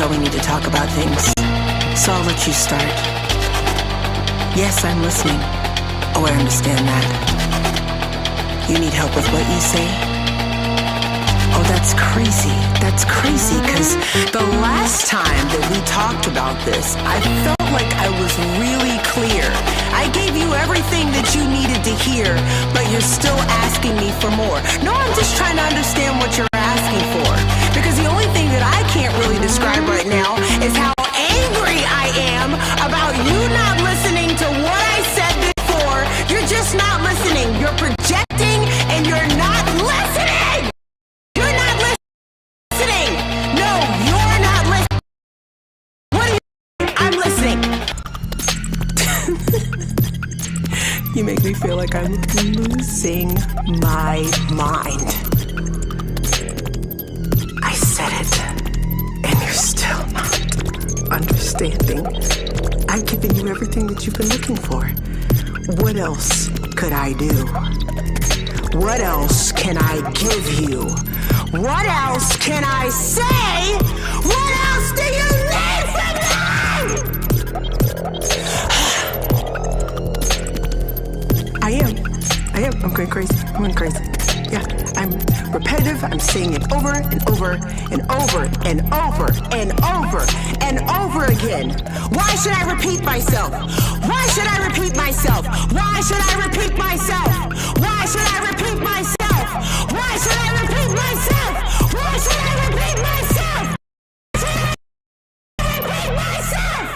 tell we need to talk about things, so I'll let you start. Yes, I'm listening. Oh, I understand that. You need help with what you say? Oh, that's crazy. That's crazy, because the last time that we talked about this, I felt like I was really clear. I gave you everything that you needed to hear, but you're still asking me for more. No, I'm just trying to understand what you're asking for. Because the only thing that I can't really describe right now is how angry I am about you not listening to what I said before. You're just not listening. You're projecting and you're not listening. You're not listening. No, you're not listening. What do you think? I'm listening. You make me feel like I'm losing my mind. I said it, and you're still not understanding. I've given you everything that you've been looking for. What else could I do? What else can I give you? What else can I say? What else do you need from me? I am. I'm going crazy. Yeah, I'm repetitive. I'm saying it over and over and over and over and over and over again. Why should I repeat myself? Why should I repeat myself? Why should I repeat myself? Why should I repeat myself? Why should I repeat myself? Why should I repeat myself? Why should I repeat myself?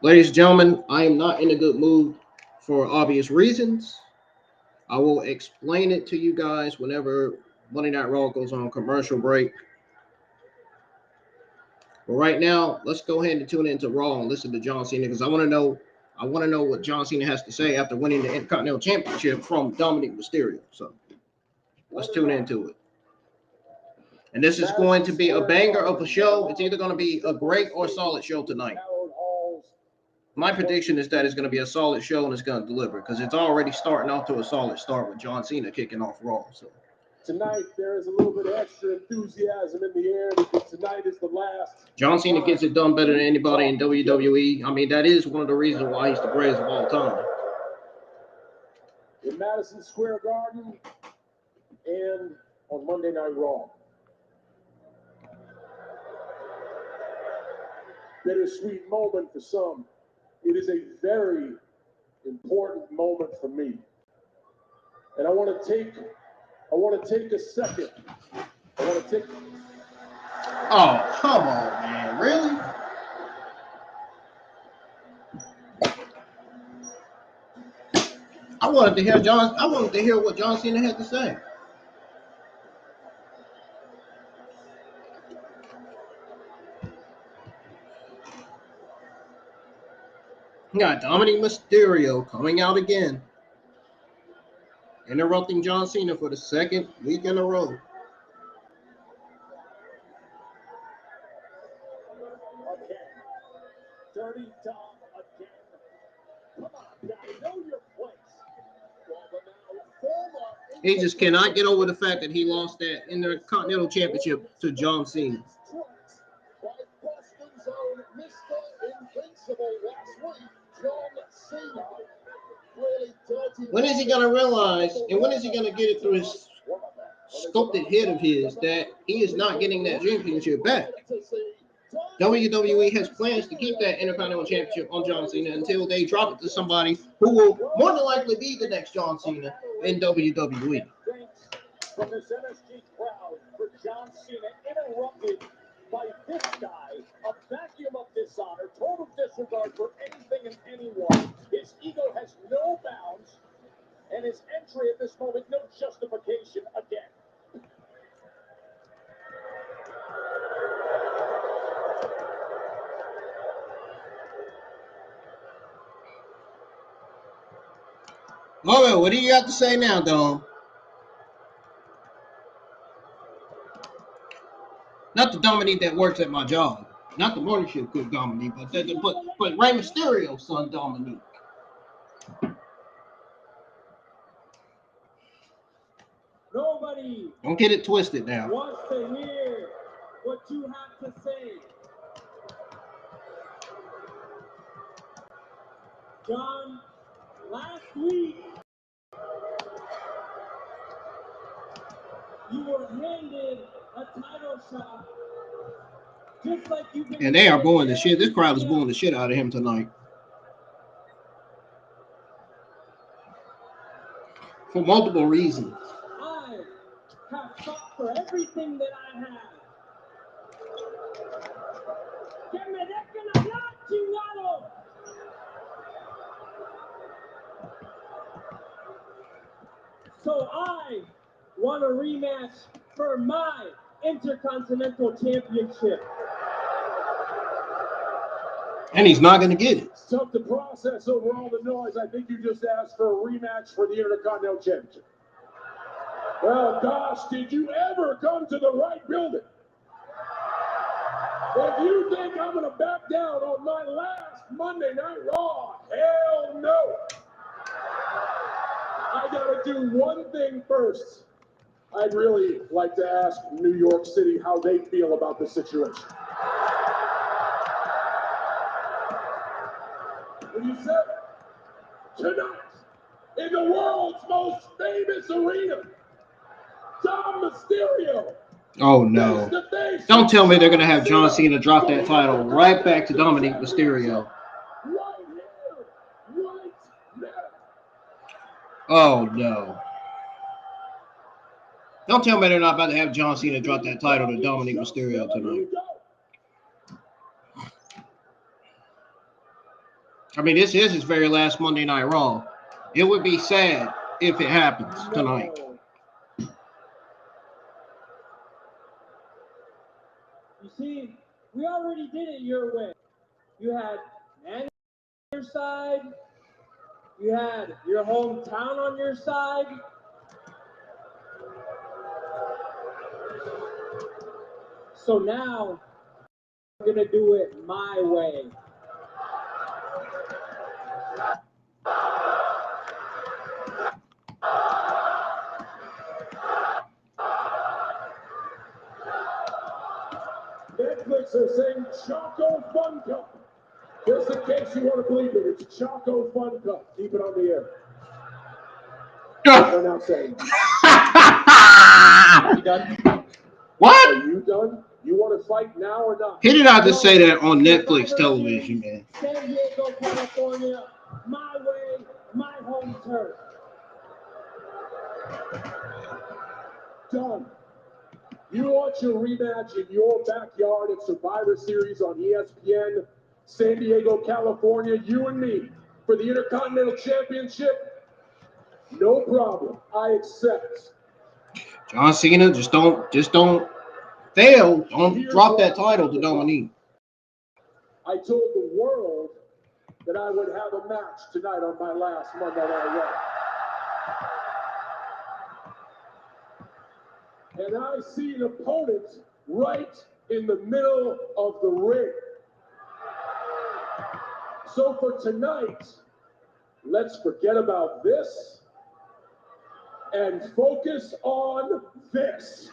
Ladies and gentlemen, I am not in a good mood for obvious reasons. I will explain it to you guys whenever Monday Night Raw goes on commercial break. But right now, let's go ahead and tune into Raw and listen to John Cena because I want to know what John Cena has to say after winning the Intercontinental Championship from Dominik Mysterio. So let's tune into it. And this is going to be a banger of a show. It's either going to be a great or solid show tonight. My prediction is that it's going to be a solid show and it's going to deliver because it's already starting off to a solid start with John Cena kicking off Raw. So tonight there is a little bit of extra enthusiasm in the air because tonight is the last. John Cena gets it done better than anybody in WWE. I mean, that is one of the reasons why he's the greatest of all time. In Madison Square Garden and on Monday Night Raw. Bittersweet moment for some. It is a very important moment for me. And I want to take a second. Oh, come on, man. Really? I wanted to hear what John Cena had to say. We got Dominik Mysterio coming out again, interrupting John Cena for the second week in a row. Dirty Dom again. Come on, guys, know your place. He just cannot get over the fact that he lost that Intercontinental Championship to John Cena. When is he going to realize, and when is he going to get it through his sculpted head of his, that he is not getting that championship back? WWE has plans to keep that Intercontinental Championship on John Cena until they drop it to somebody who will more than likely be the next John Cena in WWE. From this MSG crowd for John Cena, interrupted by this guy, a vacuum of dishonor, total disregard for anything in anyone. His ego has no bounds, and his entry at this moment, no justification again. All right, what do you got to say now, Dom? Not the Dominik that works at my job. Not the morning shift cook Dominik, but Rey Mysterio's son Dominik. Nobody Don't get it twisted now. wants to hear what you have to say. John, last week, you were handed a title shot, just like you've been. And they are booing the shit. This crowd is booing the shit out of him tonight. For multiple reasons. I have fought for everything that I have. Que me dejen hablar, chingado. So I want a rematch for my Intercontinental Championship. And he's not going to get it. It's tough to process over all the noise. I think you just asked for a rematch for the Intercontinental Championship. Well, gosh, did you ever come to the right building? If you think I'm going to back down on my last Monday Night Raw, hell no. I got to do one thing first. I'd really like to ask New York City how they feel about the situation. When you said tonight, in the world's most famous arena, Dom Mysterio. Oh no. Don't tell me they're going to have John Cena drop that title right back to Dominik Mysterio. Right here, right now. Oh no. Don't tell me they're not about to have John Cena drop that title to Dominik Mysterio tonight. I mean, this is his very last Monday Night Raw. It would be sad if it happens tonight. You see, we already did it your way. You had man on your side. You had your hometown on your side. So now, we're going to do it my way. Netflix are saying Choco Fun Cup. Just in case you want to believe it, it's Choco Fun Cup. Keep it on the air. They're not saying. You done? What? Are you done? You want to fight now or not? He did not just say that on Netflix television, man. San Diego, California, my way, my home turf. Done. You want your rematch in your backyard at Survivor Series on ESPN, San Diego, California, you and me, for the Intercontinental Championship? No problem. I accept. John Cena, just don't fail. Don't drop that title to Dominik. I told the world that I would have a match tonight on my last Monday Night Raw. And I see an opponent right in the middle of the ring. So for tonight, let's forget about this and focus on this.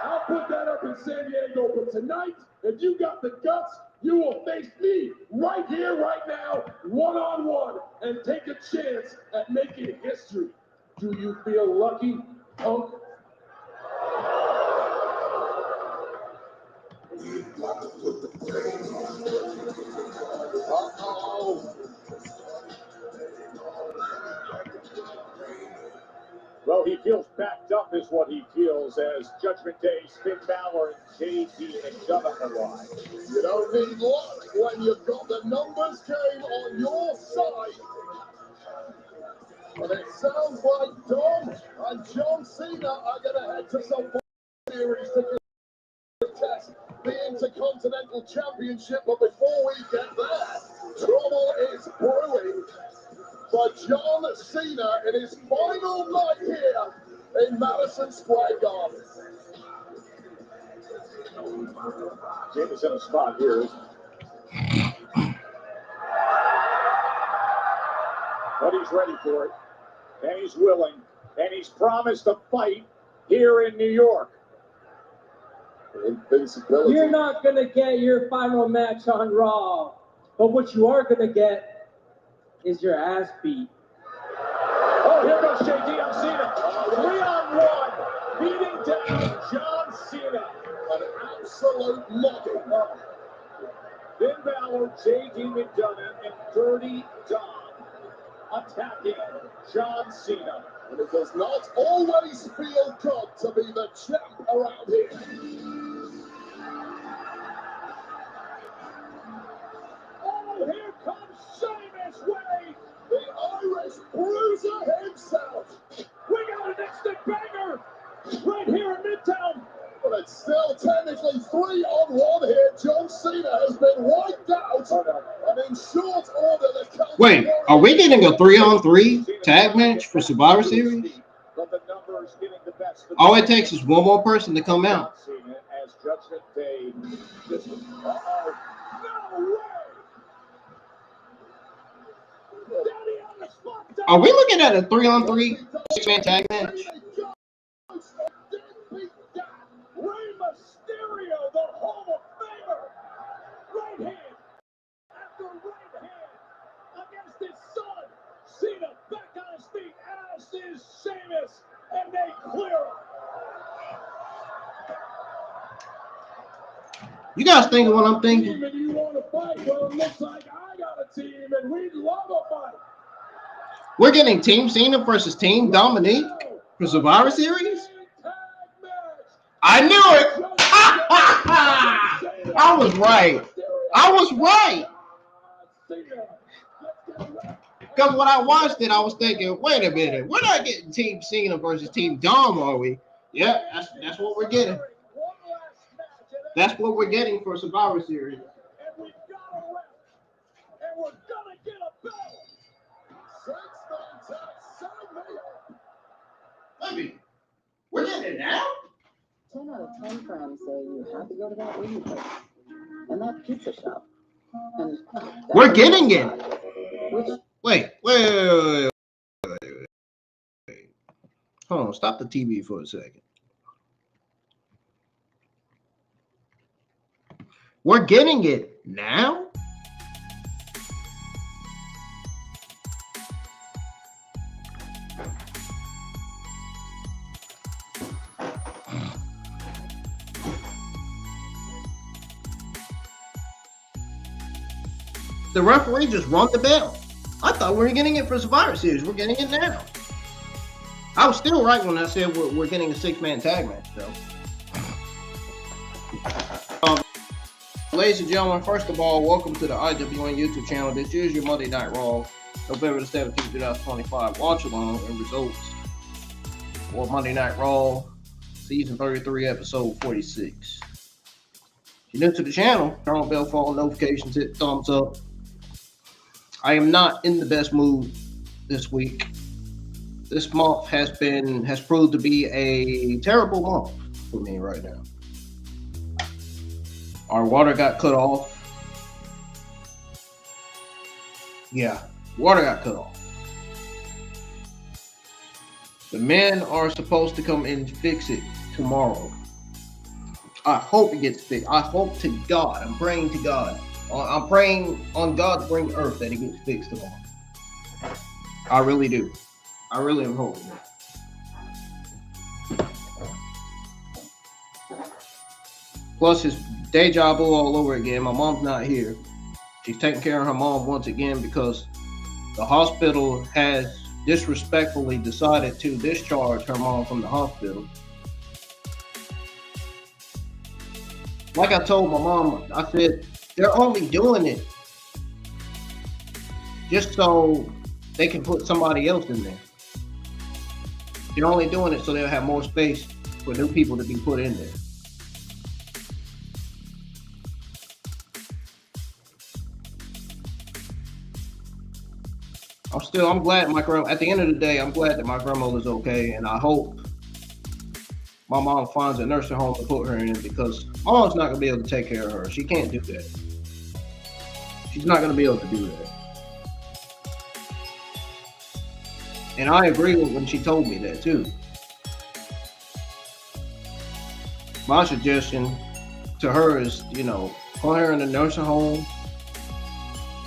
I'll put that up in San Diego, but tonight, if you got the guts, you will face me right here, right now, one-on-one, and take a chance at making history. Do you feel lucky, punk? Well, he feels backed up is what he feels as Judgment Day's Finn Balor and JT McDonough arrive. You don't need luck when you've got the numbers game on your side. But it sounds like Dom and John Cena are going to head to some series to contest the Intercontinental Championship. But before we get there, trouble is brewing for John Cena in his final night here in Madison Square Garden. Cena's in a spot here. But he's ready for it. And he's willing. And he's promised to fight here in New York. Invincibility. You're not going to get your final match on Raw. But what you are going to get is your ass beat. Oh, here goes JD on Cena. 3-on-1. Beating down John Cena. An absolute mugging. Finn Balor, JD McDonough, and Dirty Dom attacking John Cena. And it does not always feel good to be the champ around here. Oh, here comes Sheamus Way, the Irish bruiser himself. We got an instant banger right here in Midtown. But it's still technically 3-on-1 here. John Cena has been wiped out. And in short order, the count. Wait, are we getting a 3-on-3 tag match for Survivor Series? All it takes is one more person to come out. As Judgment Day. No way! Are we looking at a 3-on-3 six-man tag match? Rey Mysterio, the Hall of Famer. Right hand after right hand against his son. Cena back on his feet, as is Sheamus, and they clear him. You guys thinking what I'm thinking? Team, and you want to fight? Well, it looks like I got a team, and we'd love a fight. We're getting Team Cena versus Team Dominik for Survivor Series? I knew it! I was right. I was right. Because when I watched it, I was thinking, wait a minute, we're not getting Team Cena versus Team Dom, are we? Yeah, that's what we're getting. That's what we're getting for Survivor Series. And we've got a rep, and we're gonna get a bell. Baby, we're getting it now? 10 out of 10 friends say you have to go to that weed place and that pizza shop. And We're getting it. Which Wait. Hold on, stop the TV for a second. We're getting it now? The referee just rung the bell. I thought we were getting it for Survivor Series. We're getting it now. I was still right when I said we're getting a six-man tag match, though. Ladies and gentlemen, first of all, welcome to the IWN YouTube channel. This is your Monday Night Raw, November the 17th, 2025. Watch along and results for Monday Night Raw, Season 33, Episode 46. If you're new to the channel, turn on bell for all notifications, hit thumbs up. I am not in the best mood this week. This month has proved to be a terrible month for me right now. Our water got cut off. Yeah, water got cut off. The men are supposed to come and fix it tomorrow. I hope it gets fixed. I hope to God. I'm praying to God. I'm praying on God's green earth that it gets fixed tomorrow. I really do. I really am hoping that. Plus, it's deja vu all over again. My mom's not here. She's taking care of her mom once again because the hospital has disrespectfully decided to discharge her mom from the hospital. Like I told my mom, I said, they're only doing it just so they can put somebody else in there. They're only doing it so they'll have more space for new people to be put in there. I'm glad at the end of the day, I'm glad that my grandmother's okay, and I hope my mom finds a nursing home to put her in, because my mom's not gonna be able to take care of her. She can't do that. She's not gonna be able to do that. And I agree with when she told me that too. My suggestion to her is, put her in a nursing home,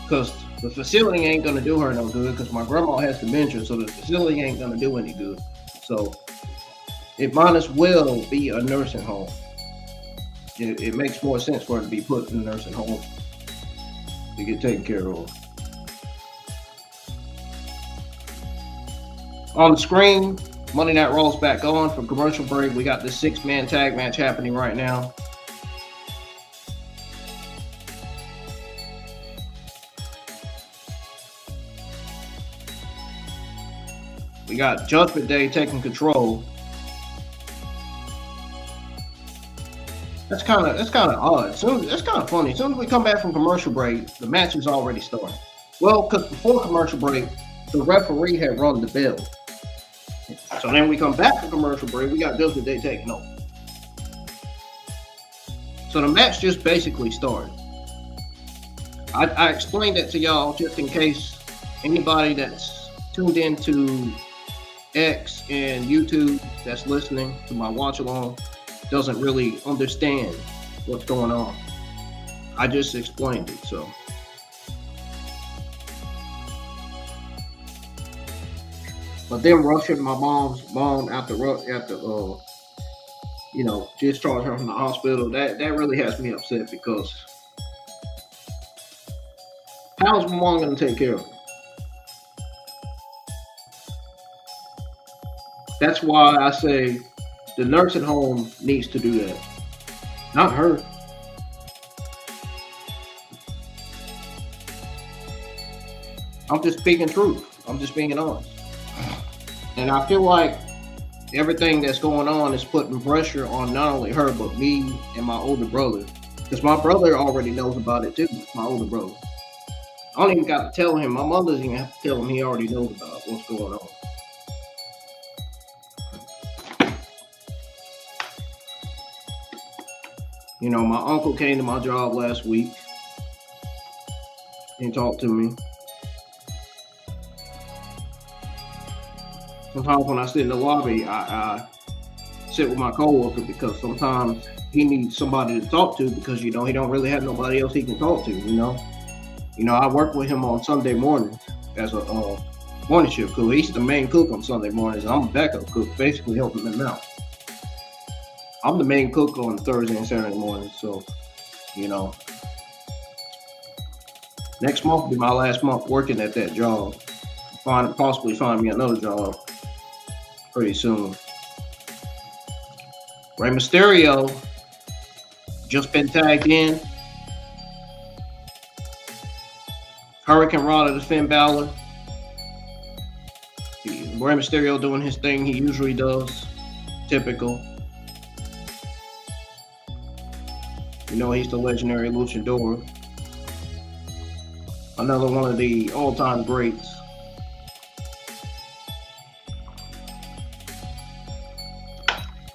because the facility ain't gonna do her no good, because my grandma has dementia, so the facility ain't gonna do any good. So it might as well be a nursing home. It makes more sense for her to be put in a nursing home to get taken care of. On the screen, Monday Night Raw's back on from commercial break. We got this 6-man tag match happening right now. We got Judgment Day taking control. That's kind of odd. That's kind of funny. As soon as we come back from commercial break, the match is already starting. Well, because before commercial break, the referee had rung the bell. So then we come back from commercial break, we got Judgment Day taking over. So the match just basically started. I explained that to y'all just in case anybody that's tuned into X and YouTube that's listening to my watch along doesn't really understand what's going on. I just explained it. So but then rushing my mom's mom after discharge her from the hospital, that really has me upset, because how's my mom gonna take care of her? That's why I say the nursing home needs to do that, not her. I'm just speaking truth. I'm just being honest. And I feel like everything that's going on is putting pressure on not only her, but me and my older brother. Because my brother already knows about it too, my older brother. I don't even got to tell him. My mother doesn't even have to tell him. He already knows about what's going on. My uncle came to my job last week and talked to me. Sometimes when I sit in the lobby, I sit with my coworker, because sometimes he needs somebody to talk to, because he don't really have nobody else he can talk to. I work with him on Sunday mornings as a morning shift cook. He's the main cook on Sunday mornings, and I'm a backup cook, basically helping him out. I'm the main cook on Thursday and Saturday mornings, so next month will be my last month working at that job. Possibly find me another job pretty soon. Rey Mysterio just been tagged in. Hurricane Rana to Finn Balor. Rey Mysterio doing his thing he usually does. Typical. He's the legendary luchador. Another one of the all-time greats.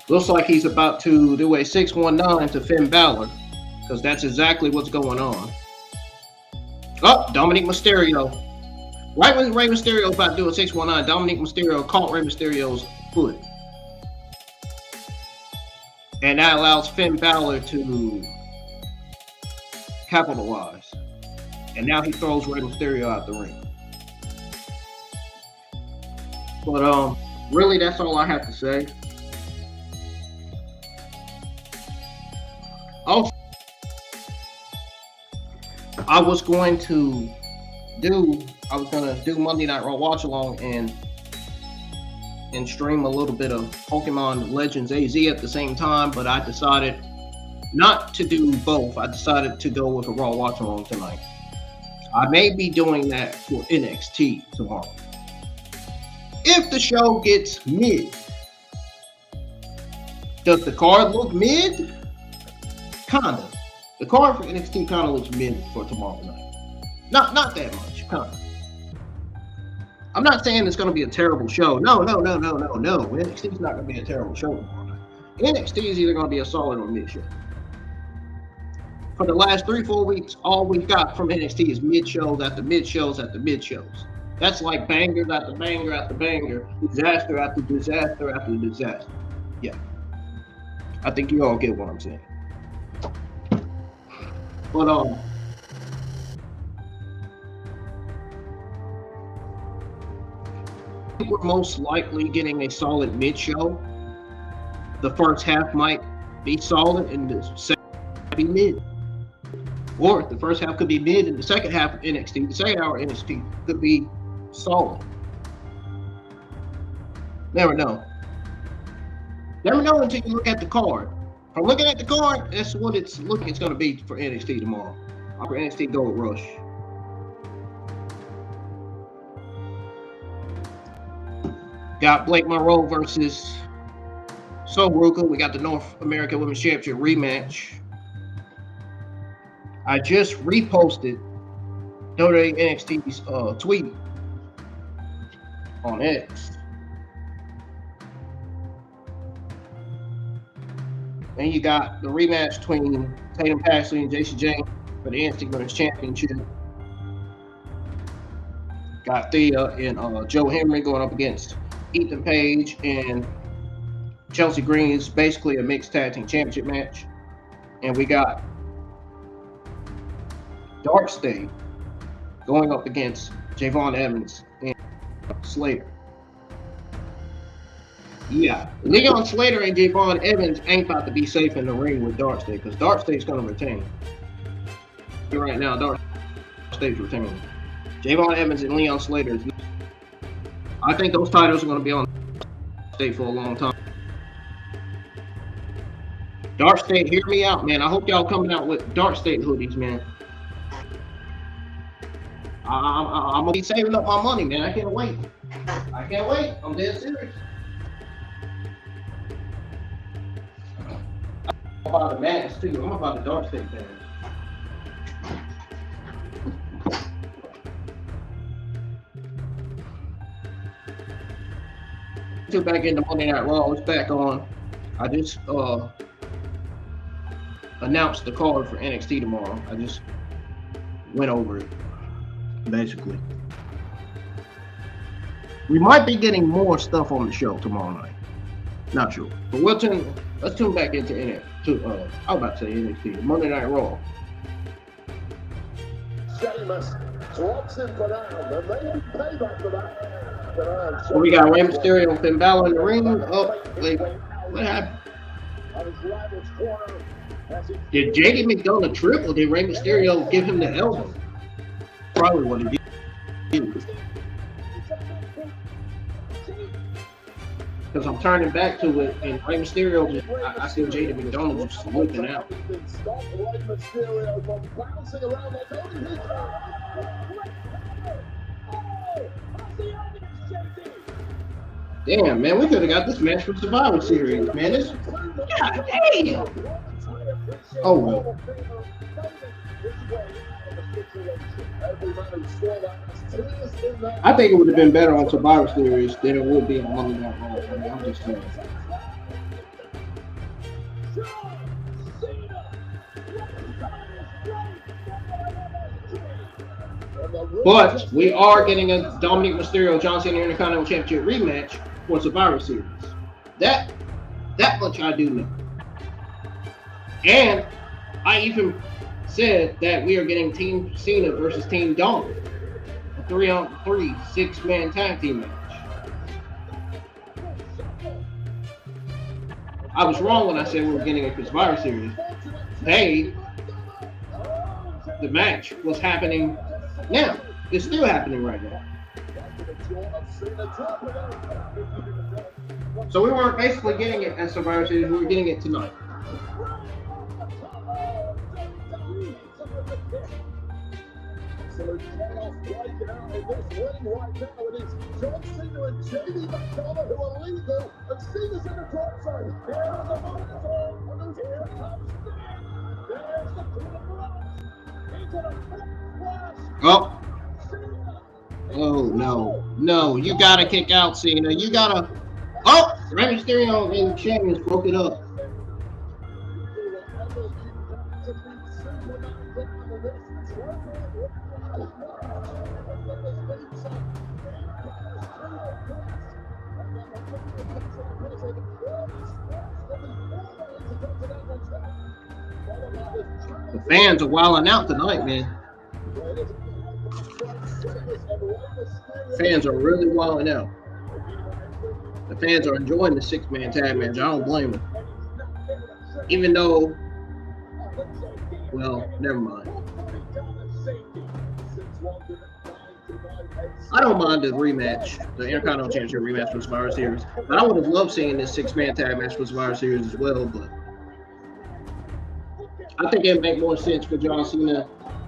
Looks like he's about to do a 619 to Finn Balor, because that's exactly what's going on. Oh, Dominik Mysterio. Right when Rey Mysterio was about to do a 619, Dominik Mysterio caught Rey Mysterio's foot. And that allows Finn Balor to capitalize. And now he throws Rey Mysterio out the ring. But really, that's all I have to say. Also, I was going to do Monday Night Raw watch along and and stream a little bit of Pokemon Legends AZ at the same time, but I decided not to do both. I decided to go with a Raw watch along tonight. I may be doing that for NXT tomorrow. If the show gets mid, does the card look mid? Kinda. The card for NXT kind of looks mid for tomorrow night. Not that much, kinda. I'm not saying it's going to be a terrible show. No. NXT is not going to be a terrible show tomorrow night. NXT is either going to be a solid or mid show. For the last 3-4 weeks, all we've got from NXT is mid shows after mid shows after mid shows. That's like banger after banger after banger, disaster after disaster after disaster. Yeah. I think you all get what I'm saying. But I think we're most likely getting a solid mid show. The first half might be solid and the second half be mid. Or the first half could be mid and the second half of NXT, the second hour of NXT could be solid. Never know. Never know until you look at the card. From looking at the card, that's what it's going to be for NXT tomorrow. For NXT Gold Rush. Got Blake Monroe versus Soruka. We got the North American Women's Championship rematch. I just reposted WWE NXT's tweet on X. And you got the rematch between Tatum Paxley and Jacy Jayne for the NXT Women's Championship. Got Thea and Joe Henry going up against Ethan Page and Chelsea Green. Is basically a mixed tag team championship match. And we got Dark State going up against Javon Evans and Slater. Yeah, Leon Slater and Javon Evans ain't about to be safe in the ring with Dark State because Dark State's going to retain. Right now, Dark State's retaining. Javon Evans and Leon Slater. I think those titles are going to be on State for a long time. Dark State, hear me out, man. I hope y'all coming out with Dark State hoodies, man. I'm going to be saving up my money, man. I can't wait. I'm dead serious. I'm about the mask, too. I'm about the Dark State fans. Back into Monday Night Raw. It's back on. I just announced the card for NXT tomorrow. I just went over it, basically. We might be getting more stuff on the show tomorrow night. Not sure. But let's tune back into NXT. I was about to say NXT. Monday Night Raw. Sheamus drops him for now. There may be payback for that. So we got Rey Mysterio and Finn Balor in the ring. Oh, wait, what happened? Did JD McDonough trip or did Rey Mysterio give him the elbow? Probably what he did. Because I'm turning back to it and Rey Mysterio, I see JD McDonough just looking out. Damn, man, we could have got this match from Survivor Series, man. This, God damn. Oh well. I think it would have been better on Survivor Series than it would be on Monday Night Raw. I mean, I'm just saying. But we are getting a Dominik Mysterio John Cena Intercontinental Championship rematch for Survivor Series. That much I do know. And I even said that we are getting Team Cena versus Team Dom, a 3-on-3 6-man tag team match. I was wrong when I said we were getting it for Survivor Series. The match was happening now. It's still happening right now. So we weren't basically getting it at Survivor Series, we were getting it tonight. Absolute chaos breaking out in this ring right now. It is John Cena and JD McDonough who are legal, and Cena's in the drop zone. Here's the monitor, and here comes Cena. There's the collaboration. Into the front splash. Oh. Oh, no. No, you gotta kick out Cena. You gotta. Oh! Rey Mysterio and Sheamus broke it up. The fans are wilding out tonight, man. Fans are really wilding out. The fans are enjoying the six-man tag match. I don't blame them. Even though, well, never mind. I don't mind the rematch, the Intercontinental Championship rematch for Survivor Series. But I would have loved seeing this six-man tag match for Survivor Series as well. But I think it'd make more sense for John Cena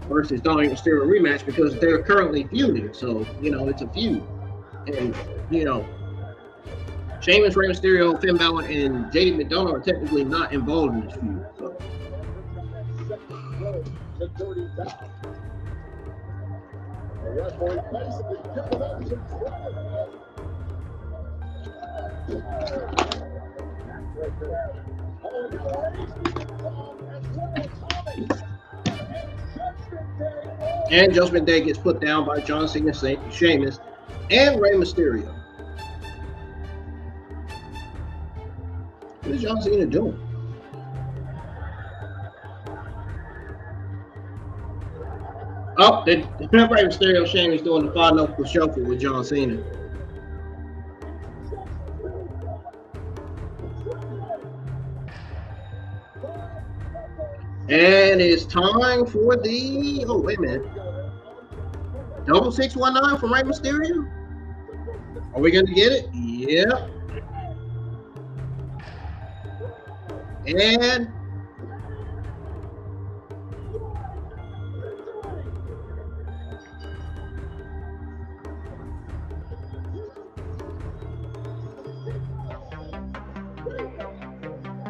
versus Dominik Mysterio rematch because they're currently feuding. So, you know, it's a feud. And, you know, Sheamus, Rey Mysterio, Finn Balor, and JD McDonough are technically not involved in this feud. So. And Judgment Day gets put down by John Cena, Sheamus, and Rey Mysterio. What is John Cena doing? Oh, Rey Mysterio, Sheamus doing the 5-knuckle shuffle with John Cena. And it's time for the, oh, wait a minute. Double 619 from Rey Mysterio? Are we going to get it? Yep. And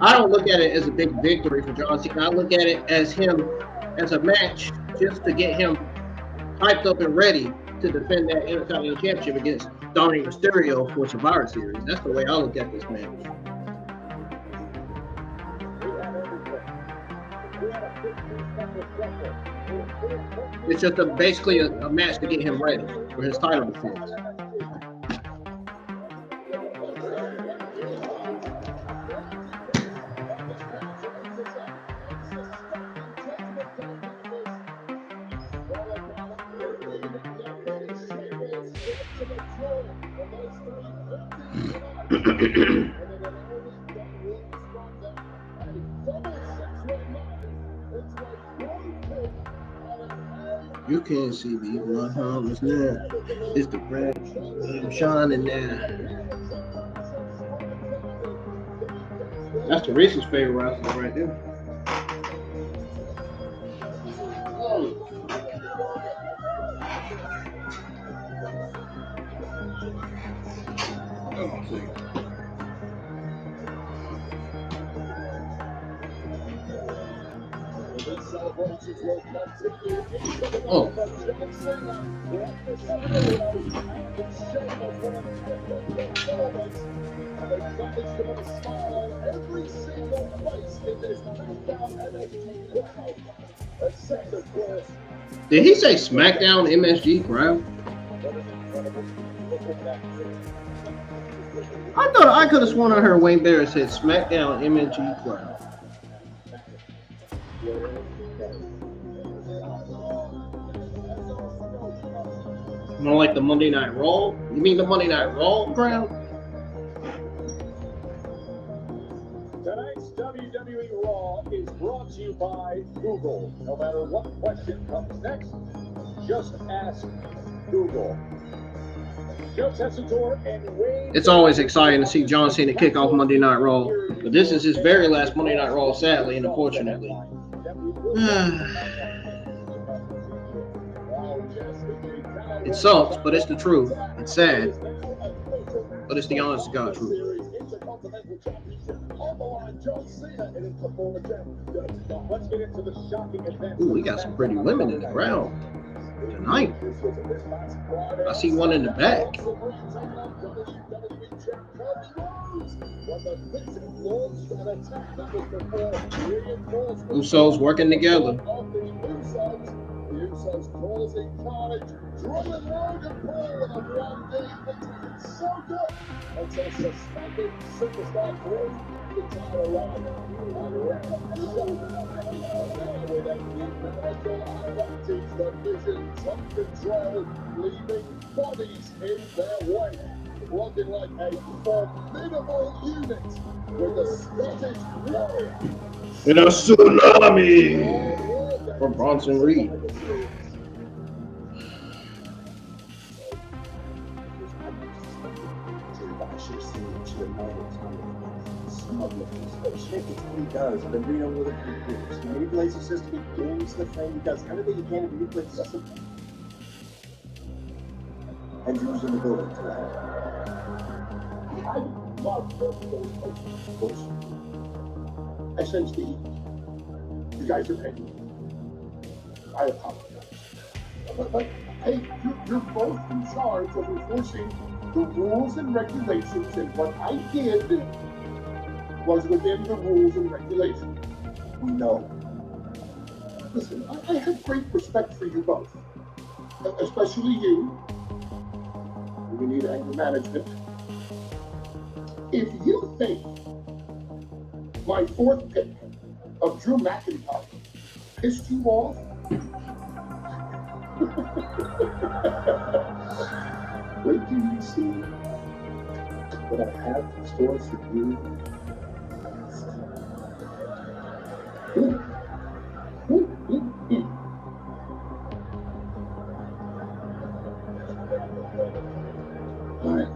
I don't look at it as a big victory for John Cena. I look at it as him as a match just to get him hyped up and ready to defend that Intercontinental Championship against Dominik Mysterio for Survivor Series. That's the way I look at this match. It's just basically a match to get him ready for his title defense. You can't see me, my home is now. It's the brand. I'm shining now. That's Teresa's favorite wrestler right there. Oh. Did he say SmackDown MSG crowd? I thought I could have sworn I heard Wayne Barrett said SmackDown MSG crowd. More like the Monday Night Raw? You mean the Monday Night Raw crowd? Tonight's WWE Raw is brought to you by Google. No matter what question comes next, just ask Google. It's always exciting to see John Cena kick off Monday Night Raw. But this is his very last Monday Night Raw, sadly and unfortunately. It sucks, but it's the truth. It's sad, but it's the honest to God truth. Ooh, we got some pretty women in the crowd tonight. I see one in the back. Usos working together. Looking like a formidable unit with a Scottish warrior. In a tsunami from Bronson Reed. It's what he does. I've been reading over the years. He manipulates the system, he games the thing, he does everything he can to manipulate the system. And Drew's in the building tonight. I love those. I sense you guys are paying. I apologize. But hey, you're both in charge of enforcing the rules and regulations, and what I did was within the rules and regulations. We know. Listen, I have great respect for you both, especially you. We need anger management. If you think my fourth pick of Drew McIntyre pissed you off, wait till you see what I have in store for you next. All right.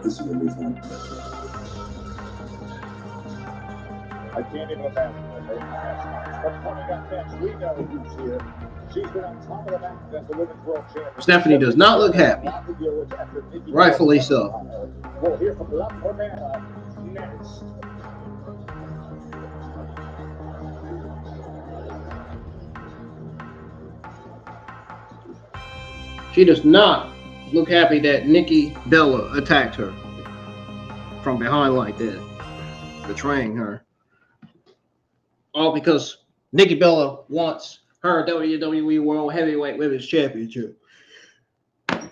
This is gonna be fun. I can't even imagine what But coming up next, we know who's here. She's been on top of the mountain as the Women's World Champion. Stephanie does not look happy. Rightfully so. We'll hear from La Primera next. She does not look happy that Nikki Bella attacked her from behind like that, betraying her. All because Nikki Bella wants her WWE World Heavyweight Women's Championship. I'm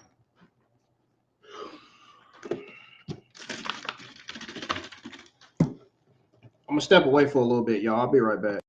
going to step away for a little bit, y'all. I'll be right back.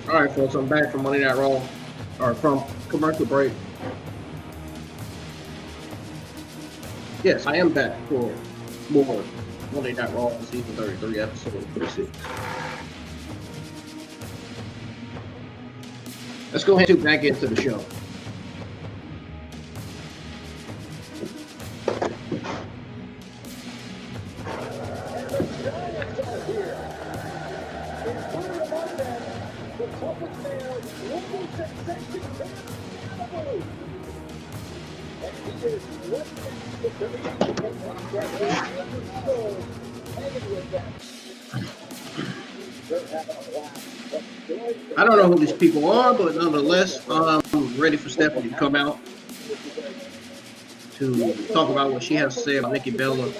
All right, folks, I'm back from Monday Night Raw, or from commercial break. Yes, I am back for more Monday Night Raw season 33, episode 36. Let's go ahead and back into the show. I don't know who these people are, but nonetheless, I'm ready for Stephanie to come out to talk about what she has to say about Nikki Bella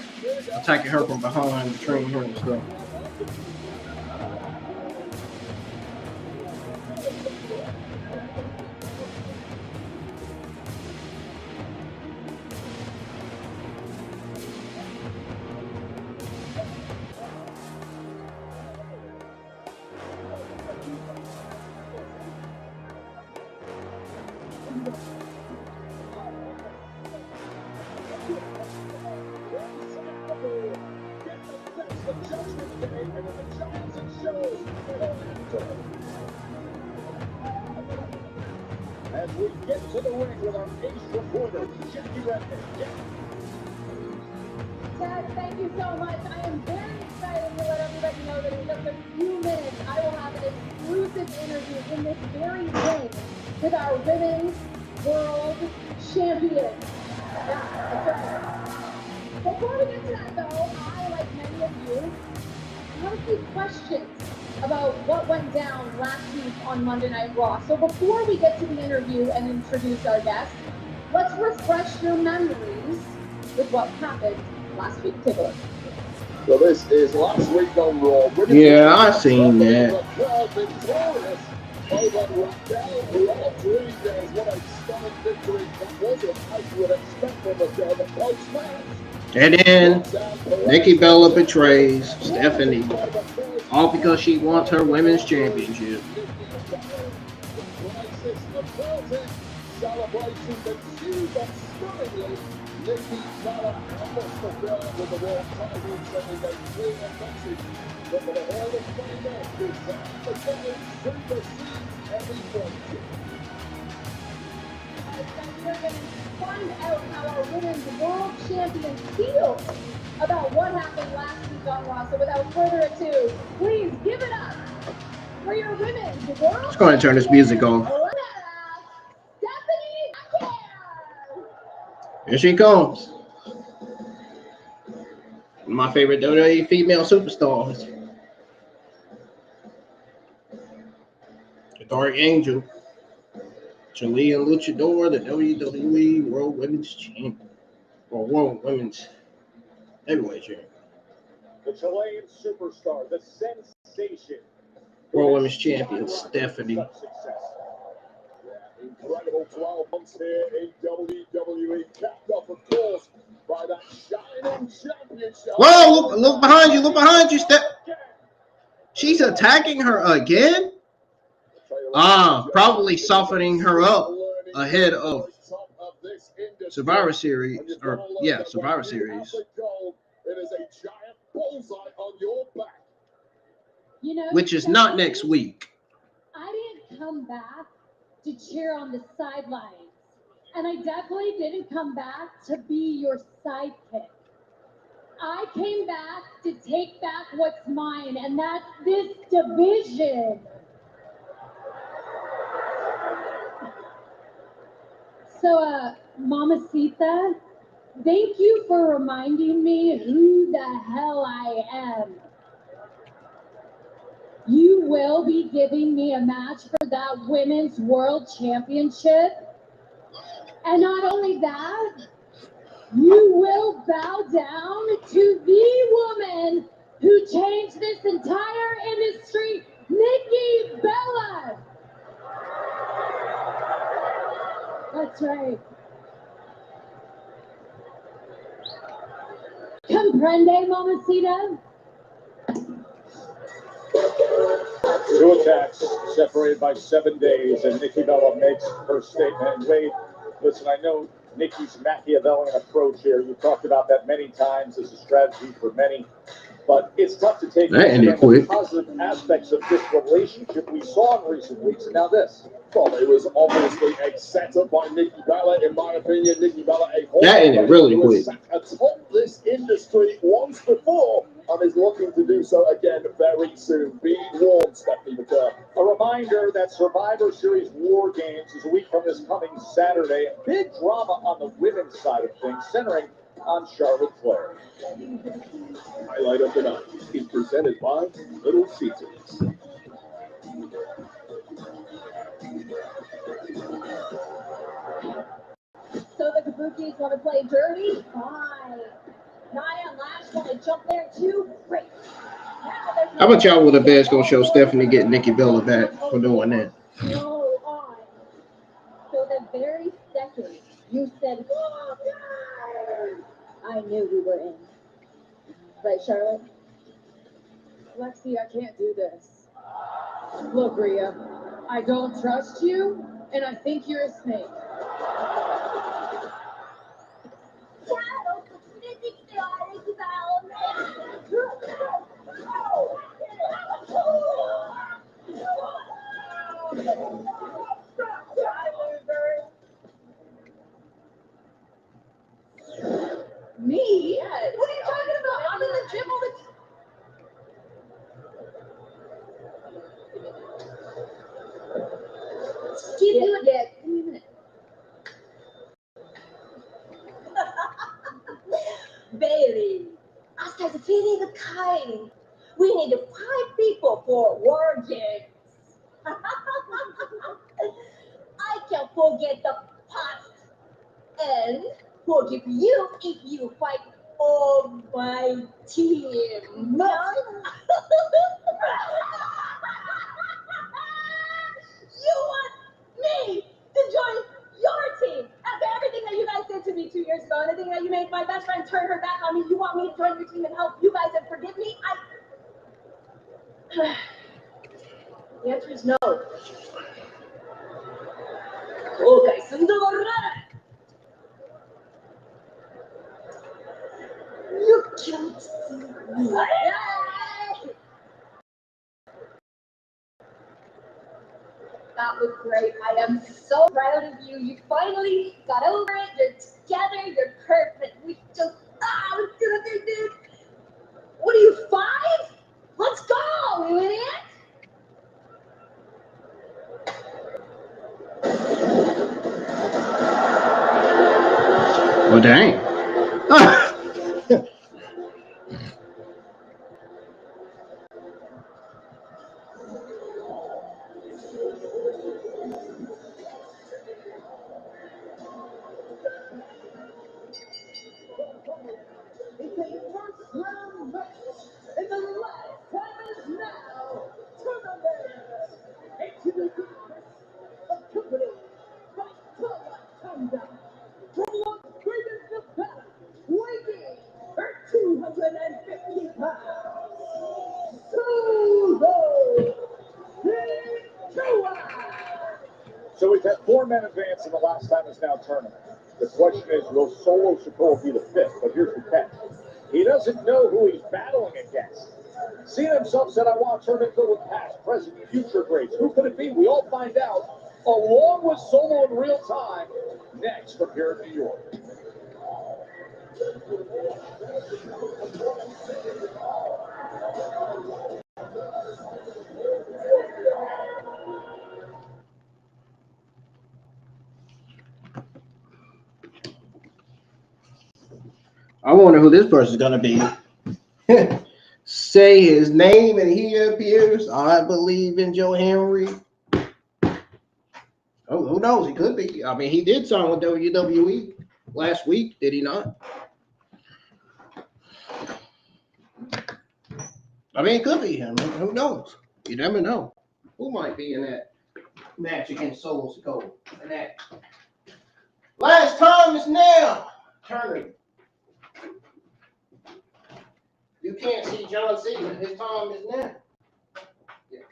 attacking her from behind, betraying her and stuff. As we get to the ring with our ace reporter, Jackie Redmond. Chad, thank you so much. I am very excited to let everybody know that in just a few minutes, I will have an exclusive interview in this very ring with our Women's World Champion. Yeah, that's right. Before we get to that, though, I, like many of you, have a few questions about what went down last week on Monday Night Raw. So before we get to the interview and introduce our guest, let's refresh your memories with what happened last week. Take a look. So this is last week on Raw. Yeah, I seen that. Over Vaquer, who all dreamed as what a stunning victory that wasn't as you would expect from the post-match. And then Nikki Bella betrays Stephanie, all because she wants her women's championship. Celebration that she got stunningly. Nikki Bella almost fulfilled with the World title, sending a clear message that the Hall of Fame is that the Bella supersedes every friendship. We're going to find out how our Women's World Champion feels about what happened last week on Raw. So without further ado, please give it up for your Women's World Let's go ahead and turn this music off. Stephanie Vaquer. Here she comes. One of my favorite WWE female superstars. The Dark Angel. Chilean Luchador, the WWE World Women's Champion. Or World Women's Heavyweight Champion. The Chilean superstar, the sensation. World Women's Champion, Stephanie. Incredible 12 months here in WWE, capped off, of course, by that shining championship. Whoa, look behind you, Steph. She's attacking her again? Probably softening her up ahead of Survivor Series, Survivor Series. It is a giant bullseye on your back. You know, Which is not next week. I didn't come back to cheer on the sidelines. And I definitely didn't come back to be your sidekick. I came back to take back what's mine, and that's this division. So, Mamacita, thank you for reminding me who the hell I am. You will be giving me a match for that Women's World Championship. And not only that, you will bow down to the woman who changed this entire industry, Nikki Bella. That's right. Comprende, Mamacita? Two attacks separated by 7 days, and Nikki Bella makes her statement. And Wade, listen, I know Nikki's Machiavellian approach here. You talked about that many times as a strategy for many. But it's tough to take the positive aspects of this relationship we saw in recent weeks, and now this. Well, it was obviously a setup by Nikki Bella, in my opinion. Nikki Bella, that ended really quick. Atop this industry once before, and is looking to do so again very soon. Be warned, Stephanie Vaquer. A reminder that Survivor Series WarGames is a week from this coming Saturday. Big drama on the women's side of things, centering on Charlotte Flair. Highlight of the night is presented by Little Caesars. So the Kabukis want to play dirty? Fine. Nia and Lash want to jump there too? Great. How about y'all with the best gonna show Stephanie get Nikki Bella back for doing that? No, on. So the very second you said, oh, no, I knew we were in. Right, Charlotte? Lexi, I can't do this. Look, Rhea, I don't trust you, and I think you're a snake. Me? What are you talking about? I'm in the gym all the time. Give you a dick. Give me a minute. Bailey, hasta the feeling of kind. We need 5 people for WarGames. I can forget the past and forgive you if you fight all my team. No. You want me to join your team after everything that you guys did to me 2 years ago, and the thing that you made my best friend turn her back on me? You want me to join your team and help you guys and forgive me? The answer is no. Okay, so you can't see me. That was great. I am so proud of you. You finally got over it. You're together. You're perfect. We just, let's do the thing, dude. What are you, 5? Let's go, you idiot. Well, dang. It's a first-round match, and the last time is now. Tournament. Introducing accompanied by Tonga from Las Vegas, Nevada, weighing her 250 pounds. Solo Sikoa. So we've had 4 men advance in the last time is now tournament. The question is, will Solo Sikoa be the 5th? But here's the catch. He doesn't know who he's battling against. Cena himself said, I want a tournament filled with past, present, and future greats. Who could it be? We all find out, along with Solo in real time, next from here in New York. I wonder who this person's gonna be. Say his name and he appears. I believe in Joe Henry. Oh, who knows? He could be. I mean, he did sign with WWE last week, did he not? I mean, it could be him. Who knows? You never know. Who might be in that match against Solo Sikoa? And that last time is now. Turner. You can't see John Cena. His time is now. Yeah.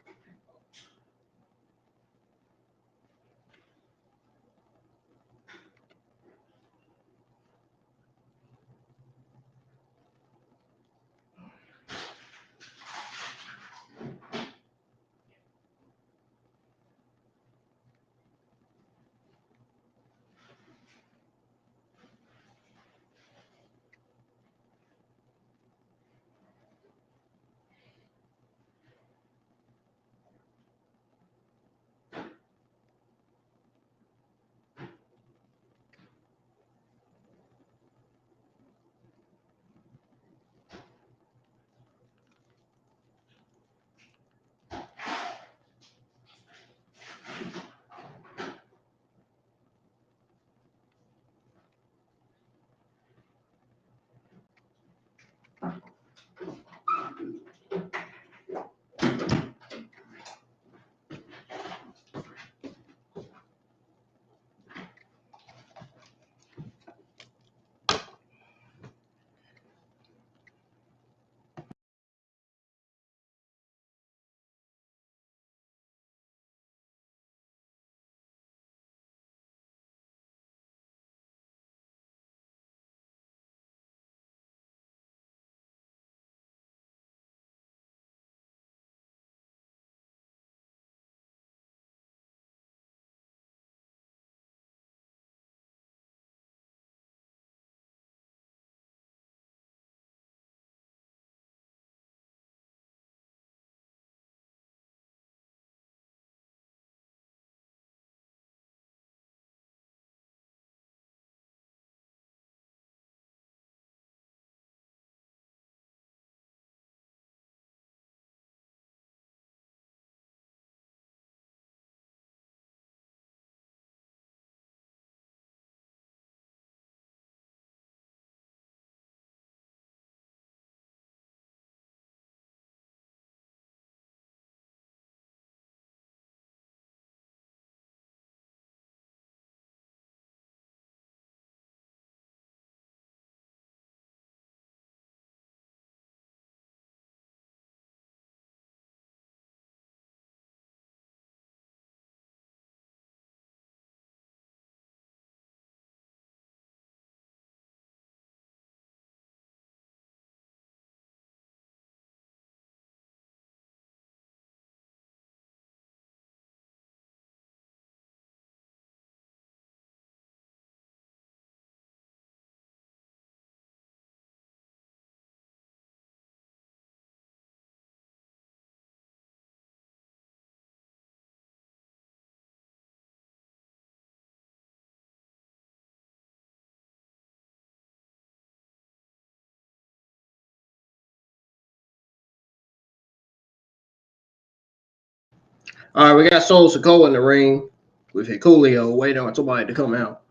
All right, we got Solo Sikoa in the ring with Julio waiting on somebody to come out.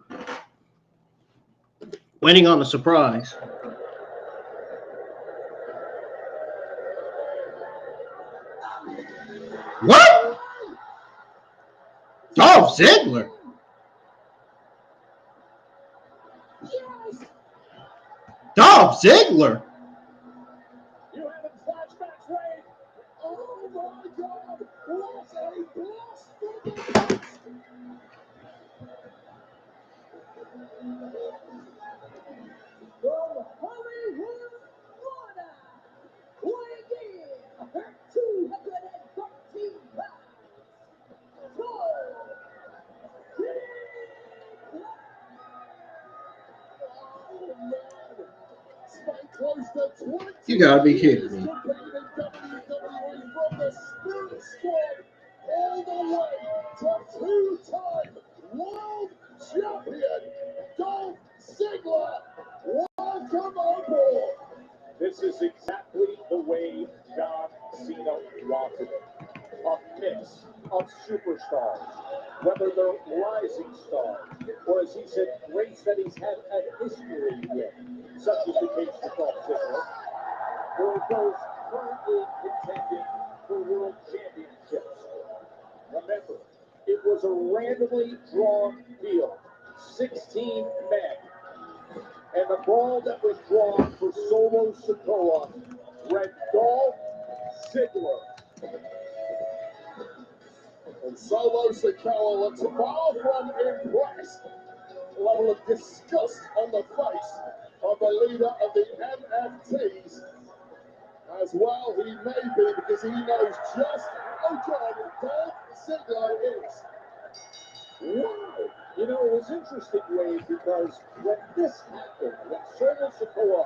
Waiting on the surprise. What? Dolph Ziggler? Dolph Ziggler? You having flashbacks, Wade? Oh my God! What a blast from the past! From Hollywood, Florida, weighing in at 213 pounds, Spent close to 20 You gotta be kidding me. years competing in WWE from the Spirit Squad all the way to two-time world champion Dolph Ziggler. Welcome aboard. This is exactly the way John Cena wanted it. A mix of superstars, whether they're rising stars, or as he said, greats that he's had a history with, such as the case with Dolph Ziggler, or those currently contending for world championships. Remember, it was a randomly drawn field, 16 men. And the ball that was drawn for Solo Sikoa read Dolph Ziggler. And Solo Sikoa looks far from impressed. Level of disgust on the face of the leader of the MFTs. As well, he may be, because he knows just how good Dolph Ziggler is. Wow! You know, it was interesting, Wade, because when this happened, when Solo Sikoa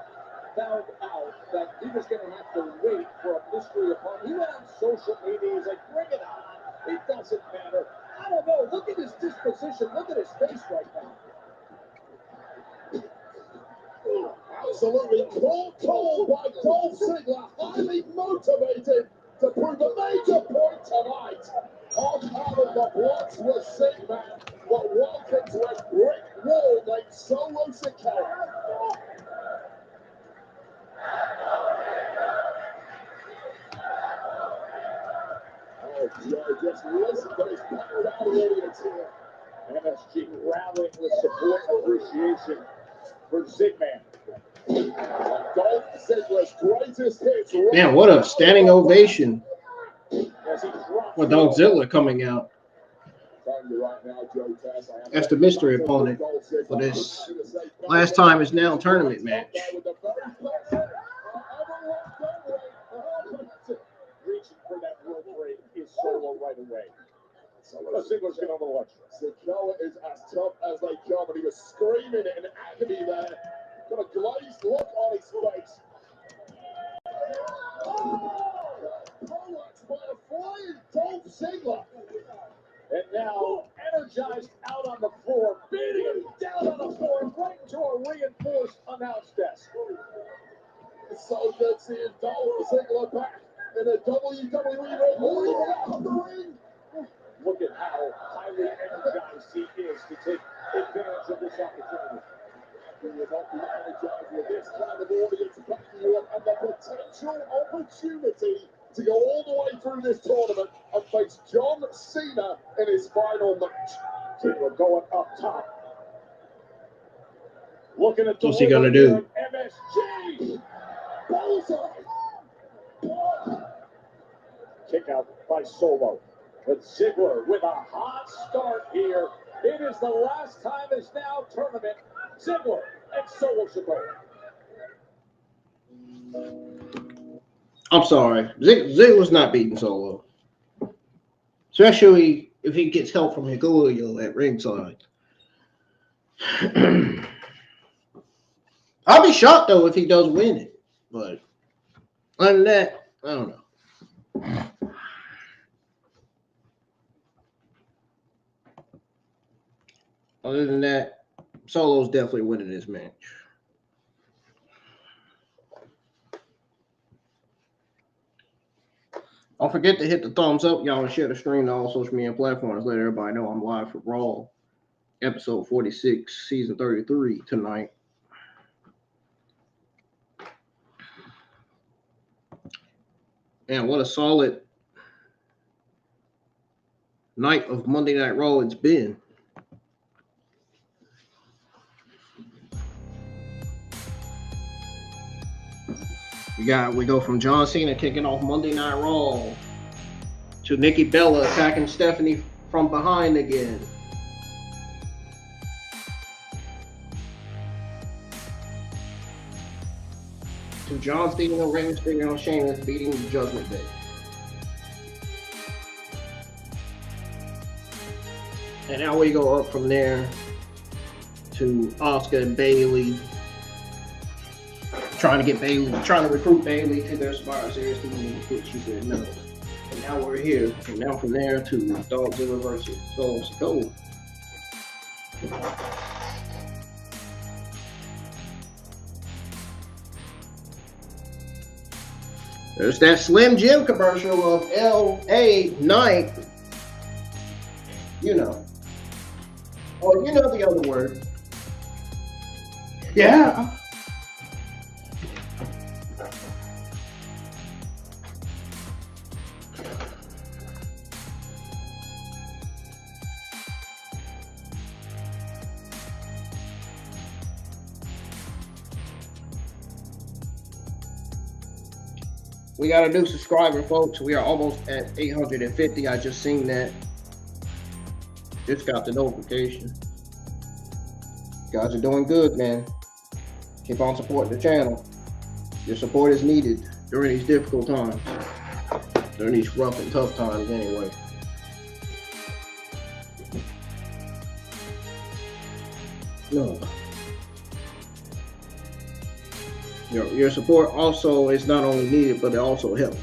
found out that he was going to have to wait for a mystery opponent, he went on social media, he's like, bring it on. It doesn't matter. I don't know. Look at his disposition. Look at his face right now. Absolutely cold by Dolph Ziggler, highly motivated to prove a major point tonight. Off out of the blocks was Sigma, but welcome to a brick wall named Solo Sikoa. Oh, Joe, just listen to this packed out audience here. MSG rallying with support and appreciation for Zigman. Dolph Ziggler's greatest hits. Man, what a standing ovation As he drops for Dolph Ziggler coming out. That's the mystery opponent for this last time is now tournament match. Reaching for that rope break is Solo right away. Ziggler's getting on the ledge. Sikoa is as tough as they come, and he was screaming in agony there. Got a glazed look on his face. Prolapsed by a flying Dolph Ziggler. And now, energized out on the floor, beating him down on the floor, right into a reinforced announce desk. It's so good seeing Dolph Ziggler back in a WWE ring. Out the ring. Look at how highly energized he is to take advantage of this opportunity. You will not be energized with this kind of audience backing you up, and the potential opportunity to go all the way through this tournament and face John Cena in his final match. Ziggler going up top. Looking at the What's he gonna do? MSG. Bullseye. Kick out by Solo. But Ziggler with a hot start here. It is the last time is now tournament. Ziggler and Solo Sikoa. I'm sorry. Ziggler's not beating Solo. Especially if he gets help from Julio at ringside. I'll be shocked, though, if he does win it. But other than that, I don't know. Other than that, Solo's definitely winning this match. Don't forget to hit the thumbs up, y'all, and share the stream to all social media platforms. Let everybody know I'm live for Raw, episode 46, season 33 tonight. And what a solid night of Monday Night Raw it's been. We go from John Cena kicking off Monday Night Raw to Nikki Bella attacking Stephanie from behind again. To John Cena and Rey Mysterio and Sheamus beating the Judgment Day. And now we go up from there to Asuka and Bayley. Trying to recruit Bayley to their Survivor Series team, which she said no. And now we're here. And now from there to Dogzilla versus Solo Sikoa. There's that Slim Jim commercial of L.A. Night. You know. Or you know the other word. Yeah. We got a new subscriber, folks. We are almost at 850. I just seen that. Just got the notification. You guys are doing good, man. Keep on supporting the channel. Your support is needed during these difficult times. During these rough and tough times, anyway. No. Your support also is not only needed, but it also helps.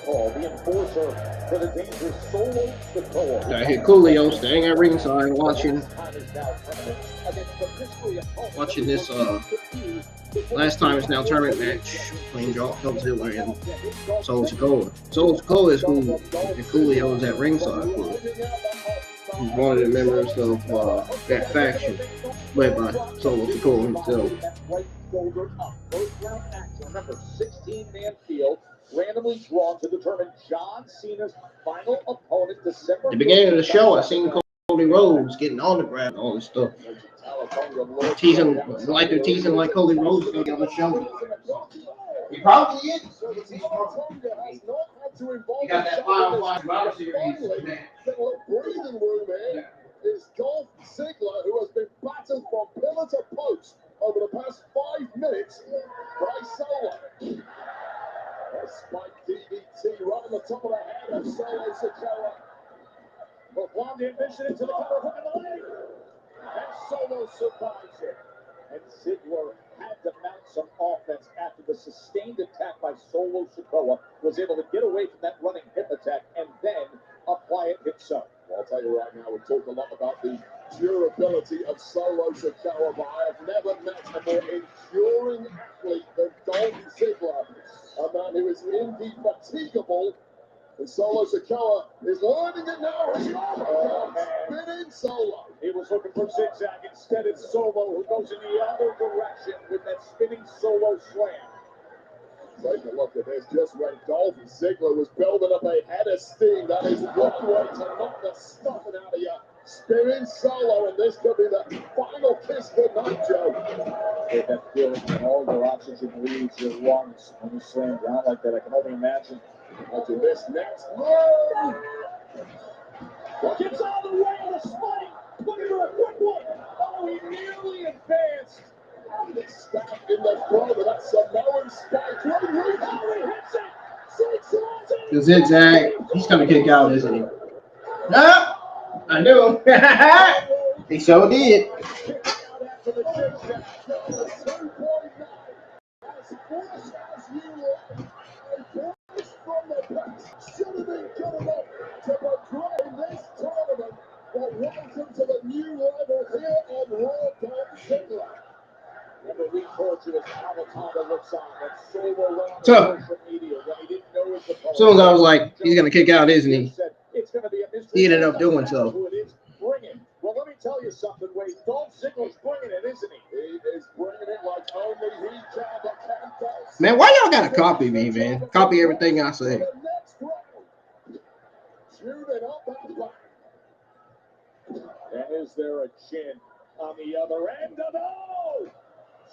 Tall, the enforcer for the dangerous Solo Sikoa. I hit Coolio staying at ringside watching this last time it's now tournament match between Godzilla and Solo Sikoa. Solo Sikoa is who Coolio is at ringside for. He's one of the members of that faction led by Solo Sikoa himself. Right shoulder up. First round action. Remember, 16-man field. Randomly drawn to determine John Cena's final opponent December. At the beginning of the show, I seen Cody Rhodes getting on the ground and all this stuff. Teasing, like they're teasing like Cody Rhodes is going to get on the show. He probably is. He got that Survivor Series. Breathing room here is Dolph Ziggler, who has been battered from pillar to post over the past 5 minutes by Solo. A spike DDT right on the top of the head of Solo Sikoa. But Blondie admission into the cover hook of the leg. And Solo survives it. And Ziggler had to mount some offense after the sustained attack by Solo Sikoa. Was able to get away from that running hip attack and then apply it himself. Well, I'll tell you right now, we've talked a lot about the durability of Solo Sikoa, but I have never met a more enduring athlete than Dolph Ziggler. A man who is indefatigable. And Solo Sikoa is learning it now. Spinning Solo. He was looking for zigzag. Instead, it's Solo who goes in the other direction with that spinning Solo slam. Take a look at this. Just when Dolph Ziggler was building up a head of steam, that is one way to knock the stuffing out of you. Spinning Solo, and this could be the final kiss goodnight, Joe. With that feeling when all your oxygen leaves your lungs when you slam down like that, I can only imagine. Watching this next move. Gets all the way on the spike. Looking for a quick one. Oh, he nearly advanced. Stab in the throat with that Samoan spike. Oh, he hits it. The zigzag. He's going to kick out, isn't he? No! I knew him. He sure did. So, as soon as I was like, he's going to kick out, isn't he? He ended up doing so. Well, let me tell you something, Wade. Dolph Ziggler's bringing it, isn't he? He is bringing it like only he can. Man, why y'all got to copy me, man? Copy everything I say. And is there a chin on the other end? No!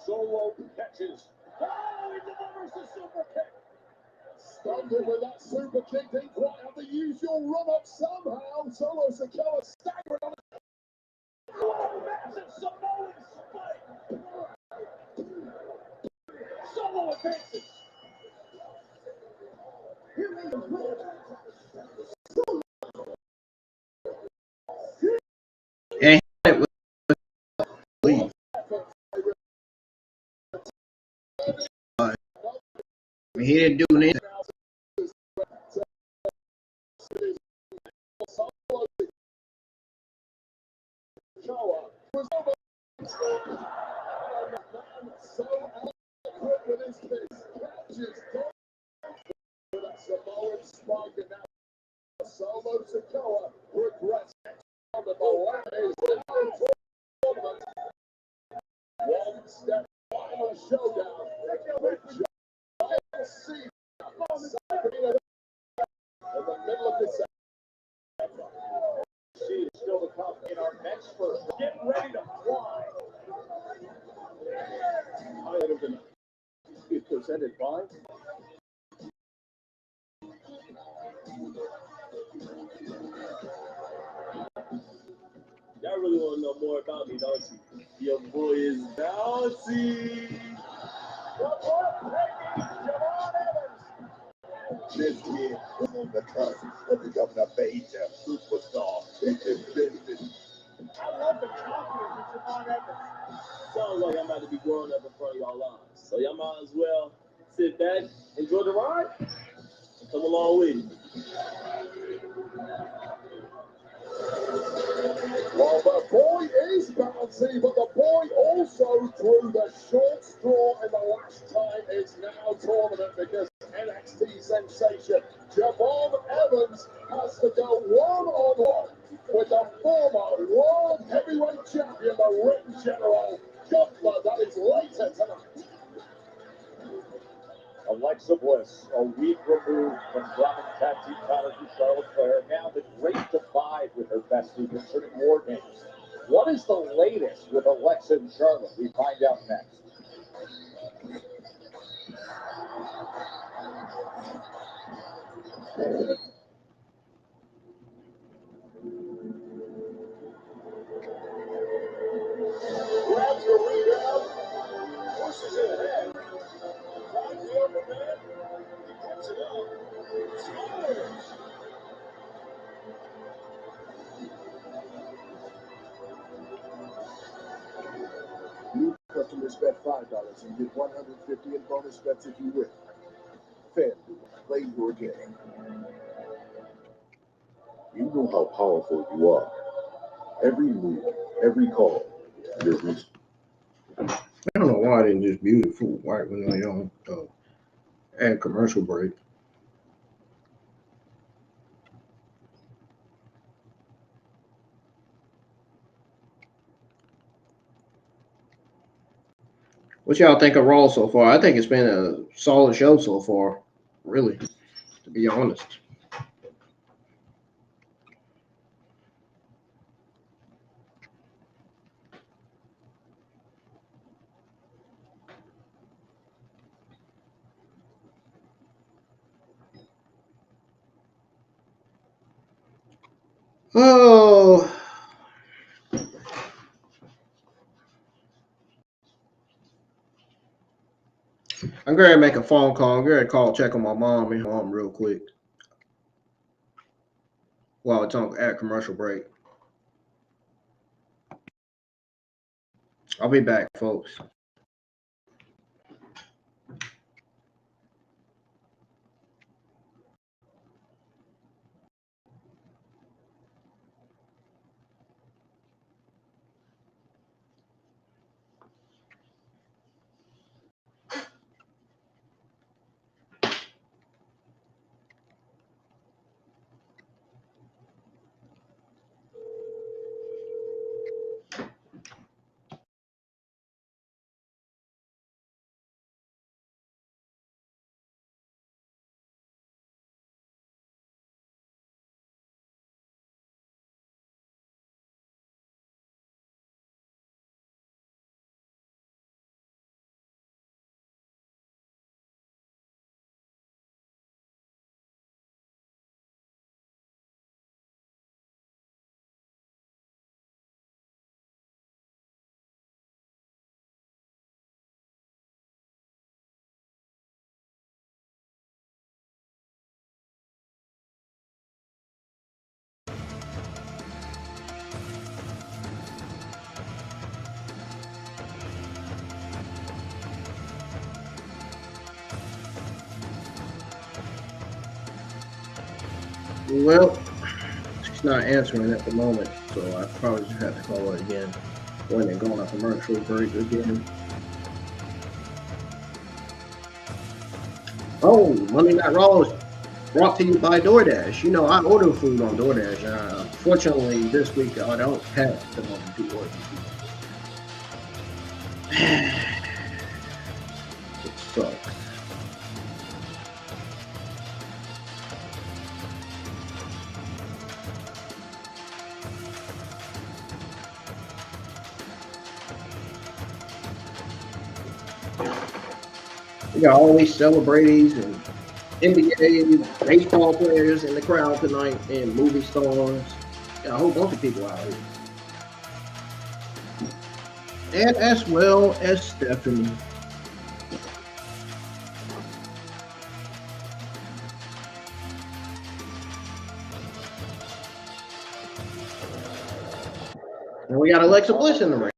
Solo catches. Oh, he delivers the super kick. Stunned him with that super kick. Didn't quite have the usual run up somehow. Solo Sikoa staggered on it. Oh, massive Samoan spike. Solo advances. And it was leave. He didn't do anything. Solo Sikoa regrets on the one step final showdown with John Cena in the middle of December. She is still to come in our next first. Get ready to fly. Highlight of the night is presented by Y'all really want to know more about me, don't you? Your boy is bouncy. this kid on the cusp of becoming a major superstar in this business. I love the confidence in Javon Evans. Sounds like I'm about to be growing up in front of y'all eyes. So y'all might as well sit back, enjoy the ride, and come along with me. Well, the boy is bouncy, but the boy also drew the short straw in the last time it's now tournament because NXT sensation Javon Evans has to go one-on-one with the former World Heavyweight Champion, the Ring General, Gunther. That is later tonight. Alexa Bliss, a week removed from dropping tag team titles to Charlotte Flair, now the great divide with her bestie concerning WarGames. What is the latest with Alexa and Charlotte? We find out next. Grabs the rebound, pushes it ahead. Finds the open man. He puts it up. Scores! New customers bet $5 and get $150 in bonus bets if you win. FanDuel, play your game. You know how powerful you are. Every move, every call, your reach. I don't know why I didn't just mute it for right when they on ad commercial break. What y'all think of Raw so far? I think it's been a solid show so far, really, to be honest. Oh, I'm going to make a phone call. I'm going to call check on my mom and mom real quick while it's on ad commercial break. I'll be back, folks. Well, she's not answering at the moment, so I probably just have to call her again. Go ahead and go on a commercial break again. Oh, Monday Night Raw is brought to you by DoorDash. You know, I order food on DoorDash. Unfortunately, this week I don't have the money to order food. It sucks. We got all these celebrities and NBA baseball players in the crowd tonight and movie stars. Got a whole bunch of people out here. And as well as Stephanie. And we got Alexa Bliss in the ring.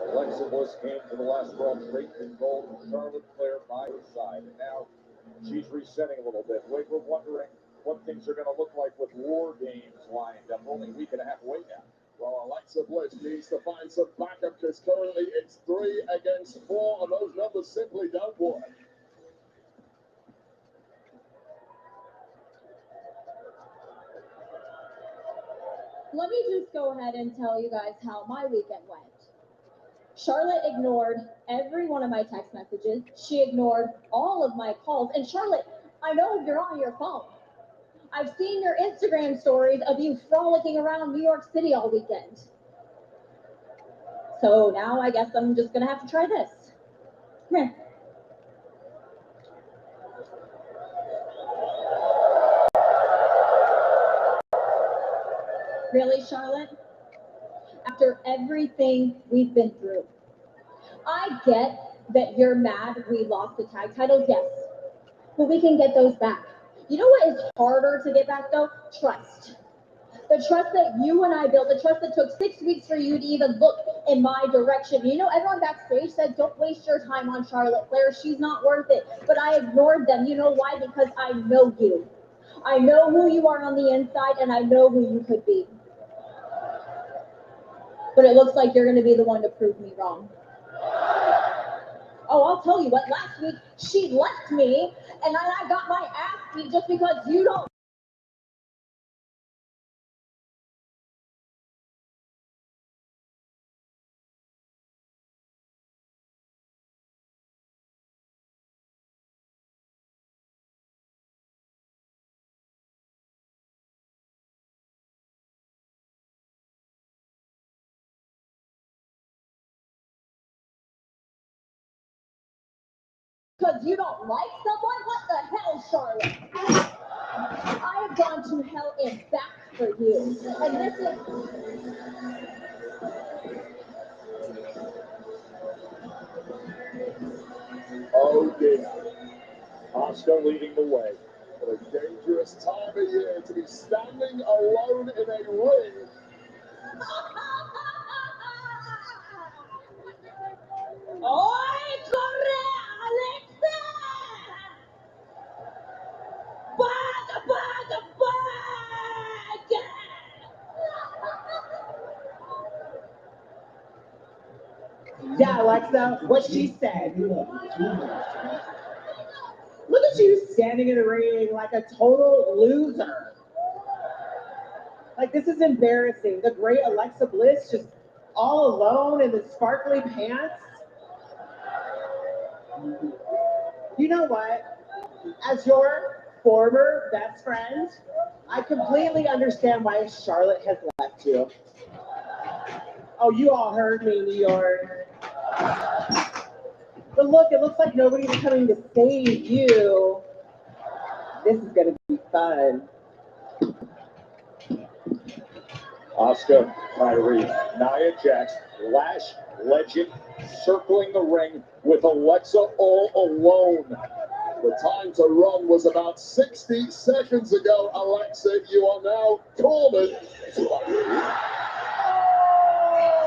Alexa Bliss came to the last Raw draped in gold with Charlotte Flair by her side. And now she's resetting a little bit. We're wondering what things are going to look like with WarGames lined up. Only a week and a half away now. Well, Alexa Bliss needs to find some backup because currently it's 3 against 4, and those numbers simply don't work. Let me just go ahead and tell you guys how my weekend went. Charlotte ignored every one of my text messages. She ignored all of my calls. And Charlotte, I know you're on your phone. I've seen your Instagram stories of you frolicking around New York City all weekend. So now I guess I'm just gonna have to try this. Come here. Really, Charlotte? After everything we've been through, I get that you're mad we lost the tag titles, yes, but we can get those back. You know what is harder to get back though? Trust. The trust that you and I built, the trust that took 6 weeks for you to even look in my direction. You know, everyone backstage said, don't waste your time on Charlotte Flair. She's not worth it. But I ignored them. You know why? Because I know you. I know who you are on the inside, and I know who you could be. But it looks like you're going to be the one to prove me wrong. Oh, I'll tell you what, last week she left me and I got my ass beat just because you don't. Because you don't like someone? What the hell, Charlotte? I have gone to hell and back for you. And this is... Oh dear. Asuka leading the way. What a dangerous time of year to be standing alone in a ring. Oi, corre, Alexa! Bag! Yeah, Alexa, what she said. Look at you standing in the ring like a total loser. Like, this is embarrassing. The great Alexa Bliss just all alone in the sparkly pants. You know what? As your former best friend, I completely understand why Charlotte has left you. Oh, you all heard me, New York. But look, it looks like nobody's coming to save you. This is going to be fun. Asuka, Kyrie, Nia Jax, Lash Legend circling the ring with Alexa all alone. The time to run was about 60 seconds ago. Alexa, you are now cornered.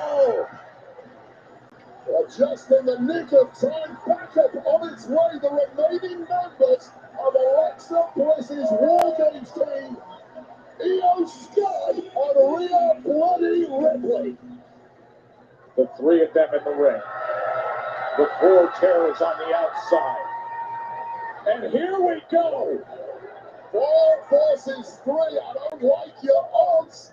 Oh! Just in the nick of time, back up on its way, the remaining members of Alexa Bliss's WarGames team, Io Sky and Rhea Bloody Ripley. The three of them in the ring. The four terrors on the outside. And here we go. 4 versus 3. I don't like your odds.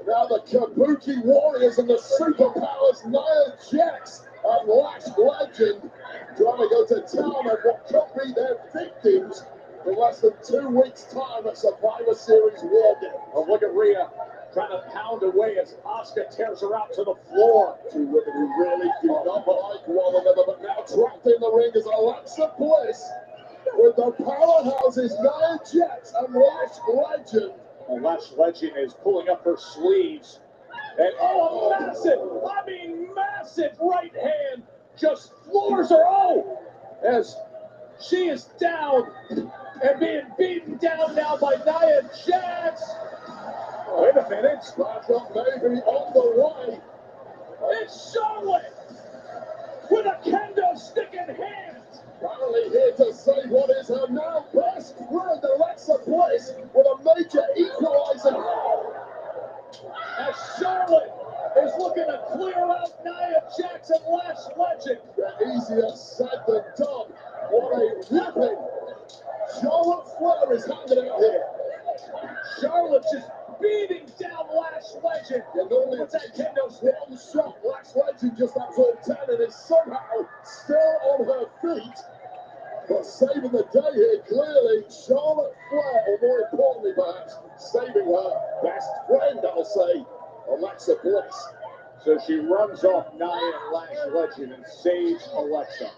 Now the Kabuki Warriors and the Superpowers, Nia Jax and Lash Legend, trying to go to town on what could be their victims in less than 2 weeks' time at Survivor Series WarGames. Oh, look at Rhea trying to pound away as Asuka tears her out to the floor. 2 women who really do not like one another, but now trapped in the ring is Alexa Bliss with the powerhouses Nia Jax and Lash Legend. And Lash Legend is pulling up her sleeves. And oh, a massive right hand just floors her. Oh, as she is down and being beaten down now by Nia Jax. Wait a minute. Backup baby on the way. It's Charlotte with a kendo stick in hand. Finally here to save what is her now best friend, Alexa Bliss, with a major equalizer. As Charlotte is looking to clear out Nia Jax and Lash Legend. Easier said than done. What a whipping. Charlotte Flair is handing out here. Charlotte just beating down Lash Legend. Yeah, normally what's that kendo stick? One shot, Lash Legend just absorbed 10 and is somehow still on her feet. But saving the day here, clearly, Charlotte Flair, or more importantly perhaps, saving her best friend, I'll say, Alexa Bliss. So she runs off Nia and Lash Legend and saves Alexa.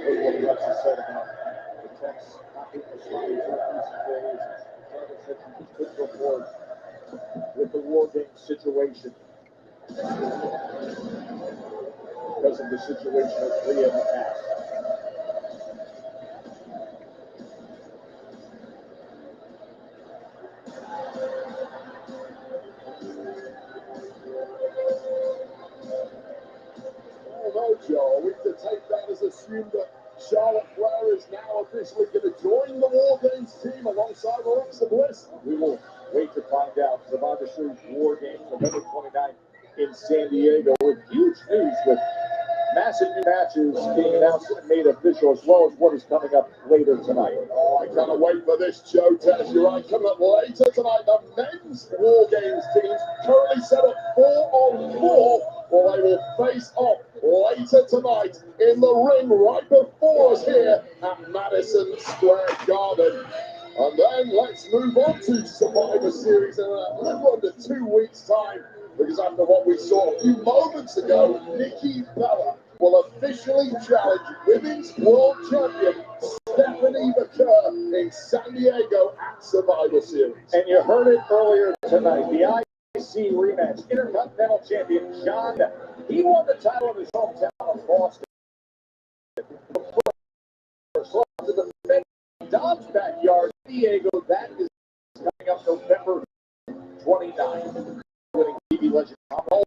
Look what Alexa said about the text not being responded to in recent days. Charlotte said she just couldn't go forward with the WarGames situation because of the situation of Rhea in the past. Oh no, Joe, we could take that as assumed that Charlotte Flair is now officially going to join the WarGames team alongside Alexa Bliss. We will wait to find out. Survivor Series WarGames, November 29th in San Diego, with huge news with massive new matches being announced and made official, as well as what is coming up later tonight. Oh, I cannot wait for this, Joe Tess. You're right, coming up later tonight, the men's WarGames teams currently set up 4-on-4, well, they will face off later tonight in the ring right before us here at Madison Square Garden. And then let's move on to Survivor Series in a little under 2 weeks' time, because after what we saw a few moments ago, Nikki Bella will officially challenge Women's World Champion Stephanie Vaquer in San Diego at Survivor Series. And you heard it earlier tonight, the IC rematch, Intercontinental Champion John, he won the title in his hometown of Boston. To the Dom's backyard, San Diego, that is coming up November 29th. Winning TV legend Tom Holland.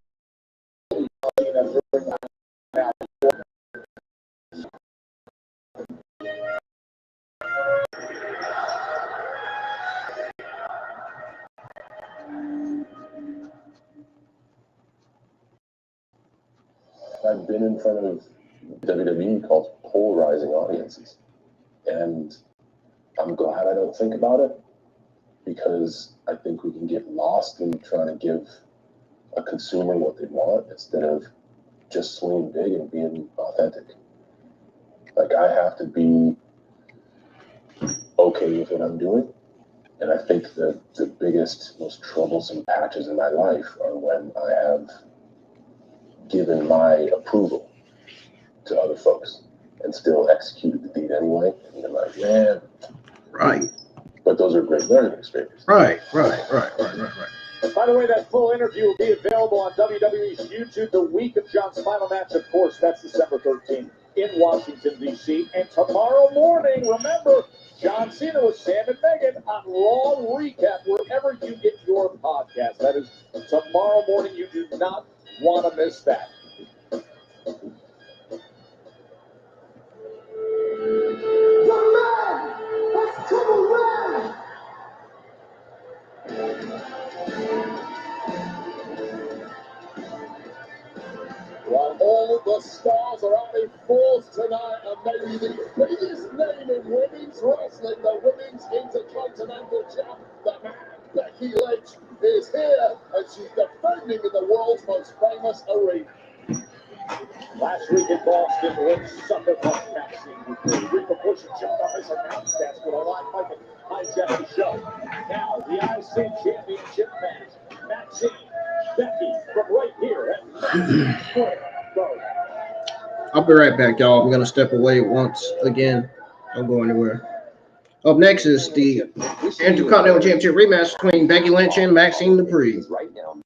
I've been in front of WWE called polarizing audiences, and I'm glad I don't think about it, because I think we can get lost in trying to give a consumer what they want instead of just swinging big and being authentic. Like, I have to be okay with what I'm doing, and I think that the biggest, most troublesome patches in my life are when I have given my approval to other folks and still executed the deed anyway, and you're like, man. Right. But those are great learning experiences. Right. And by the way, that full interview will be available on WWE's YouTube the week of John's final match. Of course, that's December 13th in Washington, D.C. And tomorrow morning, remember, John Cena with Sam and Megan on Raw Recap, wherever you get your podcast. That is tomorrow morning. You do not want to miss that. to the ring. While all the stars are adding forth tonight, and maybe the biggest name in women's wrestling, the women's Intercontinental champ, the man Becky Lynch, is here, and she's defending in the world's most famous arena. Last week in Boston, Lynch suffered from Maxxine Dupri. Repercussions jumped on his announce desk with a live mic and hijacked the show. Now, the IC Championship match. Maxxine, Becky, from right here at Madison Square Garden. I'll be right back, y'all. I'm going to step away once again. Don't go anywhere. Up next is the Intercontinental Championship rematch between Becky Lynch and Maxxine Dupri. Right now.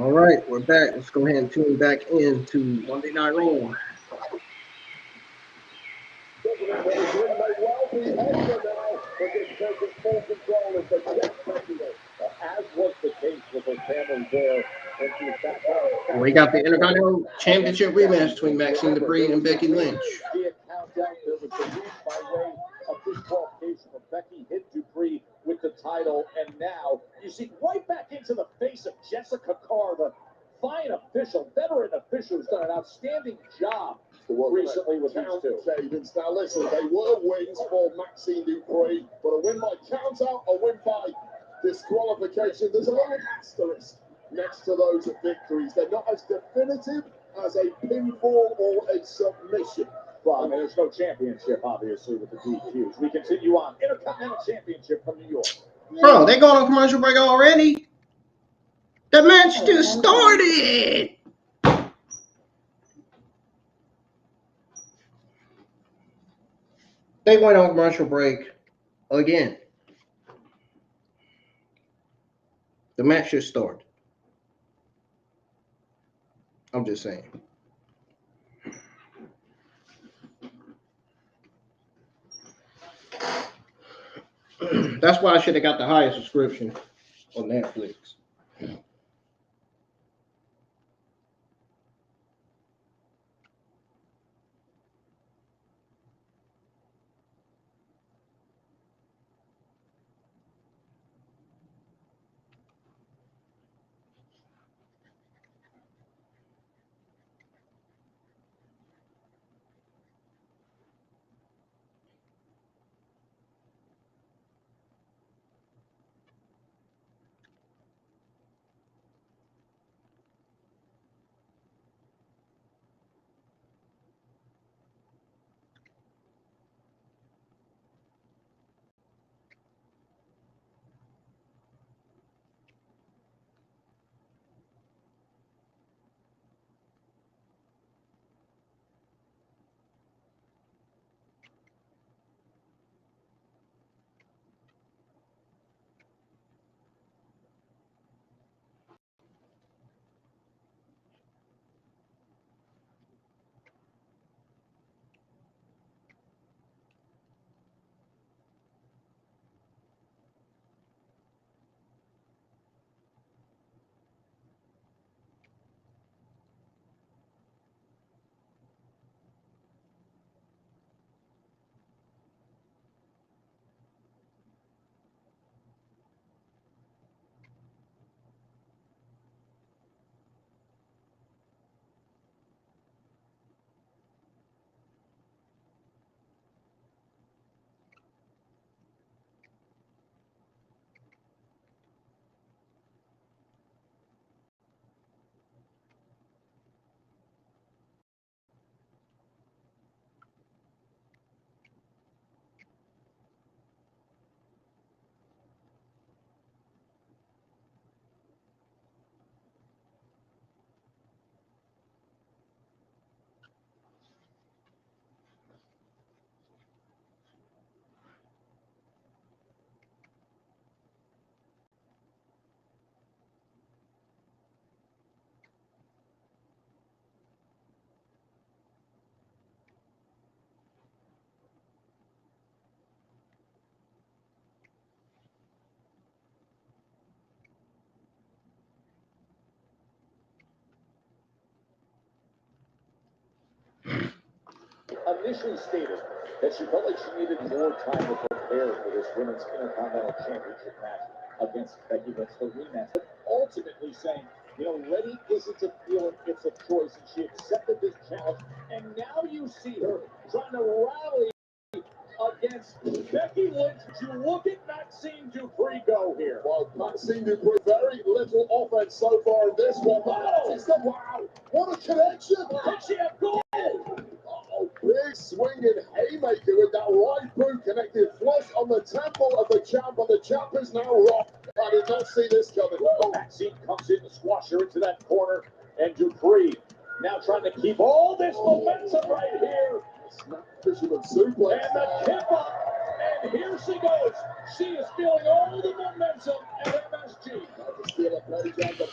All right, we're back. Let's go ahead and tune back into Monday Night Raw. As was the case with her family there when she was back home. We got the Intercontinental Championship rematch between Maxxine Dupri and Becky Lynch. There was the win by way of disqualification when Becky hit Dupri with the title, and now you see right back into the face of Jessica Carr, the fine official, veteran official, who's done an outstanding job recently with these two. Cadence. Now listen, they were wins for Maxxine Dupri, but a win by count out, a win by disqualification. There's a little asterisk next to those victories. They're not as definitive as a pinfall or a submission. Well, I mean, there's no championship, obviously, with the DQs. We continue on. Intercontinental Championship from New York. Bro, they going on commercial break already? The match just started. They went on commercial break again. The match just started. I'm just saying. That's why I should have got the highest subscription on Netflix. Initially stated that she felt like she needed more time to prepare for this Women's Intercontinental Championship match against Becky Lynch, the rematch. But ultimately saying, you know, ready isn't a feeling, it's a choice, and she accepted this challenge. And now you see her trying to rally against Becky Lynch. You look at Maxxine Dupri go here. Well, Maxxine Dupri, very little offense so far in this one. Wow, what a connection! Did she have goal? Oh, big swinging haymaker with that right boot connected flush on the temple of the champ, and the champ is now rocked. I did not see this coming. Oh, Maxxine comes in to squash her into that corner, and Dupri now trying to keep all this momentum right here. Snap fisherman suplex. And the tip up, and here she goes. She is feeling all the momentum at MSG. Now to steal a page out the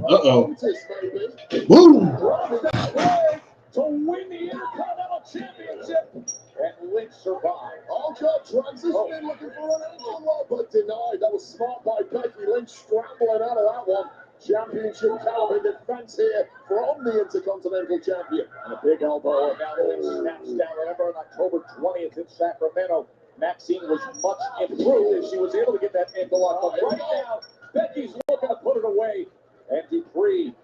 Uh-oh. Boom. To win the Intercontinental Championship, and Lynch survived. Transitioning, looking for an ankle lock, but denied. That was smart by Becky Lynch, scrambling out of that one. Championship caliber defense here from the Intercontinental Champion. And a big elbow, and now Lynch snaps down. Remember on October 20th in Sacramento, Maxxine was much improved, and she was able to get that ankle lock. But right now, Becky's looking to put it away, and Dupri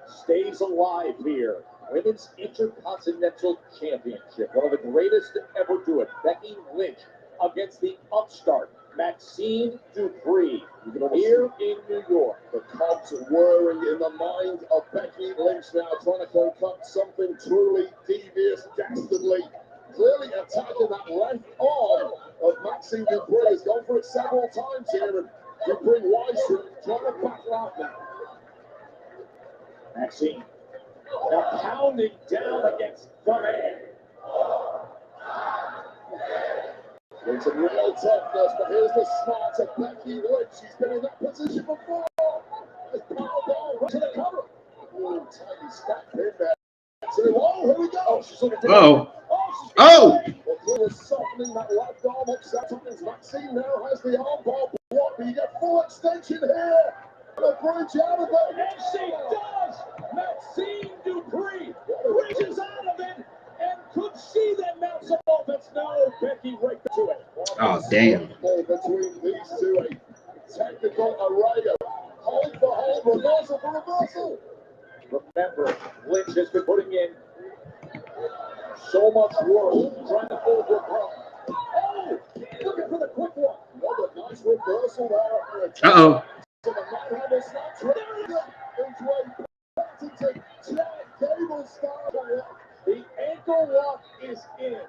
stays alive here. Women's Intercontinental Championship, one of the greatest to ever do it. Becky Lynch against the upstart Maxxine Dupri here in New York. The cogs whirring in the mind of Becky Lynch now, trying to concoct something truly devious, dastardly. Clearly attacking that left arm of Maxxine Dupri. Has gone for it several times here, and Dupri wisely trying to battle out now. Maxxine now pounding down against the man. Doing some real toughness, but here's the smart of Becky Lynch. She's been in that position before. There's powerball right to the cover. Oh, tiny step in there. Oh, here we go. Oh, she's looking for Oh. The crew is softening that left arm up sometimes. Maxxine now has the arm bar block, but you get full extension here. The bridge out of it. And she does! Maxxine Dupri reaches out of it, and could she then mount some offense? No, Becky right to it. Oh, damn. Between these two, a technical array of hold for hold, reversal for reversal. Remember, Lynch has been putting in so much work trying to overcome. Oh, looking for the quick one. Another nice reversal there. Uh-oh. To the manhandle snatch. Into a patented Chad Gable style. The ankle lock is in.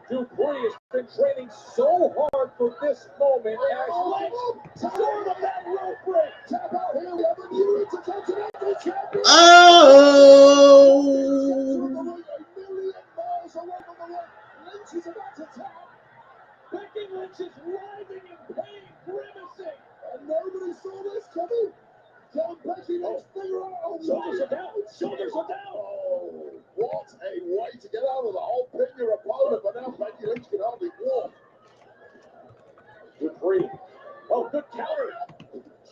Dupri has been training so hard for this moment as Lynch short of that rope break. Tap out here, we have a new Intercontinental Champion. Oh. A million miles away from the ring. Lynch is about to tap. Becky Lynch is writhing in pain, grimacing. And nobody saw this coming. John Becky Lynch figure out. Shoulders are down. Shoulders are down. Oh, what a way to get out of the hole. Pin your opponent, but now Becky Lynch can hardly walk. Dupri. Oh, good counter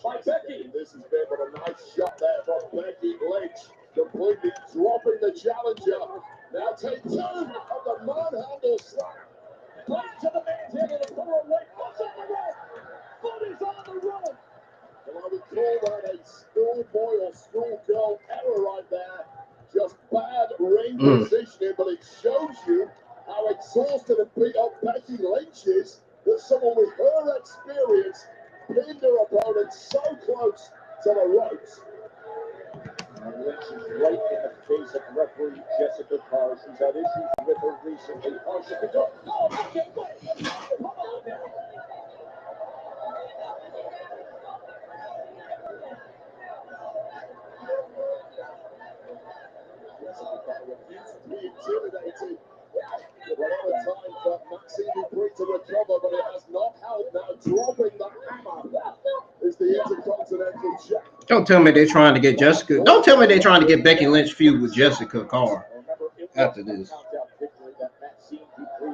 by Becky. This has been but a nice shot there from Becky Lynch. Completely dropping the challenger. Now take two of the manhandle slam. Right to the manhandle to put her away. Foot's on the rope. Foot is on the rope. And I would call that a schoolboy or schoolgirl error right there. Just bad ring positioning, but it shows you how exhausted and beat up Becky Lynch is that someone with her experience pinned her opponent so close to the ropes. And Lynch is right in the face of referee Jessica Carr. She's had issues with her recently. Oh, she can go. Oh, okay, wait. Come on now. Be intimidated. Whatever time for Maxxine Dupri to recover, but it has not helped now. Dropping the hammer is the Intercontinental Champ. Don't tell me they're trying to get Jessica. Don't tell me they're trying to get Becky Lynch feud with Jessica Carr after this. That Maxxine Dupri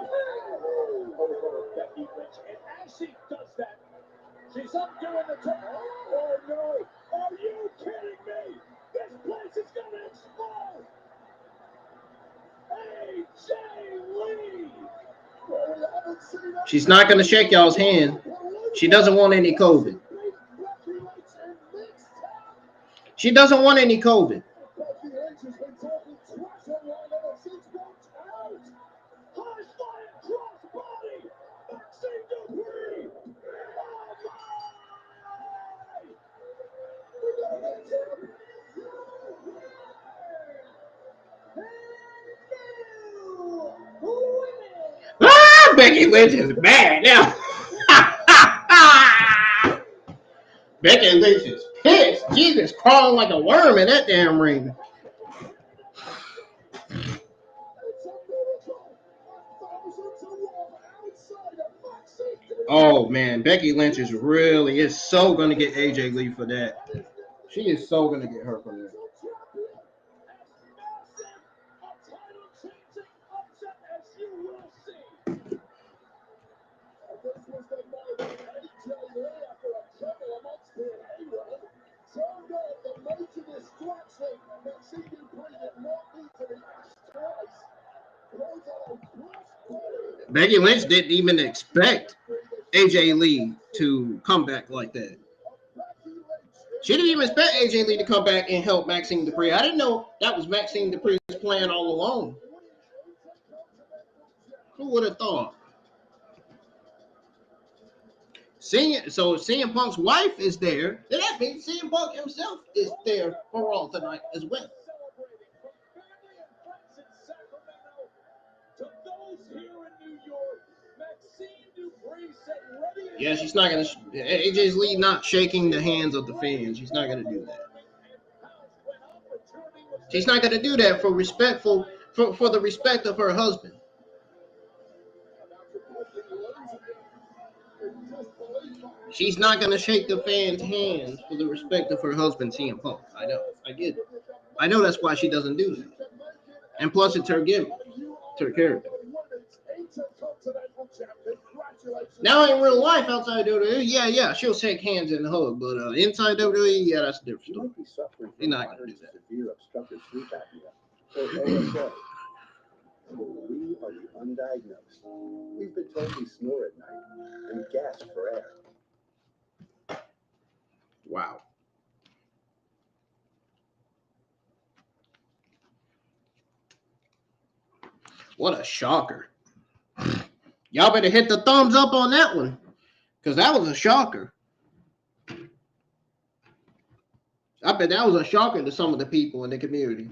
over Becky Lynch, and as she does that, she's undoing the turn. Oh no! Are you kidding me? This place is gonna explode! AJ Lee! She's not going to shake y'all's hand. She doesn't want any COVID. She doesn't want any COVID. Ah, Becky Lynch is mad now. Becky Lynch is pissed. Jesus, crawling like a worm in that damn ring. Oh man, Becky Lynch is so gonna get AJ Lee for that. She is so gonna get hurt from there. Becky Lynch didn't even expect AJ Lee to come back like that. She didn't even expect AJ Lee to come back and help Maxxine Dupri. I didn't know that was Maxxine Dupri's plan all along. Who would have thought? So CM Punk's wife is there. Then that means CM Punk himself is there for Raw tonight as well. Yeah, she's not gonna. AJ's Lee not shaking the hands of the fans. She's not gonna do that. She's not gonna do that for the respect of her husband. She's not gonna shake the fans' hands for the respect of her husband, CM Punk. I know. I get it. I know that's why she doesn't do that. And plus, it's her gimmick, it's her character. Now in real life, outside WWE, yeah, she'll shake hands and hug, but inside WWE, yeah, that's a different story. You're not gonna do that. We are the undiagnosed. We've been told we snore at night and gasp for air. Wow. What a shocker. Y'all better hit the thumbs up on that one, because that was a shocker. I bet that was a shocker to some of the people in the community.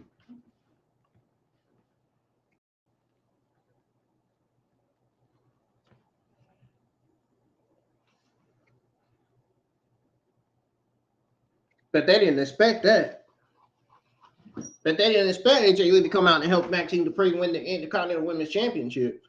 But they didn't expect that. But they didn't expect AJ Lee to come out and help Maxxine Dupri win the Intercontinental Women's Championship.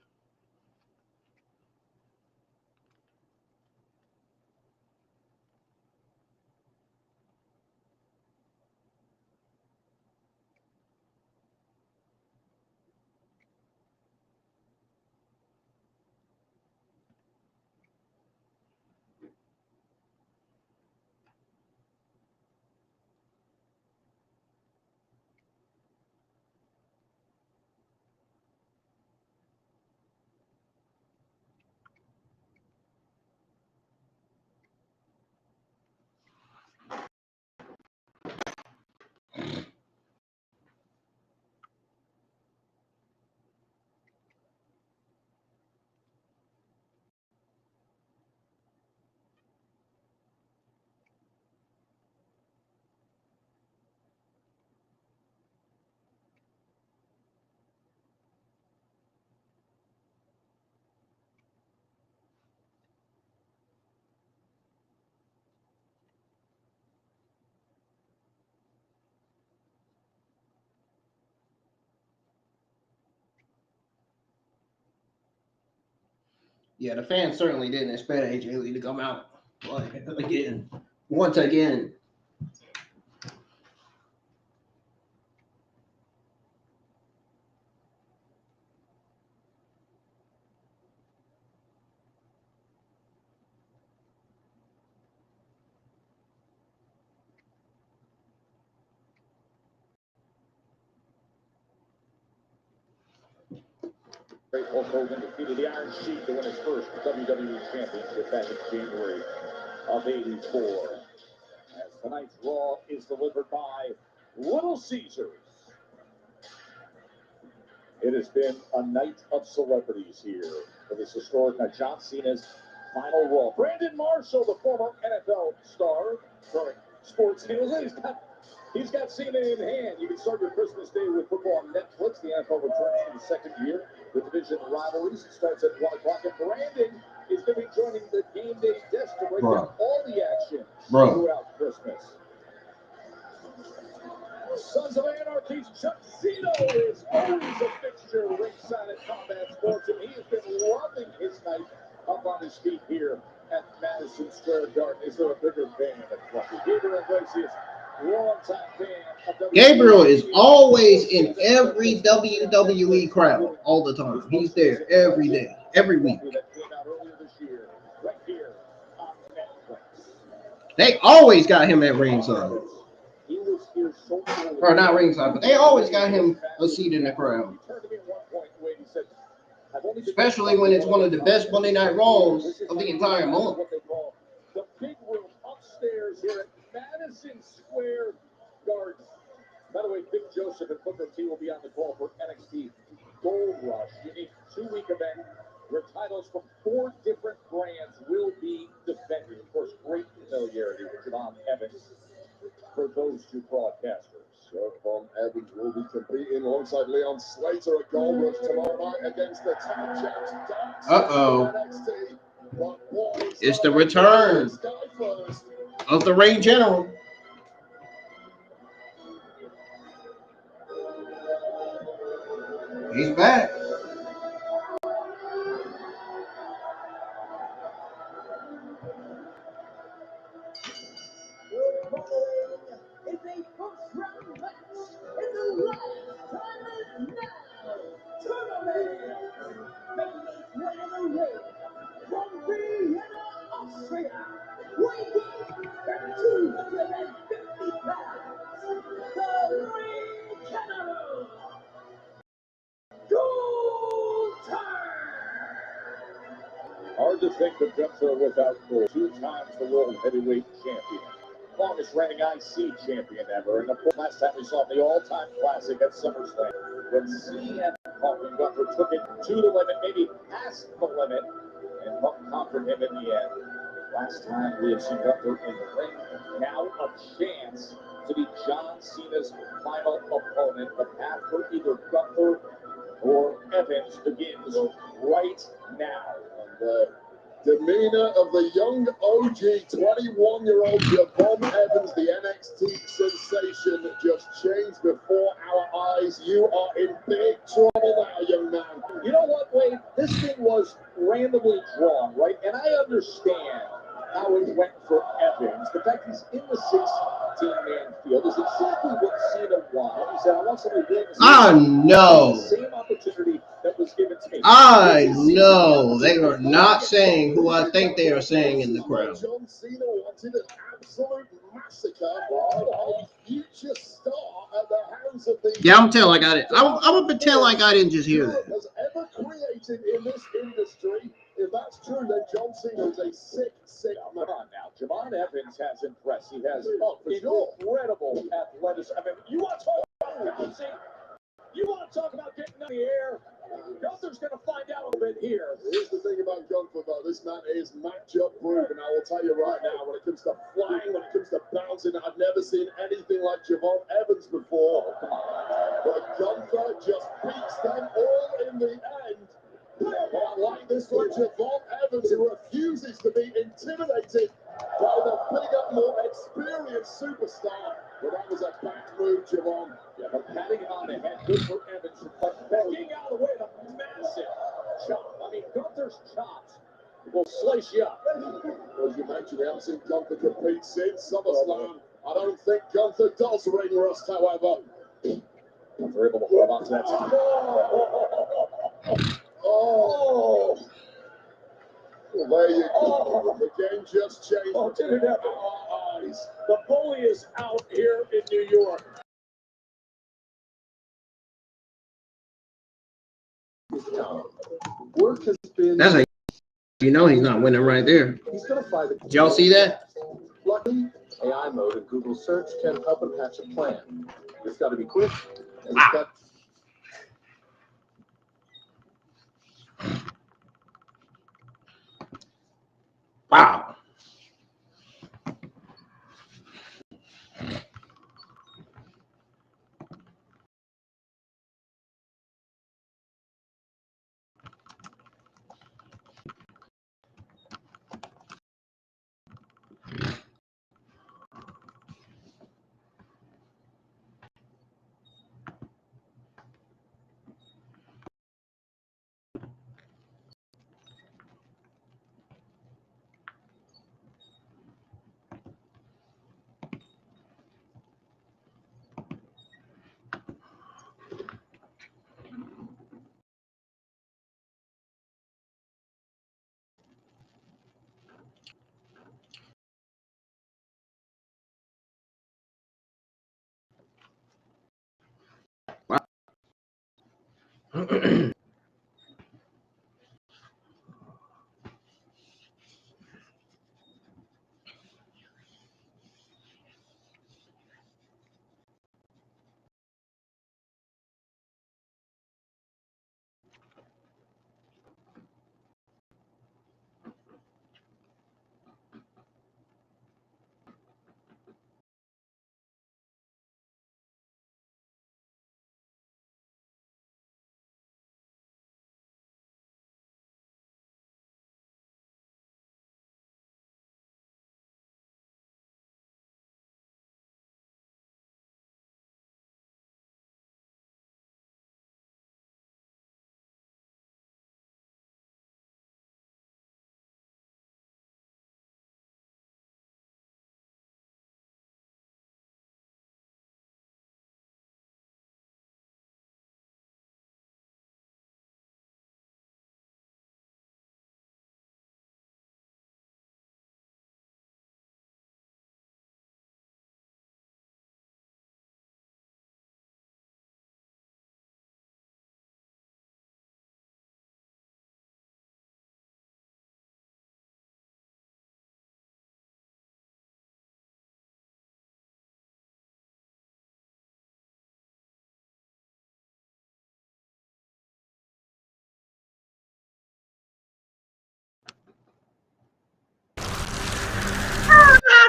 Yeah, the fans certainly didn't expect AJ Lee to come out once again. Hulk Hogan defeated the Iron Sheik to win his first WWE Championship back in January of '84. As tonight's Raw is delivered by Little Caesars. It has been a night of celebrities here for this historic night. John Cena's final Raw. Brandon Marshall, the former NFL star, current sports analyst, he's got Cena in hand. You can start your Christmas day with football on Netflix. The NFL returns for the second year with division rivalries. It starts at 1 o'clock. And Brandon is going to be joining the game day desk to break down all the action throughout Christmas. Sons of Anarchy's Chuck Zito is always a fixture ringside at Combat Sports, and he has been loving his night up on his feet here at Madison Square Garden. Is there a bigger band than Fluffy? Gabriel Iglesias Gabriel is always in every WWE crowd all the time. He's there every day, every week. They always got him at ringside. Or not ringside, but they always got him a seat in the crowd. Especially when it's one of the best Monday Night Raws of the entire month. The big room upstairs here at Madison Square Garden. By the way, Big Joseph and Booker T will be on the call for NXT Gold Rush, unique 2-week event where titles from 4 different brands will be defended. Of course, great familiarity with Javon Evans for those 2 broadcasters. Javon Evans will be competing alongside Leon Slater at Gold Rush tomorrow night against the tag champs. Uh-oh. It's the return of the Reign General. He's back. It's a first-round match in the last time is now tournament. Making his way to the ring from Vienna, Austria, weighing 250 pounds, the Ring General, Gunther. Hard to think of Gunther without gold. 2 times the world heavyweight champion. Longest reigning IC champion ever. And of course, last time we saw him, the all-time classic at SummerSlam, when CM Punk and Gunther took it to the limit, maybe past the limit, and Punk conquered him in the end. Last time we have seen Gunther in the ring. Now a chance to be John Cena's final opponent. The path for either Gunther or Evans begins right now. And demeanor of the young OG 21-year-old Javon Evans, the NXT sensation, just changed before our eyes. You are in big trouble now, young man. You know what, Wade? This thing was randomly drawn, right? And I understand how it went for Evans. The fact he's in the 16-man field is exactly what Cena wanted. He said, I want somebody willing to the same opportunity that was given to me. I know. They are not saying who I think they are saying in the crowd. John Cena wanted an absolute massacre of a future star at the hands of the... Yeah, I'm telling like I didn't. I'm gonna pretend like I didn't just hear that. ...has ever created in this industry. If that's true, then John Cena is a sick man. Come on now. Javon Evans has impressed. He has incredible athleticism. I mean, you want to talk about bouncing? You want to talk about getting up in the air? Gunther's going to find out a little bit here. Here's the thing about Gunther, though. This man is matchup proven. I will tell you right now, when it comes to flying, when it comes to bouncing, I've never seen anything like Javon Evans before. But Gunther just beats them all in the end. But I like this one, Javon Evans, who refuses to be intimidated by the bigger, more experienced superstar. But that was a back move, Javon. Yeah, but patting on the head, good for Evans. But backing out of the way, the massive chop. I mean, Gunther's chops will slice you up. As you mentioned, we haven't seen Gunther compete since SummerSlam. I don't think Gunther does ring rust, however. Gunther able to hold on to that top. Oh! Well, there you go. The game just changed. Oh, did it ever? Our eyes. The bully is out here in New York. Work has been... That's a, you know he's not winning right there. He's going to find the... Did y'all see that? Luckily, AI mode in Google search can help him hatch a plan. It's got to be quick. And it's got... Wow.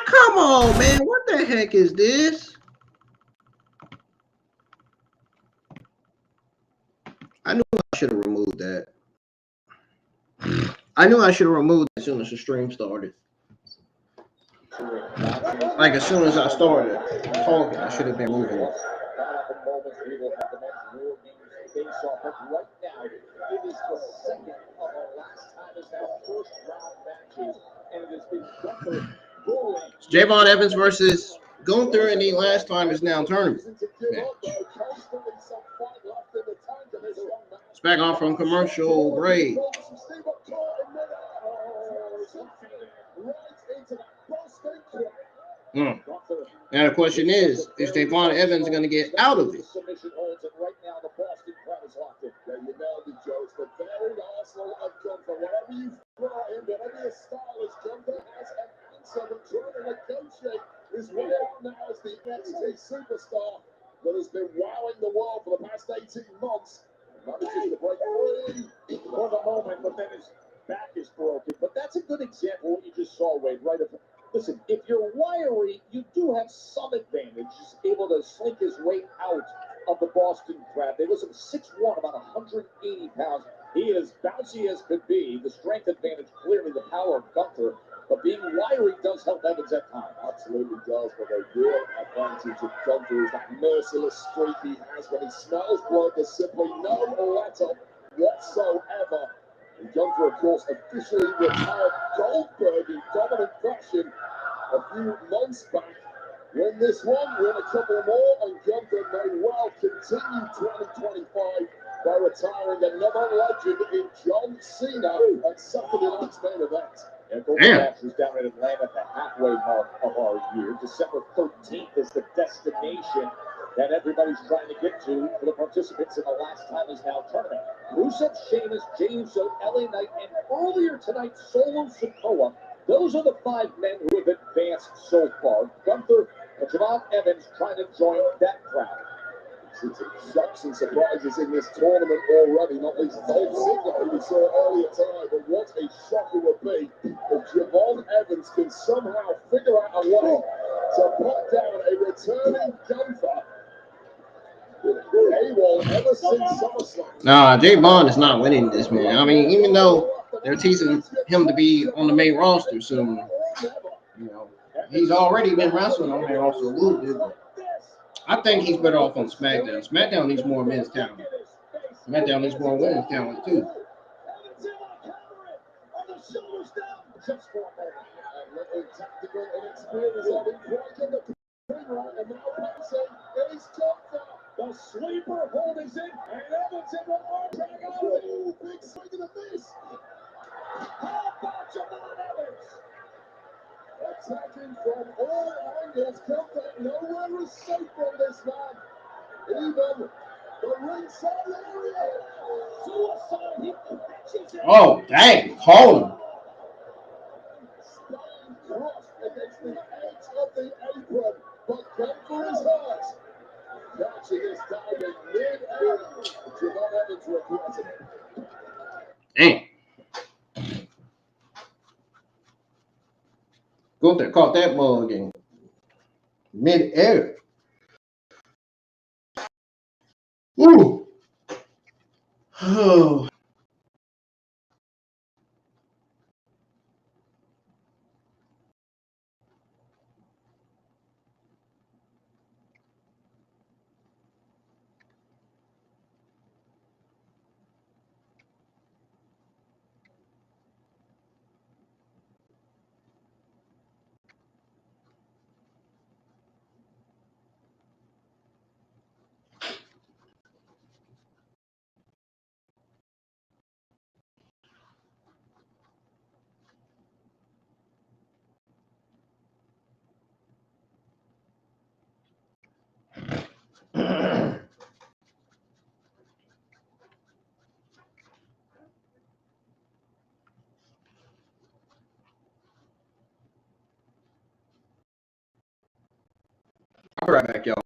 Come on, man. What the heck is this? I knew I should have removed that. I knew I should have removed it as soon as the stream started. Like as soon as I started talking, I should have been moving it. It's Javon Evans versus Gunther in the last time is now tournament match. It's back on from commercial break. Now the question is Javon Evans going to get out of it? Is well now as the NXT superstar that has been wowing the world for the past 18 months. Manages to break free for the moment, but then his back is broken. But that's a good example of what you just saw, Wade, right? Listen, if you're wiry, you do have some advantage. He's able to slink his way out of the Boston Crab. They was 6'1", about 180 pounds. He is bouncy as could be. The strength advantage, clearly the power of Gunther. But being wiry does help Evans at times. Absolutely does, but a real advantage of Gunther is that merciless streak he has when he smells blood. There's simply no letter whatsoever. And Gunther, of course, officially retired Goldberg in dominant fashion a few months back. Win this one, win a couple more, and Gunther may well continue 2025 by retiring another legend in John Cena at Saturday night's main event. And match was down in Atlanta at the halfway mark of our year. December 13th is the destination that everybody's trying to get to for the participants in the last time is now tournament. Rusev, Sheamus, Jey Uso, LA Knight, and earlier tonight, Solo Sikoa. Those are the 5 men who have advanced so far. Gunther and Javon Evans trying to join that crowd. Some shocks and surprises in this tournament already, not least Dolph Ziggler, who we saw earlier tonight, but what a shock it would be if Javon Evans can somehow figure out a way to put down a returning Gunther. Ever since SummerSlam. Nah, Javon is not winning this, man. I mean, even though they're teasing him to be on the main roster soon, you know, he's already been wrestling on the main roster a little bit. I think he's better off on SmackDown. SmackDown needs more men's talent. SmackDown needs more women's talent, too. The sleeper holding it, and Evans in the arm drag out. Ooh, big swing to the face. How about Javon Evans? Attacking from all angles. Gunther nowhere is safe from this man. Even the ringside area. Suicide, he catches it. Oh, dang. Call him. Staying crushed against the edge of the apron, but Gunther is hurt. Catching his target mid-air. Javon Evans regretting it. Dang. Gunther caught that mug in mid-air. Ooh. Oh. I'll be right back, y'all.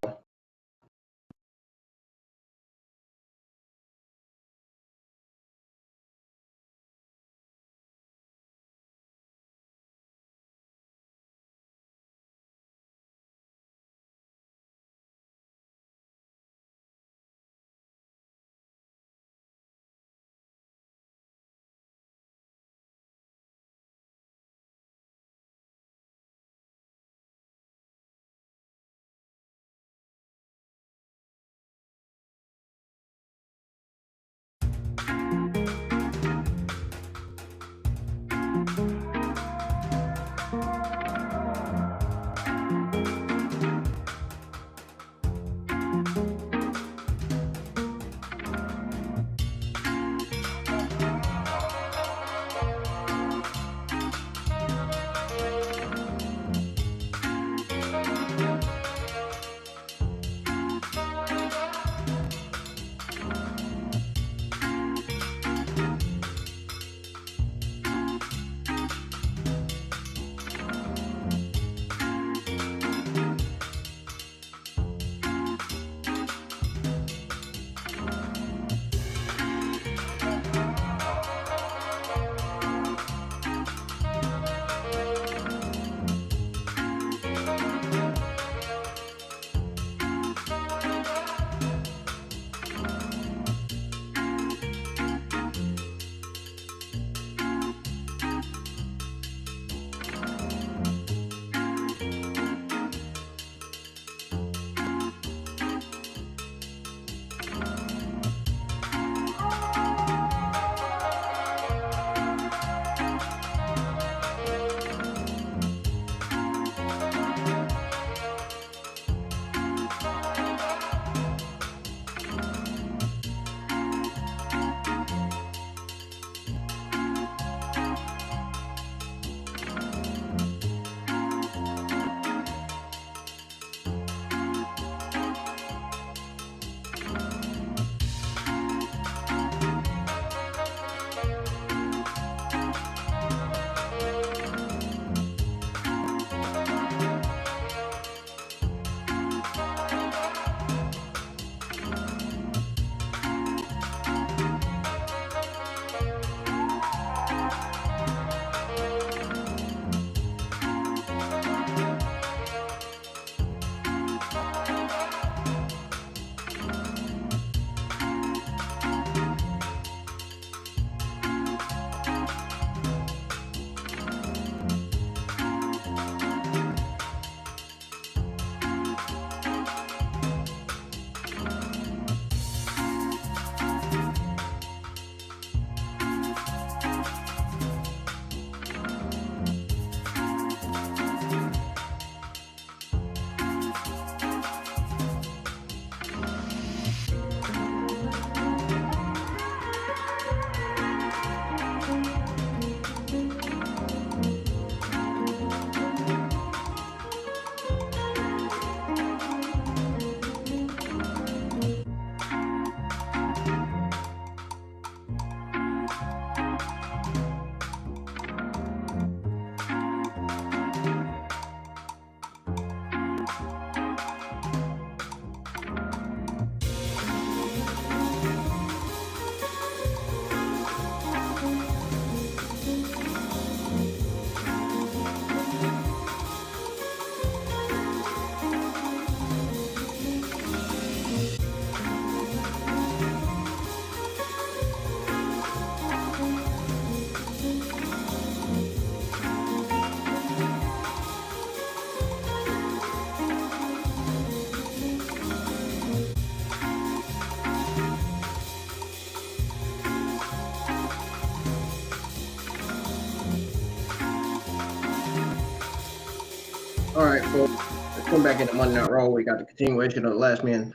All right, folks. Let's come back into Monday Night Raw. We got the continuation of the last man.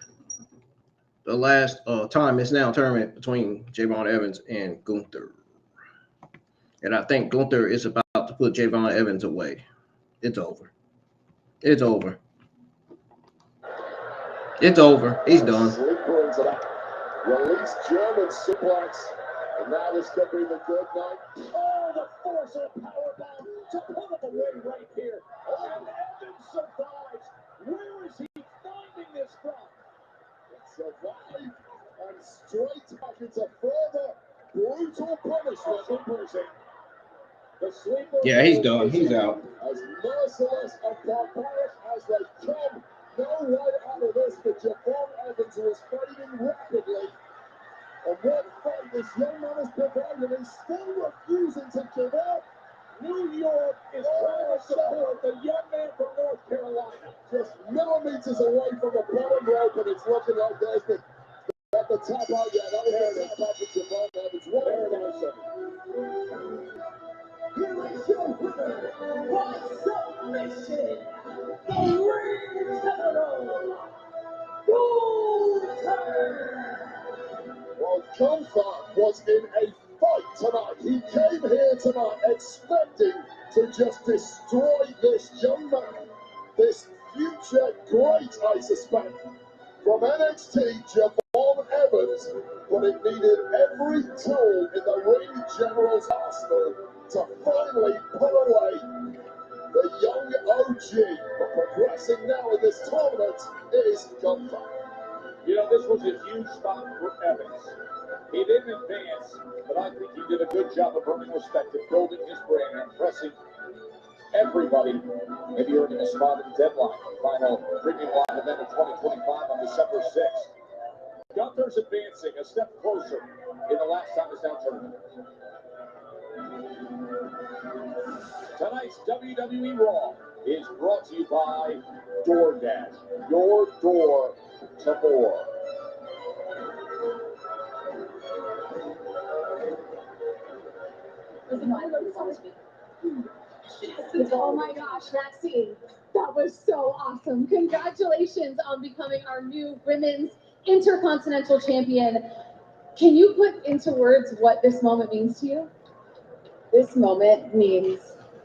The last time is now tournament between Javon Evans and Gunther. And I think Gunther is about to put Javon Evans away. It's over. It's over. It's over. He's done. Sleeper into that. Release German suplex. And now this could be the good night. Oh, the force of powerbomb to put him away right here. And Evans survives. Where is he finding this from? It survived and straight back into further brutal punishment. The sleeper. Yeah, he's done. He's out. As merciless and barbaric as they come. No way out of this, but Javon Evans was fading rapidly. And what fight this young man has provided is still refusing to give up. New York is trying to support the young man from North Carolina. Just millimeters away from the bottom rope, and it's looking like there's the at the top out. Yeah, that was the top for Javon Evans. What a finisher. Here is your winner by submission, the ring general, Gunther. Well, Gunther was in a fight tonight. He came here tonight expecting to just destroy this young man, this future great, I suspect. From NXT, Javon Evans, but it needed every tool in the ring general's arsenal to finally put away the young OG. But progressing now in this tournament is Gunther. You know, this was a huge spot for Evans. He didn't advance, but I think he did a good job of earning respect and building his brand and impressing everybody. Maybe earning a spot in Deadline, the final premium live event of 2025 on December 6th. Gunther's advancing a step closer in the last time is now tournament. Tonight's WWE Raw is brought to you by DoorDash. Your door to more. Oh my gosh, Maxxine, that was so awesome. Congratulations on becoming our new women's Intercontinental champion. Can you put into words what this moment means to you? This moment means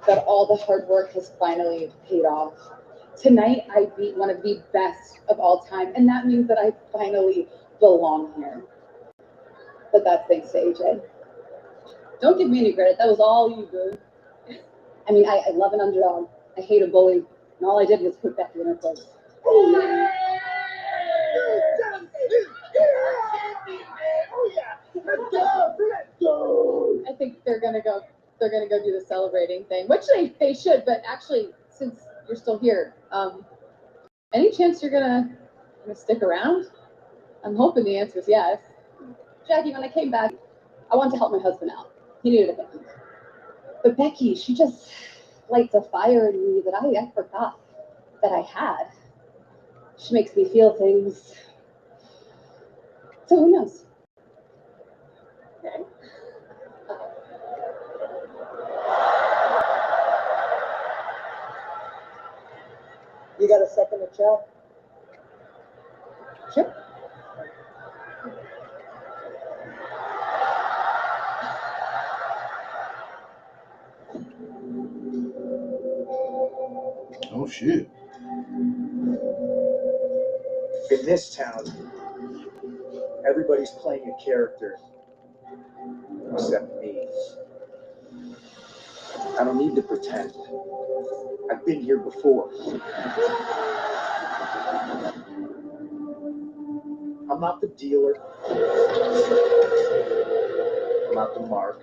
that all the hard work has finally paid off. Tonight, I beat one of the best of all time, and that means that I finally belong here. But that's thanks to AJ. Don't give me any credit. That was all you, boo. I mean, I love an underdog. I hate a bully, and all I did was put Becky in her place. I think they're gonna go do the celebrating thing, which they should, but actually, since you're still here, any chance you're gonna stick around? I'm hoping the answer is yes. Jackie, when I came back, I wanted to help my husband out. He needed a thing. But Becky, she just lights a fire in me that I forgot that I had. She makes me feel things. So who knows? Okay. You got a second to chat? Sure. Oh, shit. In this town, everybody's playing a character except me. I don't need to pretend. I've been here before. I'm not the dealer. I'm not the mark.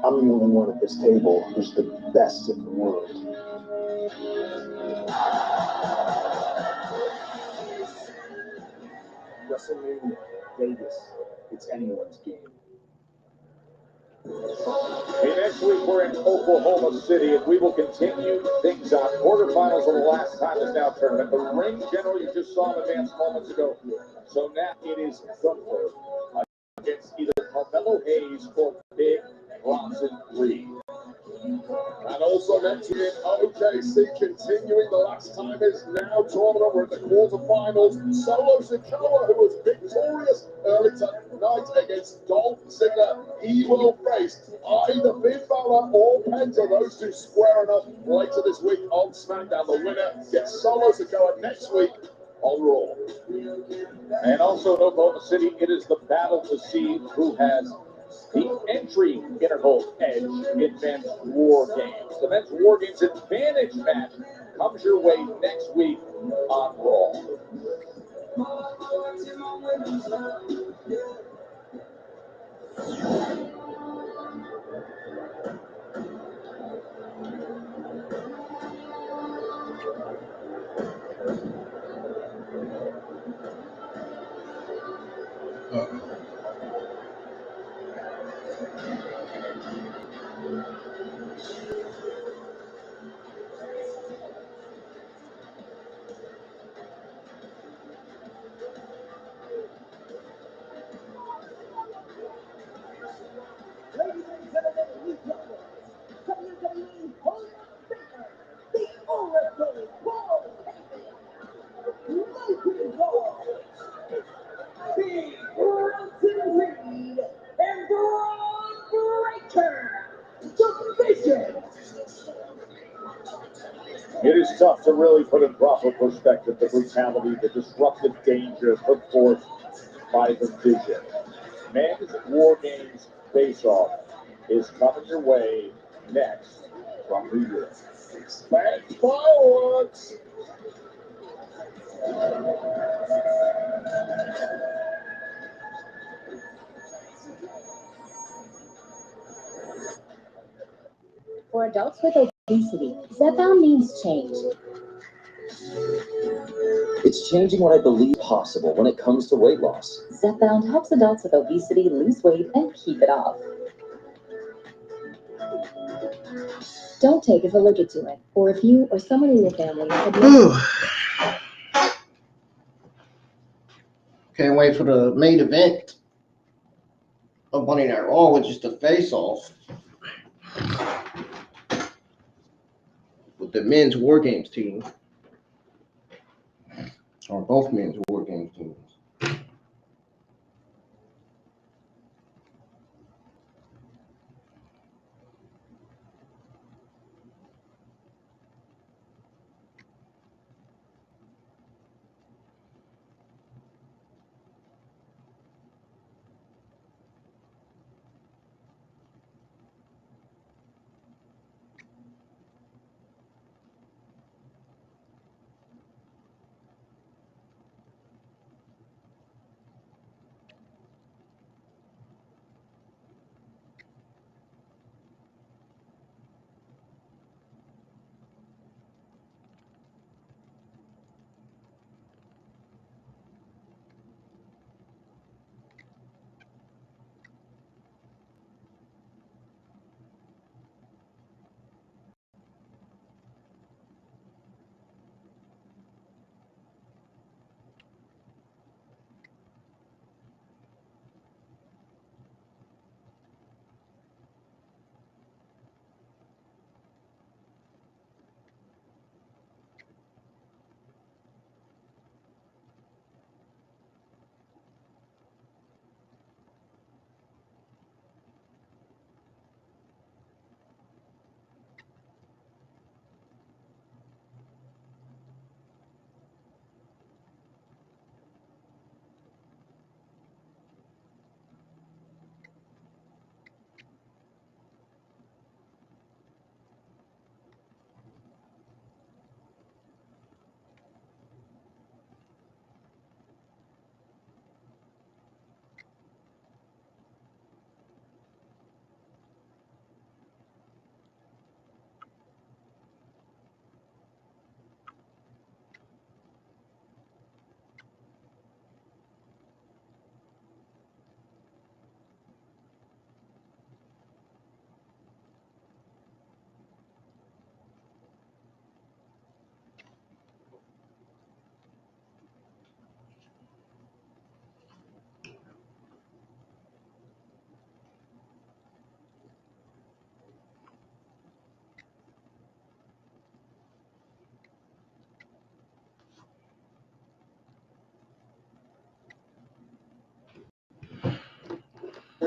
I'm the only one at this table who's the best in the world. WrestleMania, Vegas, it's anyone's game. Next week we're in Oklahoma City, and we will continue things on quarterfinals of the last time is now tournament. The ring general you just saw him advance moments ago. So now it is Gunther against either Carmelo Hayes or Big Bronson Reed. And also next in OKC, continuing the last time is now tournament. We're in the quarterfinals. Solo Sikoa, who was victorious early tonight against Dolph Ziggler. He will face either Finn Balor or Penta. Those two squaring up later this week on SmackDown. The winner gets Solo Sikoa next week on Raw. And also in Oklahoma City, it is the battle to see who has the entry interval edge in men's war games. The men's war games advantage match comes your way next week on Raw. Ladies and gentlemen, we welcome WWE Hall of Famer, the Oracle Paul Heyman, Logan Paul, Big Bronson Reed, and Braun Breaker, the Vision. It is tough to really put in proper perspective the brutality, the disruptive danger put forth by the Vision. Men's War Games Face-Off is coming your way next from New York. Expect fireworks. For adults with obesity, Zepbound means change. It's changing what I believe possible when it comes to weight loss. Zepbound helps adults with obesity lose weight and keep it off. Don't take if allergic to it, or if you or someone in your family have Can't wait for the main event of Monday Night Raw, which is the face-off with the men's War Games team, or both men's War Games teams.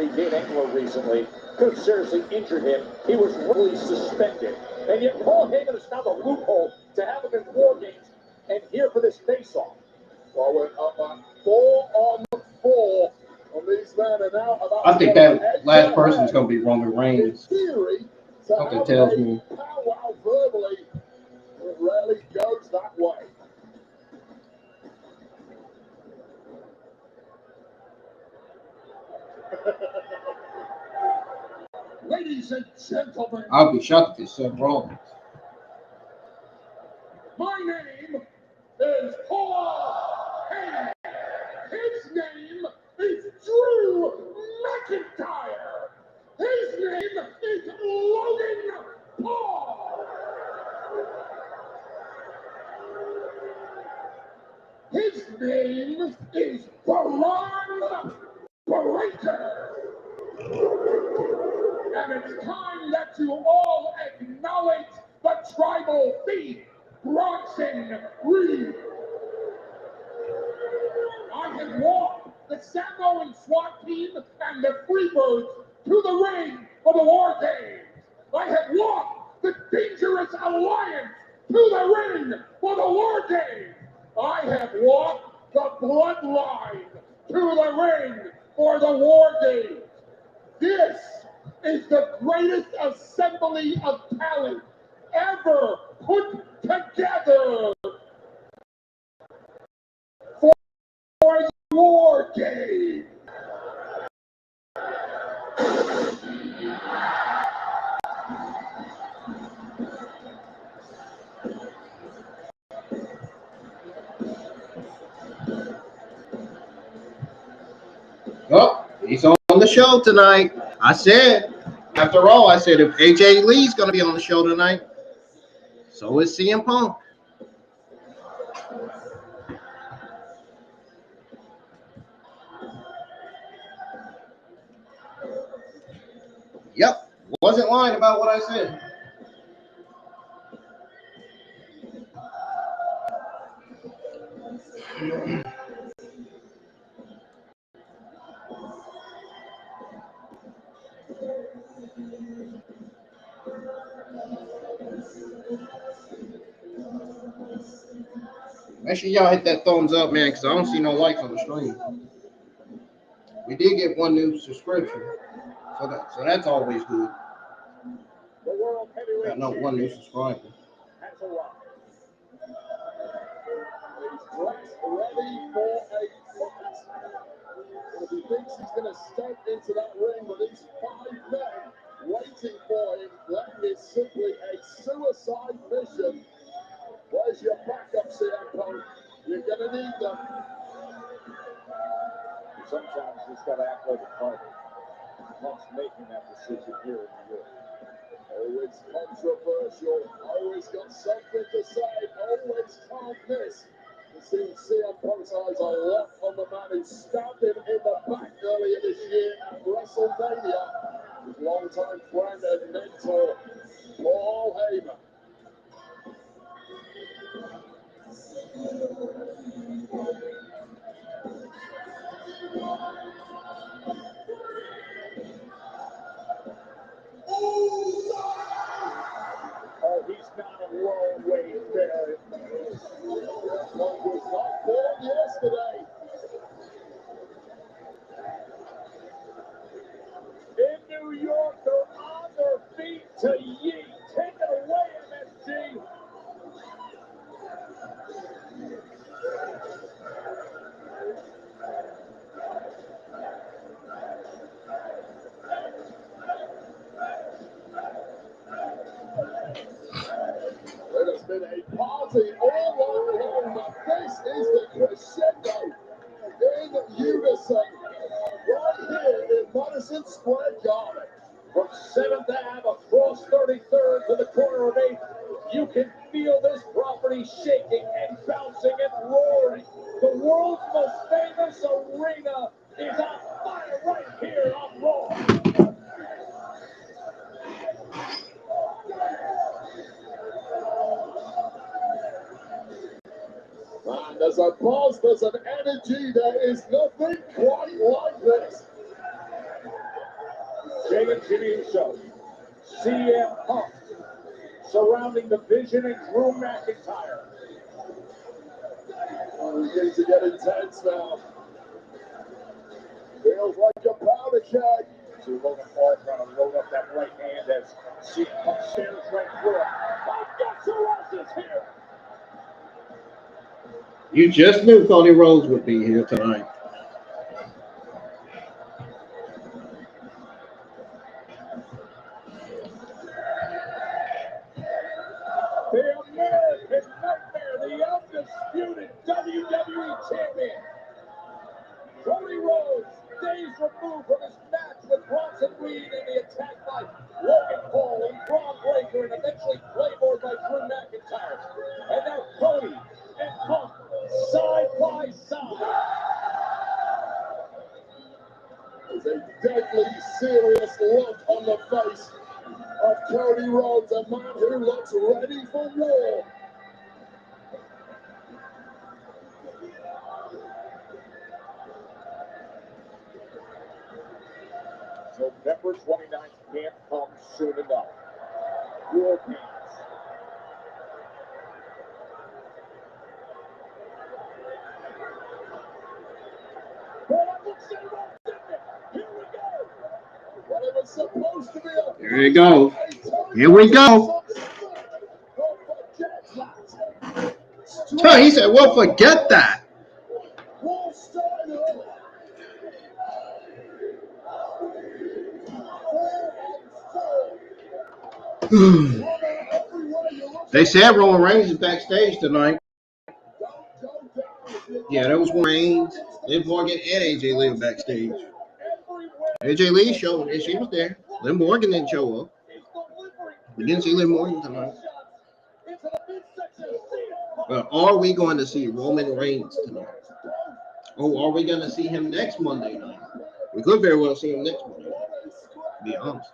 injury Dean Engler recently could have seriously injured him. He was really suspended. And yet Paul Heyman has found a loophole to have him in WarGames and here for this face-off. Well, we're up at 4-on-4 on these men are now about. I think that last person's going to be Roman Reigns. Theory, Something tells me. Powwow verbally, it rarely goes that way. Ladies and gentlemen, I'll be shocked if it's Seth Rollins. my name is Paul Heyman. His name is Drew McIntyre. His name is Logan Paul. His name is Baron Breaker. And it's time that you all acknowledge the tribal thief, Bronson Reed. I have walked the Samoan SWAT team and the Freebirds to the ring for the WarGames. I have walked the Dangerous Alliance to the ring for the WarGames. I have walked the Bloodline to the ring for the WarGames. This is the greatest assembly of talent ever put together for the WarGames. Oh, he's on the show tonight. I said, after all, I said if AJ Lee's going to be on the show tonight, so is CM Punk. Yep, wasn't lying about what I said. Make sure y'all hit that thumbs up, man, because I don't see no likes on the stream. We did get one new subscription, so that's always good. Got no one new subscriber. He's dressed ready for a fight. And if he thinks he's going to step into that ring with these 5 men waiting for him, that is simply a suicide mission. Where's your backup, CM Punk? You're going to need them. Sometimes you just got to act like a fighter. Punk's making that decision here in New York. Always controversial, always got something to say, always can't miss. You see CM Punk's eyes are locked on the man who stabbed him in the back earlier this year at WrestleMania. His longtime friend and mentor, Paul Heyman. Oh, he's not a low weight there. Punk was not born yesterday. In New York, they're on their feet to yeet. Take it away, MSG. It has been a party all night long, but this is the crescendo in unison right here in Madison Square Garden. From 7th Ave across 33rd to the corner of 8th, you can feel this property shaking and bouncing and roaring. The world's most famous arena is on fire right here on Raw. And there's a buzz, there's an energy, there is nothing quite like this. Jay and Jimmy Uso, CM Punk, surrounding the Vision and Drew McIntyre. Things are getting intense now. Feels like a powder keg. See Logan Paul trying to load up that right hand as CM Punk stares right through it. Oh, guess who else is here? You just knew Cody Rhodes would be here tonight. The American Nightmare, the undisputed WWE Champion. Cody Rhodes, days removed from his match with Bronson Reed and the attack by Logan Paul and Braun Breaker and eventually playboard by Drew McIntyre. And now Cody and Punk side by side. There's a deadly serious look on the face of Cody Rhodes, a man who looks ready for war. November 29th can't come soon enough. WarGames. Here we go. Here we go. He said, well, forget that. They said Roman Reigns is backstage tonight. Yeah, that was Reigns, Liv Morgan, and AJ Lee backstage. AJ Lee showed and she was there. Liv Morgan didn't show up. We didn't see Liv Morgan tonight. But are we going to see Roman Reigns tonight? Oh, are we going to see him next Monday night? We could very well see him next Monday night, to be honest.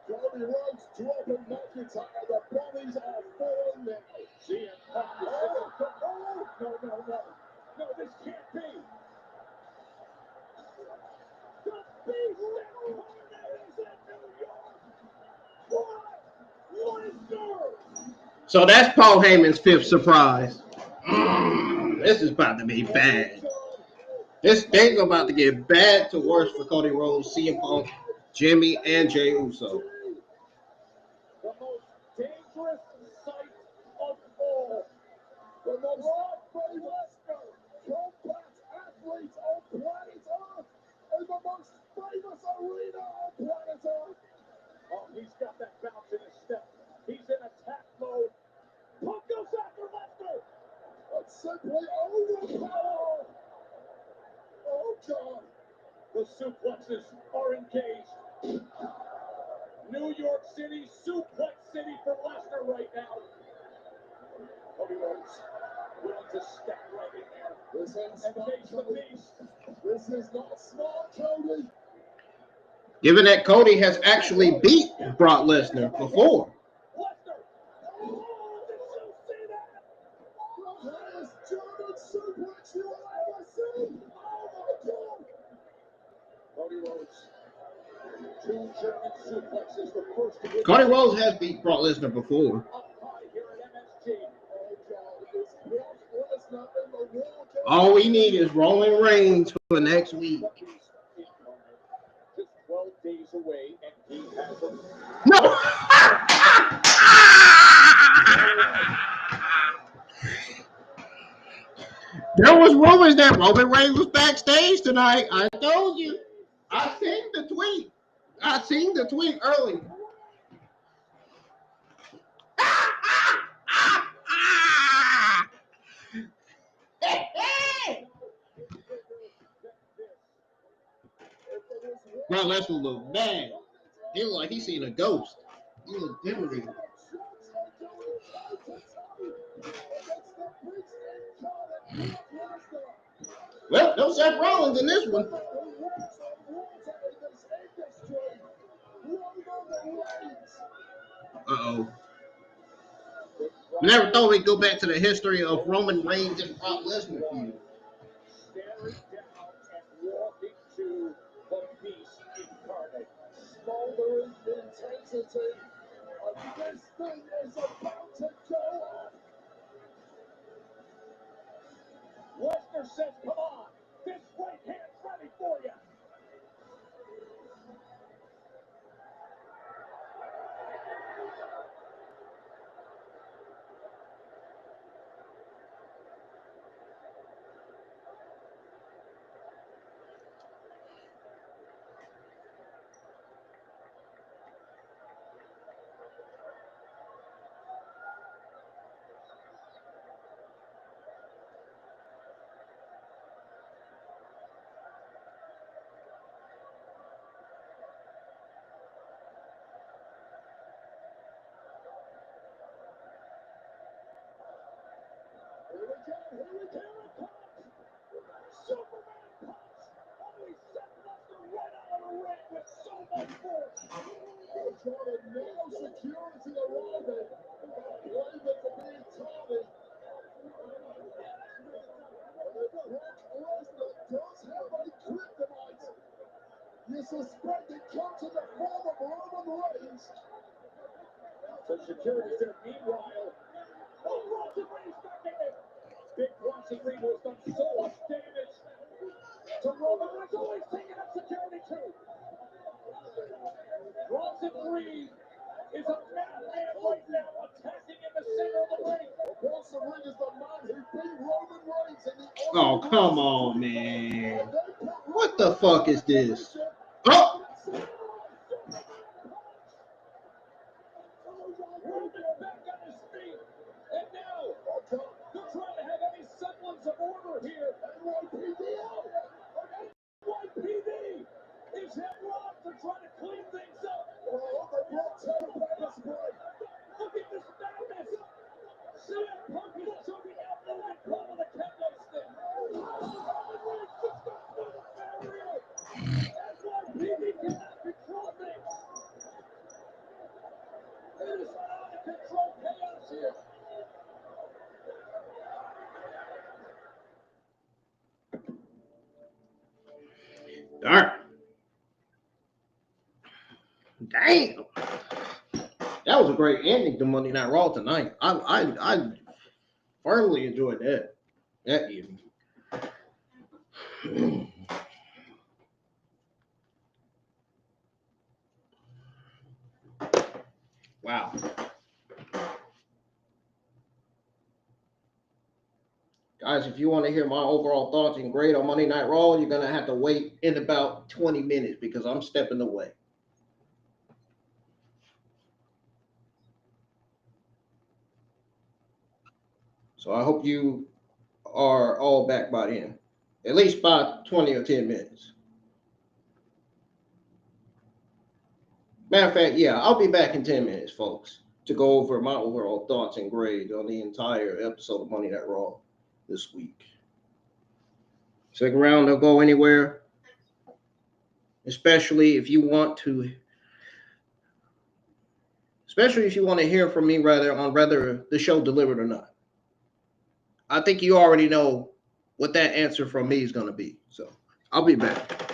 Cody Rhodes dropping McIntyre. The bodies are falling now. CM Punk is no, this can't be. The beast that is in New York. So that's Paul Heyman's fifth surprise. This is about to be bad. This thing's about to get bad to worse for Cody Rhodes, CM Punk, Jimmy, and Jey Uso. The most dangerous sight of all. The most famous combat athletes on planet Earth in the most famous arena on planet Earth. Oh, he's got that bounce in his step. He's in attack mode. Punk goes after Lesnar. That's simply overpowered. Oh, God. The suplexes are engaged. New York City, suplex city for Lesnar right now. Cody Rhodes willing to step right in there. This is and face the beast. This is not smart, Cody. Given that Cody has actually beat Brock Lesnar before. Lesnar. Oh, did you see that? The highest German suplex you will ever see. Oh, my God. Cody Rhodes. Two German suplexes, the first of which. Cody Rhodes has beat Brock Lesnar before. Up high here at MSG. Oh, God. Is Brock Lesnar in the WarGames? All we need is Roman Reigns for next week. Just 12 days away, and he has a. No! There was rumors that Roman Reigns was backstage tonight. I told you. I seen the tweet earlier. Bro, Lesnar look bad. He look like he's seen a ghost. He look intimidating. Well, no Seth Rollins in this one. Uh-oh. Never thought we'd go back to the history of Roman Reigns and Brock Lesnar feud. Staring down and walking to the beast incarnate. Smoldering intensity. This thing is about to go off. Lesnar says, come on, this right hand's ready for you. Here it comes. Superman punch. Only Seth Lesnar right out of the ring with so much force. They're trying to nail security around it. Blame it for being tardy. And Brock Lesnar does have a kryptonite. You suspect it comes in the form of Roman Reigns. So security's there. Meanwhile, oh, Bronson Reed's back in there. Big Bronson Reed has done so much damage to Roman Reigns. Oh, he's taking up security too. Bronson Reed is a madman right now, attacking in the center of the ring. Bronson Reed is the man who beat Roman Reigns in the Oh, come on, man. What the fuck is this? Oh! Roman back on his feet. And now, they're trying to have any semblance of order here. NYPD is headlocked. They're trying to clean things up. Look at this madness. CM Punk is choking out Logan Paul with a kendo stick. NYPD cannot control things. It is out of control chaos here. Darn. Damn. That was a great ending to Monday Night Raw tonight. I firmly enjoyed that evening. Wow. Guys, if you want to hear my overall thoughts and grade on Monday Night Raw, you're going to have to wait in about 20 minutes because I'm stepping away. So I hope you are all back by then, at least by 20 or 10 minutes. Matter of fact, yeah, I'll be back in 10 minutes, folks, to go over my overall thoughts and grade on the entire episode of Monday Night Raw this week. Stick around, don't go anywhere, especially if you want to hear from me on whether the show delivered or not. I think you already know what that answer from me is going to be. So I'll be back.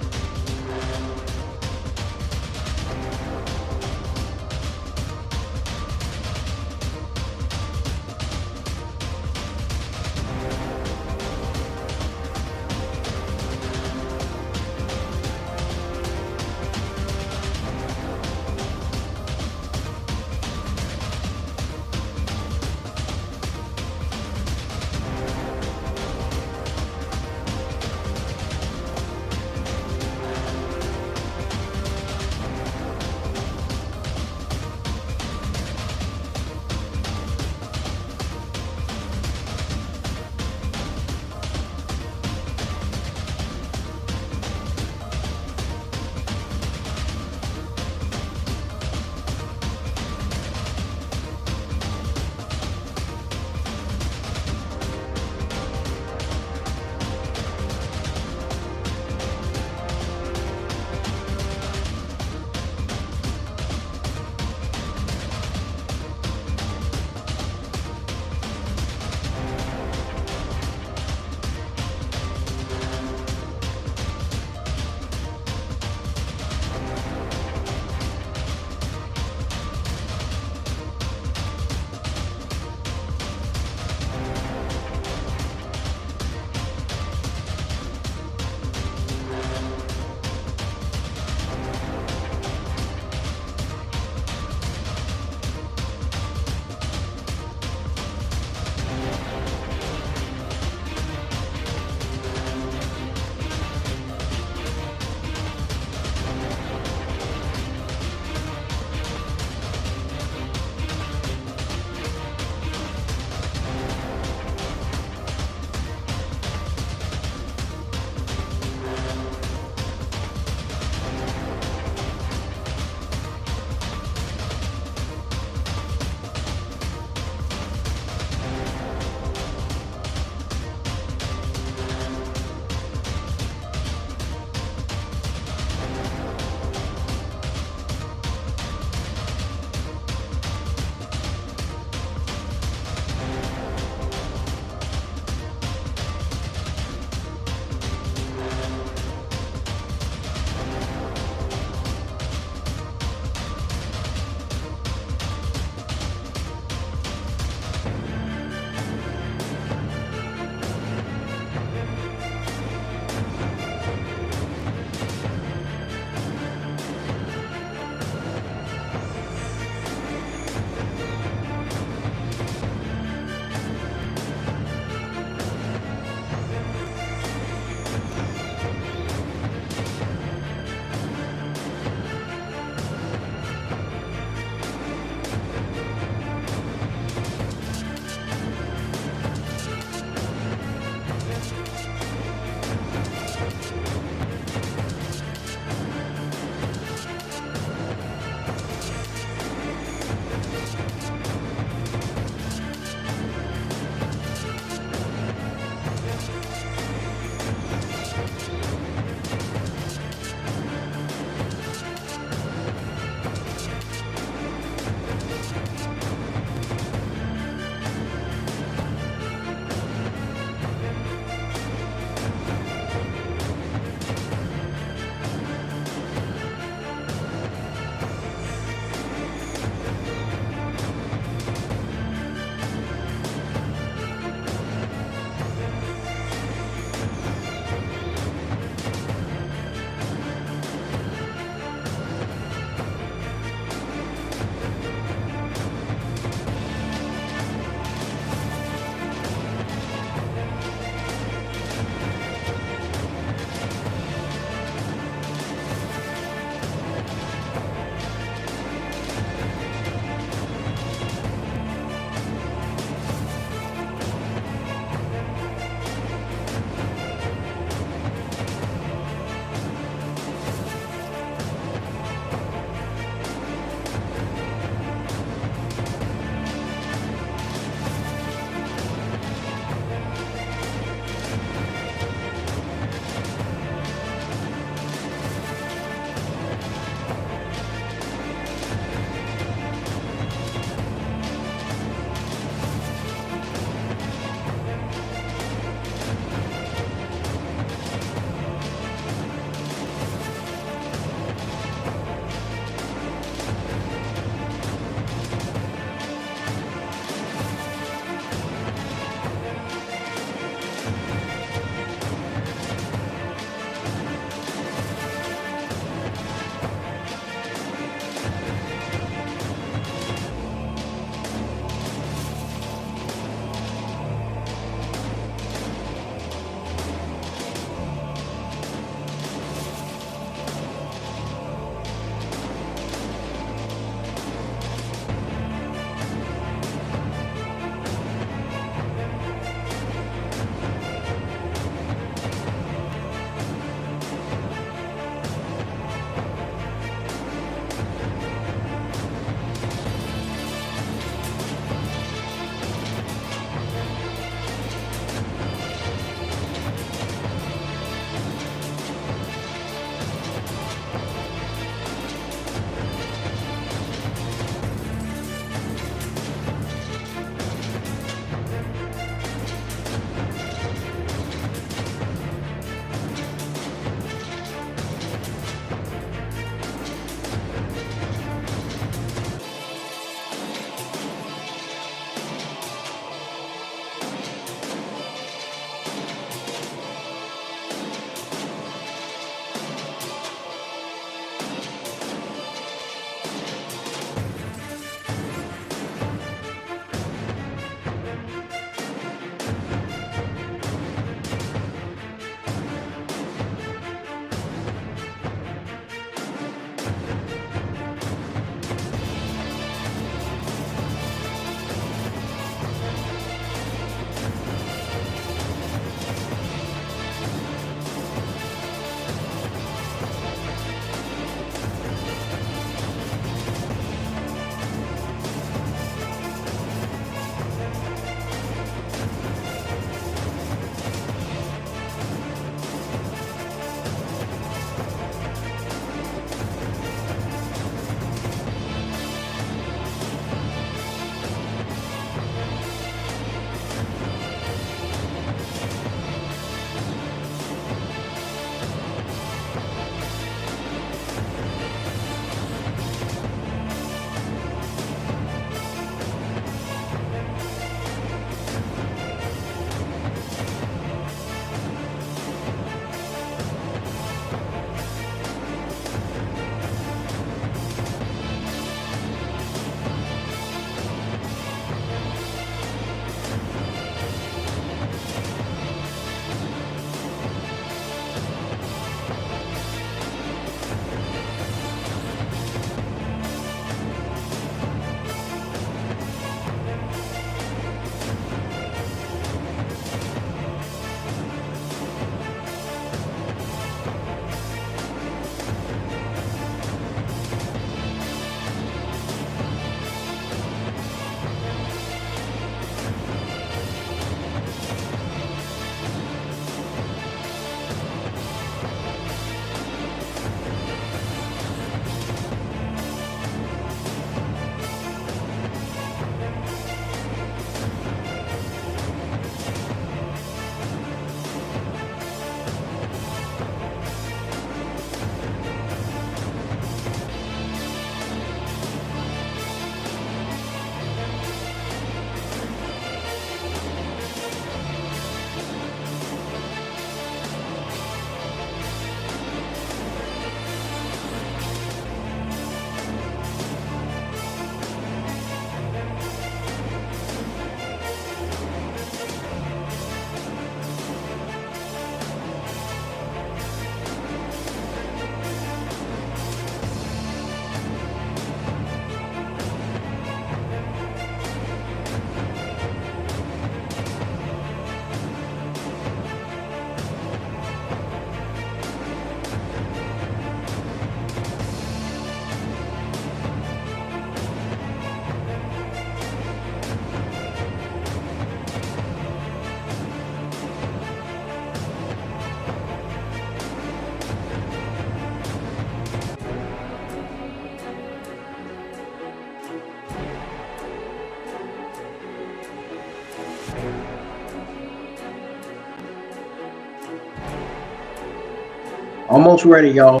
Almost ready, y'all.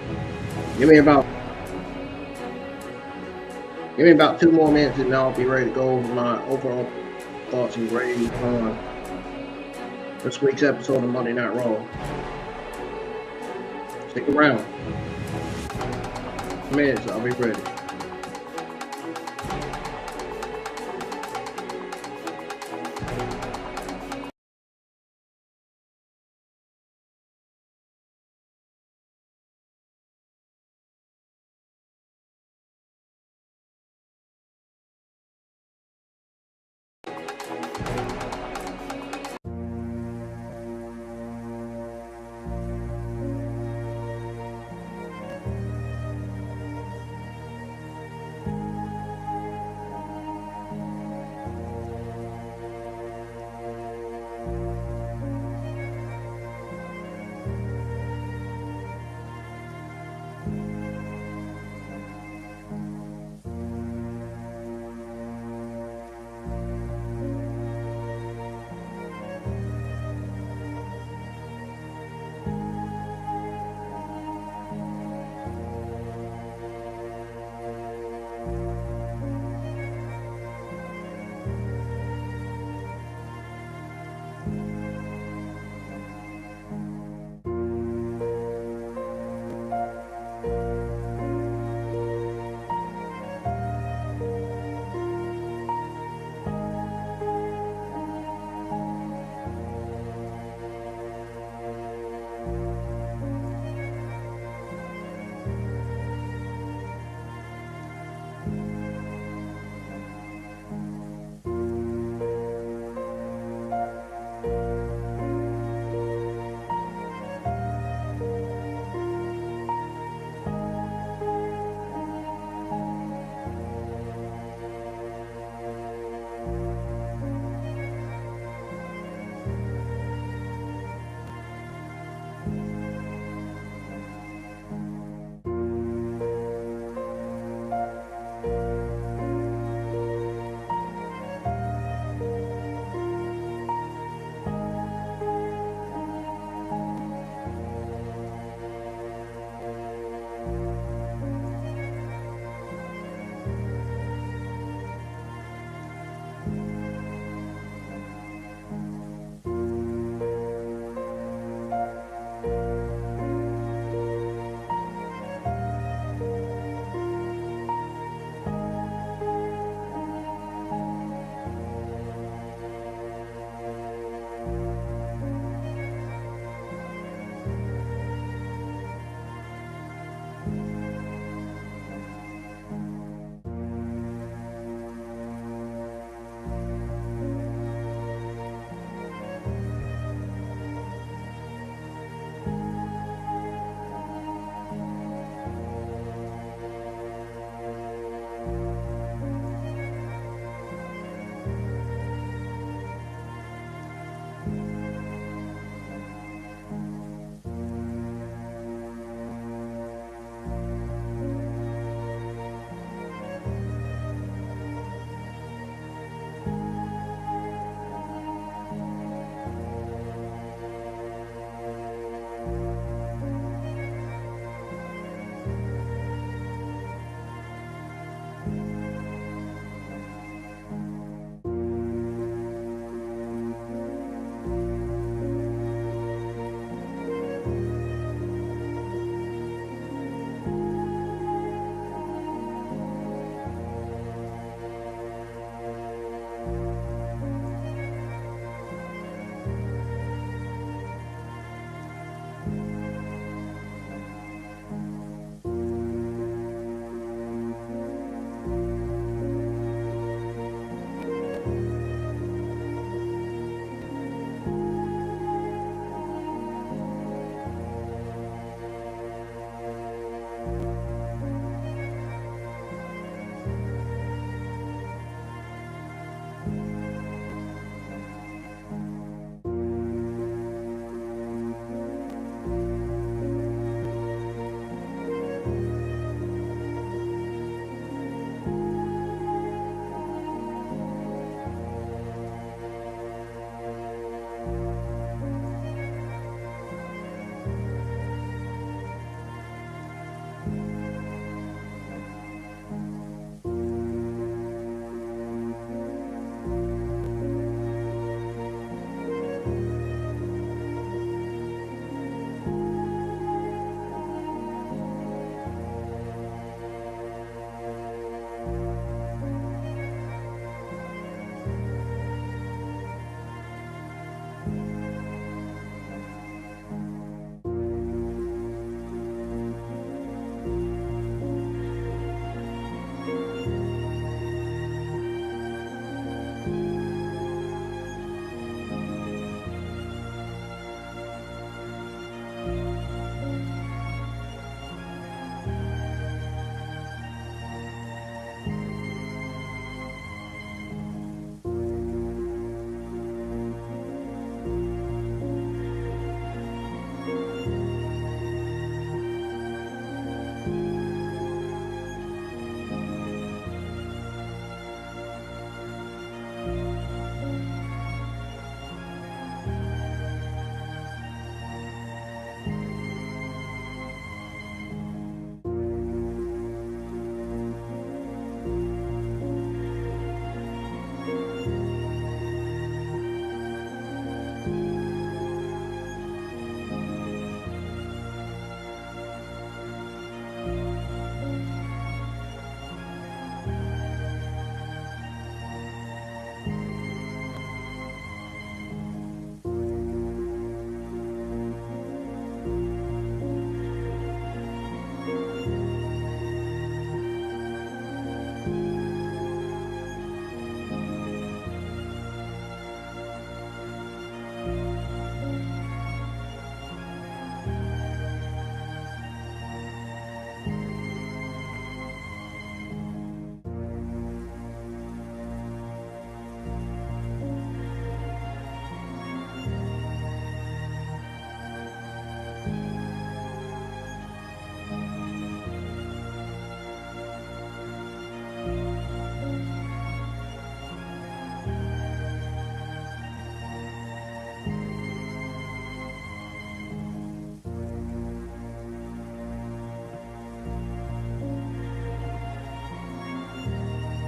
Give me about 2 more minutes and I'll be ready to go over my overall thoughts and grades on this week's episode of Monday Night Raw. Stick around. Minutes, I'll be ready.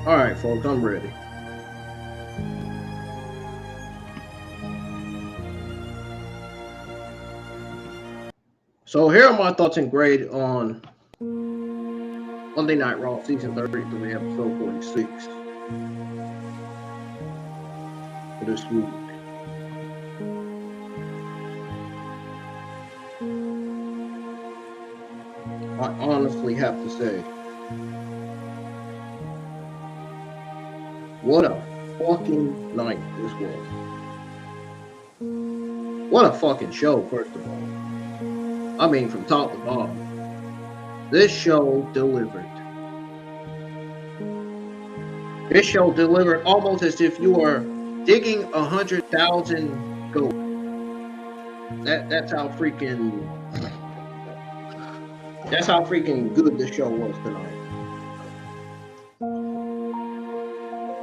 All right, folks, I'm ready. So here are my thoughts and grade on Monday Night Raw Season 33, Episode 46 for this week. I honestly have to say, what a fucking night this was. What a fucking show, first of all. I mean, from top to bottom. This show delivered. This show delivered almost as if you were digging 100,000 gold. That's how freaking good this show was tonight.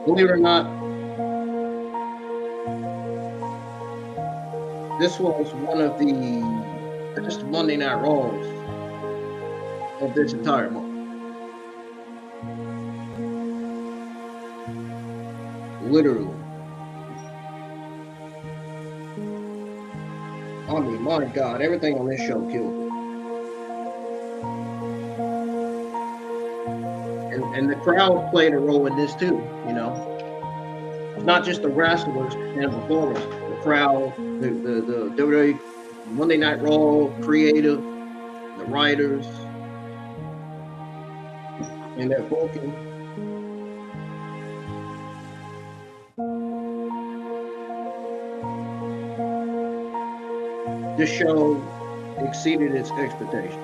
Believe it or not, this was one of the best Monday Night Raws of this entire month. Literally. I mean, my God, everything on this show killed it. And the crowd played a role in this too, you know. It's not just the wrestlers and performers, the crowd, the WWE Monday Night Raw creative, the writers, and their booking. This show exceeded its expectations,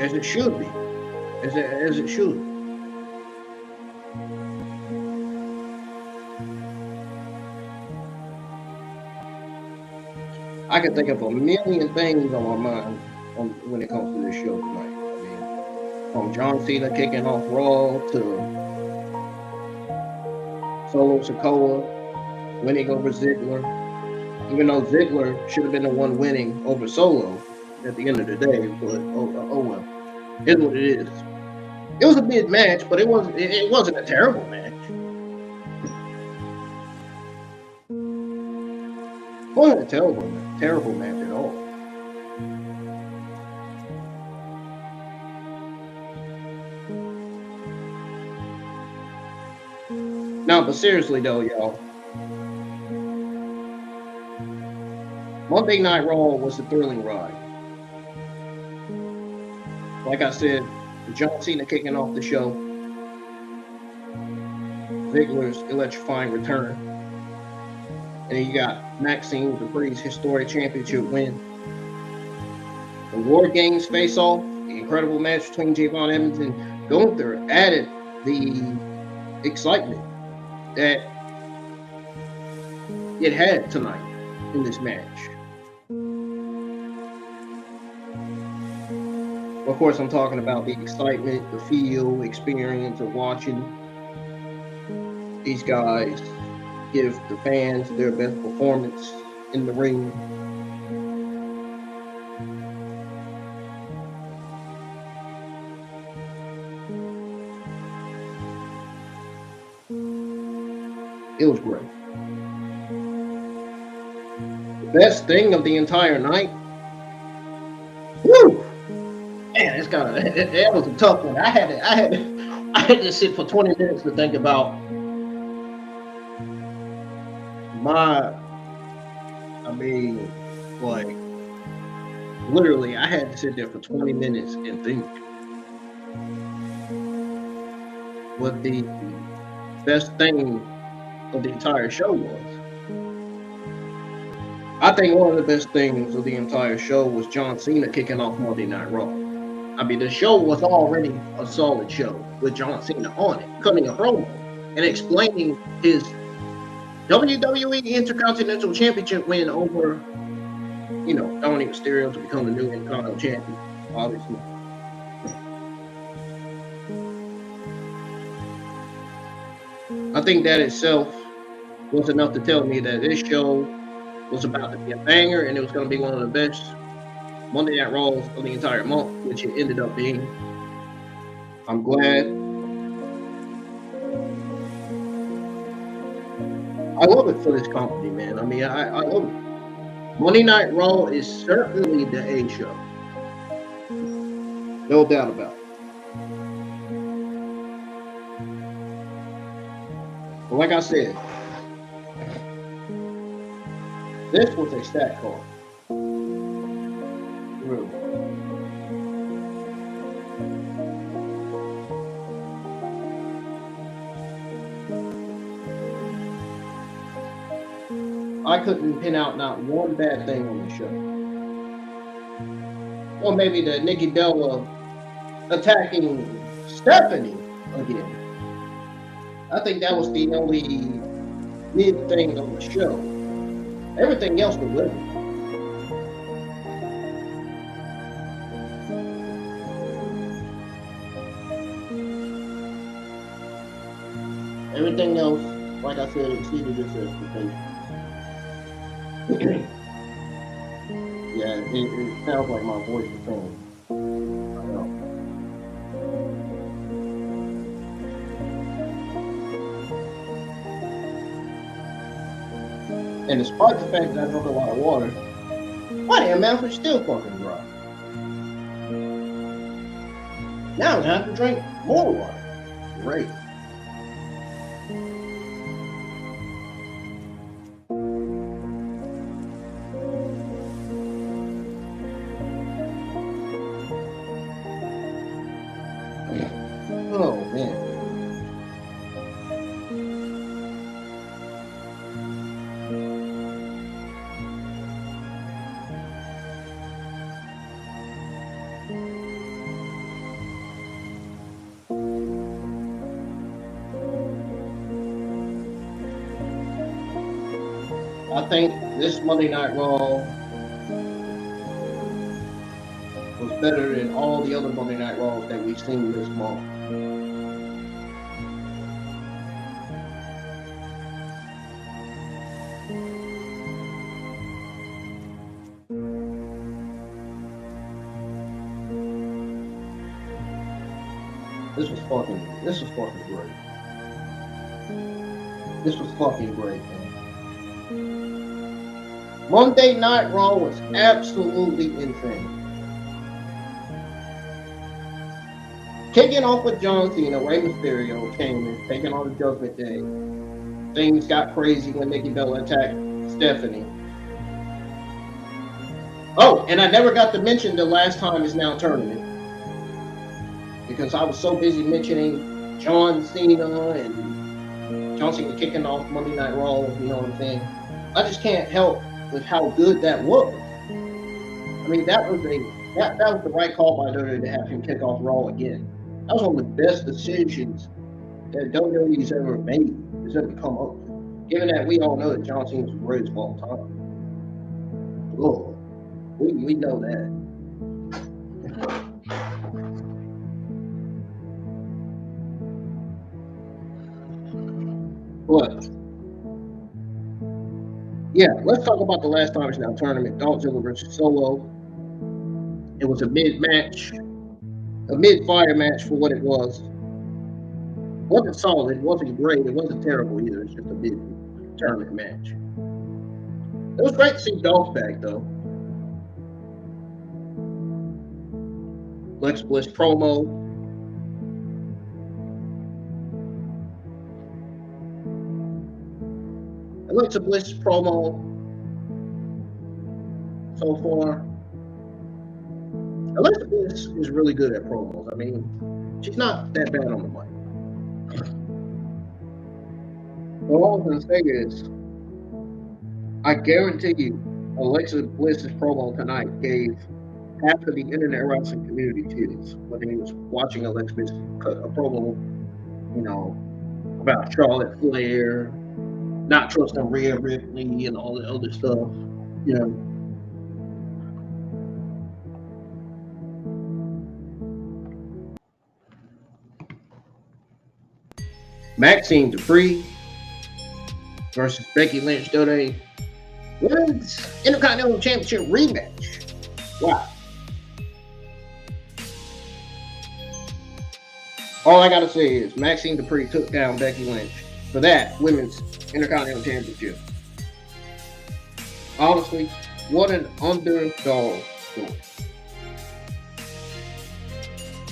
as it should be, as it should. I can think of a million things on my mind when it comes to this show tonight. I mean, from John Cena kicking off Raw to Solo Sikoa winning over Ziggler. Even though Ziggler should have been the one winning over Solo at the end of the day, but oh well, it's what it is. It was a big match, but it wasn't a terrible match. It wasn't a terrible match at all. No, but seriously though, y'all. Monday Night Raw was a thrilling ride. Like I said, John Cena kicking off the show, Ziggler's electrifying return, and then you got Maxxine Dupri's historic championship win. The WarGames face-off, the incredible match between Javon Evans and Gunther added the excitement that it had tonight in this match. Of course, I'm talking about the excitement, the feel, experience of watching these guys give the fans their best performance in the ring. It was great. The best thing of the entire night. Woo! Man, that was a tough one. I had to sit for 20 minutes to think about literally, I had to sit there for 20 minutes and think what the best thing of the entire show was. I think one of the best things of the entire show was John Cena kicking off Monday Night Raw. I mean, the show was already a solid show with John Cena on it, cutting a promo and explaining his WWE Intercontinental Championship win over, Dominik Mysterio to become the new Intercontinental Champion, obviously. I think that itself was enough to tell me that this show was about to be a banger and it was going to be one of the best Monday Night Raws of the entire month, which it ended up being. I'm glad I love it for this company, man. I mean, I love it. Monday Night Raw is certainly the A show. No doubt about it. But like I said, this was a stat card. Really. I couldn't pin out not one bad thing on the show. Or maybe the Nikki Bella attacking Stephanie again. I think that was the only mid thing on the show. Everything else was good. Everything else, like I said, exceeded its expectations. Yeah, it sounds like my voice is changing. I know. And despite the fact that I drunk a lot of water, my damn mouth is still fucking dry. Now I have to drink more water. Great. Oh man. I think this Monday Night Raw was better than all the other Monday Night Raws that we've seen this month. This was fucking great. This was fucking great, man. Monday Night Raw was absolutely insane. Kicking off with John Cena, Rey Mysterio came in, taking on the Judgment Day. Things got crazy when Nikki Bella attacked Stephanie. Oh, and I never got to mention the last time is now tournament. Because I was so busy mentioning John Cena and John Cena kicking off Monday Night Raw, you know what I'm saying? I just can't help with how good that was. I mean, that was the right call by WWE to have him kick off Raw again. That was one of the best decisions that WWE's ever made, has ever come up with. Given that we all know that John Cena's the greatest of all time. Oh, we know that. But yeah, let's talk about the last time it's now tournament, Dolph Ziggler versus Solo. It was a mid-match, a mid-fire match for what it was. It wasn't solid, it wasn't great, it wasn't terrible either. It's just a mid-tournament match. It was great to see Dolph back though. Alexa Bliss promo. Alexa Bliss promo so far. Alexa Bliss is really good at promos. I mean, she's not that bad on the mic. But all I'm going to say is, I guarantee you, Alexa Bliss's promo tonight gave half of the internet wrestling community chills when he was watching Alexa Bliss cut a promo, you know, about Charlotte Flair, not trusting Rhea Ripley, and all the other stuff, you know. Maxxine Dupri versus Becky Lynch today. Women's Intercontinental Championship rematch. Wow. All I gotta say is Maxxine Dupri took down Becky Lynch for that Women's Intercontinental Championship. Honestly, what an underdog story.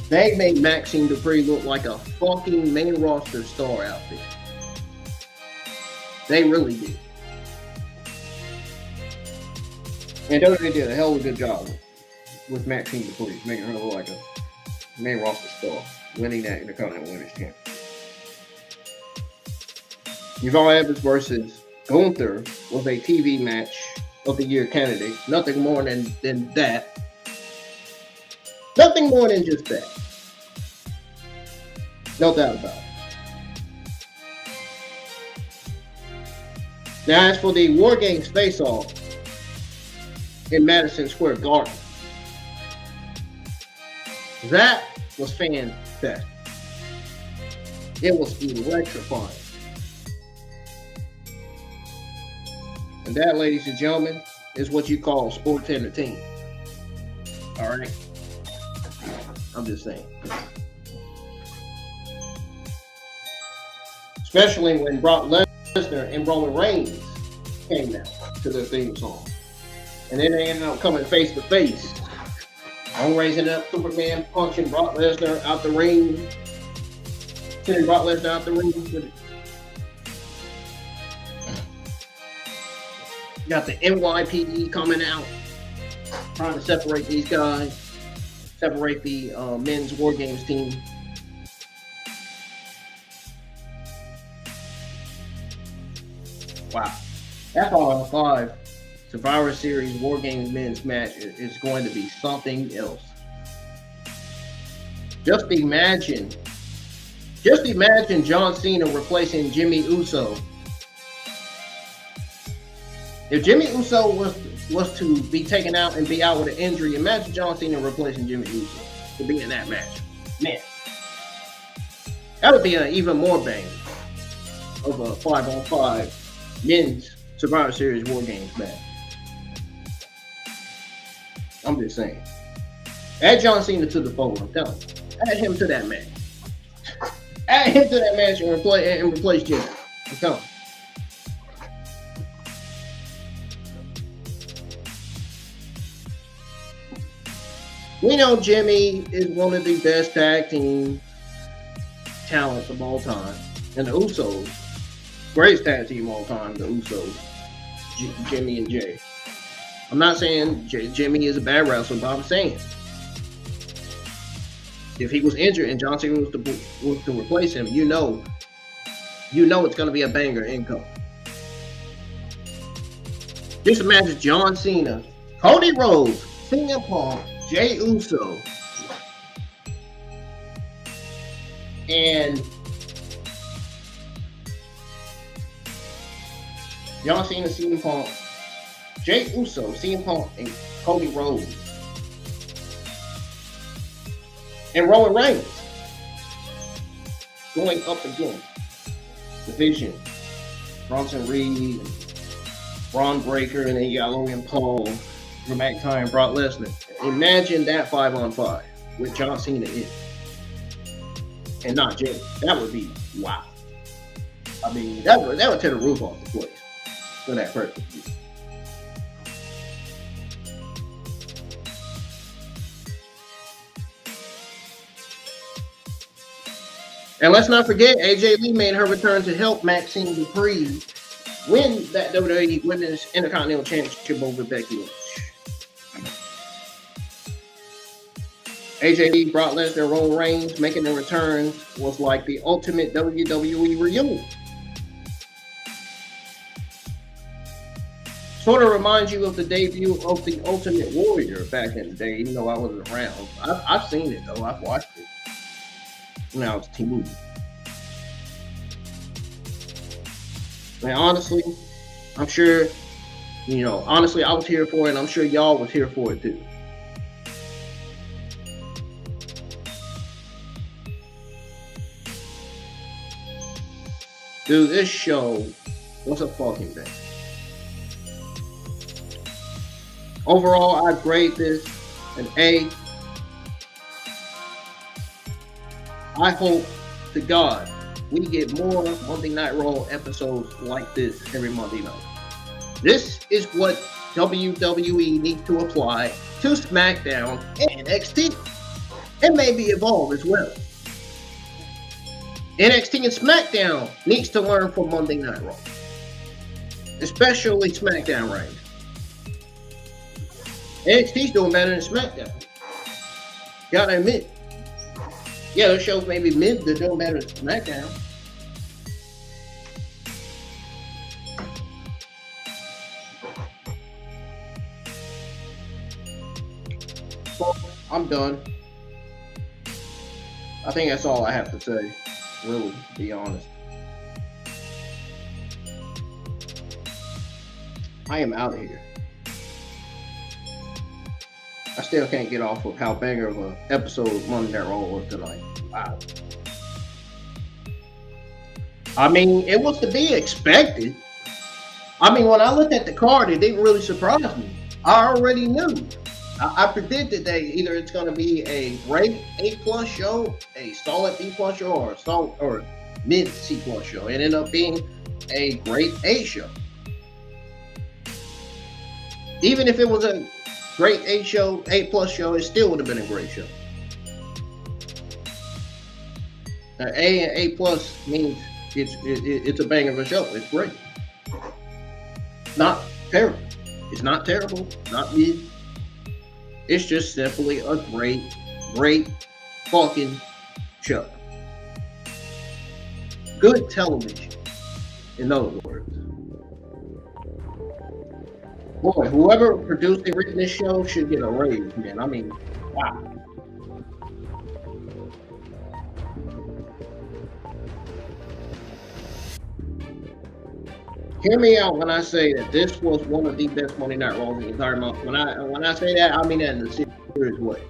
They made Maxxine Dupri look like a fucking main roster star out there. They really did. And WWE did a hell of a good job with Maxxine Dupri, making her look like a main roster star, winning that Intercontinental Women's Championship. Yvonne Evans versus Gunther was a TV match of the year candidate. Nothing more than that. Nothing more than just that. No doubt about it. Now, as for the WarGames face-off in Madison Square Garden, that was fantastic. It was electrifying. And that, ladies and gentlemen, is what you call sports entertainment. All right? I'm just saying. Especially when Brock Lesnar and Roman Reigns came down to their theme song. And then they ended up coming face to face. Roman Reigns ended up Superman punching Brock Lesnar out the ring. Sending Brock Lesnar out the ring. You got the NYPD coming out, trying to separate these guys, separate the men's WarGames team. Wow. That 5-on-5 Survivor Series WarGames men's match is going to be something else. Just imagine John Cena replacing Jimmy Uso. If Jimmy Uso was to be taken out and be out with an injury, imagine John Cena replacing Jimmy Uso to be in that match. Man, that would be an even more bang of a 5-on-5 men's Survivor Series WarGames match. I'm just saying. Add John Cena to the fold, I'm telling you. Add him to that match. Add him to that match and replace Jimmy. I'm telling you. We know Jimmy is one of the best tag team talents of all time. And the Usos, greatest tag team of all time, the Usos, Jimmy and Jay. I'm not saying Jimmy is a bad wrestler, but I'm saying if he was injured and John Cena was to replace him, you know it's going to be a banger income. Just imagine John Cena, Cody Rhodes, CM Punk, Jay Uso, and John Cena, CM Punk, Jay Uso, CM Punk, and Cody Rhodes, and Roman Reigns going up against the Vision, Bronson Reed, Braun Breaker, and then you got Logan Paul, Drew McIntyre, and Brock Lesnar. Imagine that 5-on-5 with John Cena in, and not Jay. That would be wow. I mean, that would tear the roof off the place for that person. And let's not forget, AJ Lee made her return to help Maxxine Dupri win that WWE Women's Intercontinental Championship over Becky Lynch. AJ Lee, Brock Lesnar, Roman Reigns making their returns was like the ultimate WWE reunion. Sort of reminds you of the debut of the Ultimate Warrior back in the day, even though I wasn't around. I've seen it though, I've watched it when I was a teen. And honestly, I'm sure, honestly, I was here for it, and I'm sure y'all was here for it too. Dude, this show was a fucking thing. Overall, I'd grade this an A. I hope to God we get more Monday Night Raw episodes like this every Monday night. This is what WWE needs to apply to SmackDown and NXT, and maybe Evolve as well. NXT and SmackDown needs to learn from Monday Night Raw, especially SmackDown right now. NXT's doing better than SmackDown. Gotta admit. Yeah, those shows maybe mid, they're doing better than SmackDown. I'm done. I think that's all I have to say, really, to be honest. I am out of here. I still can't get off of how banger of an episode Monday Night Raw was tonight. Wow. I mean, it was to be expected. I mean, when I looked at the card, it didn't really surprise me. I already knew. I predicted that either it's going to be a great A+ show, a solid B+ show, or a solid or mid C+ show. It ended up being a great A show. Even if it was a great A show, A+ show, it still would have been a great show. Now, A and A+ means it's a banger of a show. It's great. Not terrible. It's not terrible. Not mid. It's just simply a great fucking show. Good television, in other words. Boy, whoever produced and written this show should get a raise, man. I mean, wow. Hear me out when I say that this was one of the best Monday Night Raws in the entire month. When I say that, I mean that in a serious way.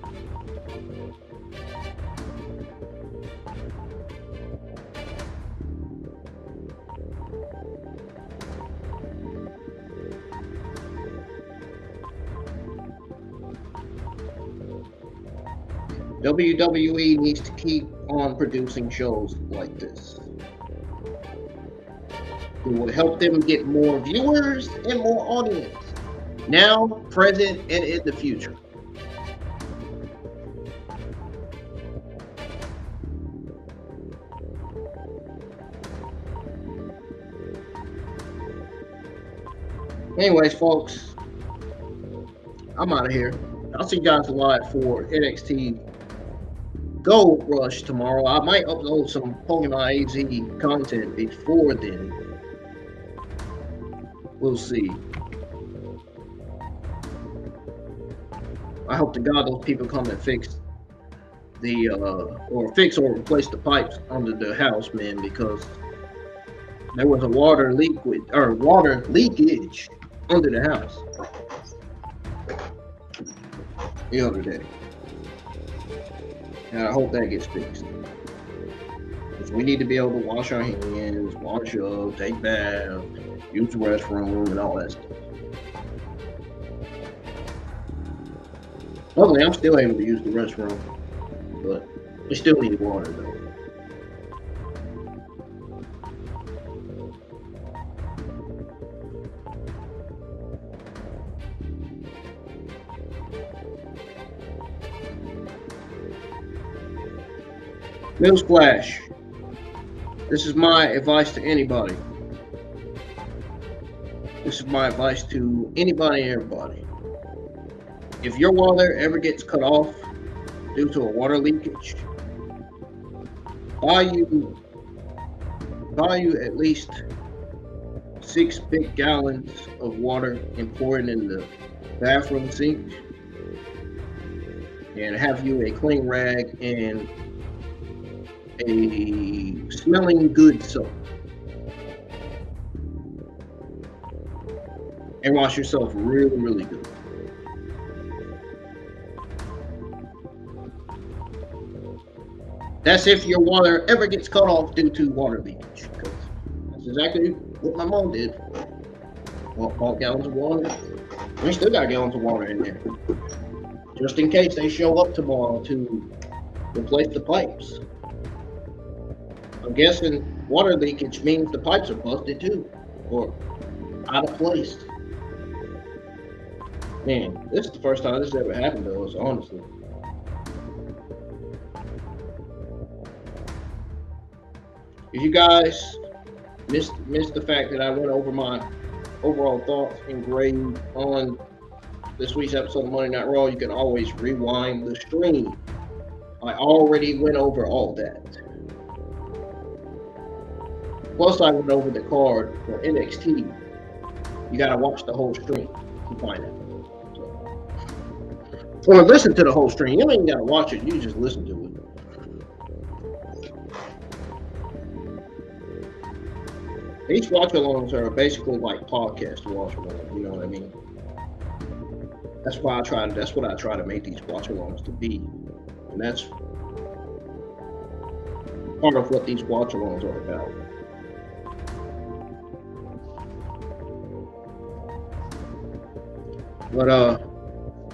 WWE needs to keep on producing shows like this. It will help them get more viewers and more audience, now, present, and in the future. Anyways, folks, I'm out of here. I'll see you guys live for NXT Gold Rush tomorrow. I might upload some Pokemon AZ content before then. We'll see. I hope to God those people come and fix the or fix or replace the pipes under the house, man, because there was a water leakage under the house the other day. And I hope that gets fixed. Because we need to be able to wash our hands, wash up, take baths, use the restroom, and all that stuff. Luckily, I'm still able to use the restroom, but we still need water, though. Newsflash. This is my advice to anybody. This is my advice to anybody and everybody. If your water ever gets cut off due to a water leakage, buy you at least 6 big gallons of water and pour it in the bathroom sink, and have you a clean rag and a smelling good soap, and wash yourself really, really good. That's if your water ever gets cut off due to water leakage. That's exactly what my mom did. Bought gallons of water. We still got gallons of water in there, just in case they show up tomorrow to replace the pipes. I'm guessing water leakage means the pipes are busted too, or out of place. Man, this is the first time this has ever happened to us, honestly. If you guys missed the fact that I went over my overall thoughts and grade on this week's episode of Monday Night Raw, you can always rewind the stream. I already went over all that. Plus, I went over the card for NXT. You gotta watch the whole stream to find it. Or listen to the whole stream. You don't even gotta watch it, you just listen to it. These watch-alongs are basically like podcast watch-alongs, you know what I mean? That's what I try to make these watch-alongs to be. And that's part of what these watch-alongs are about. But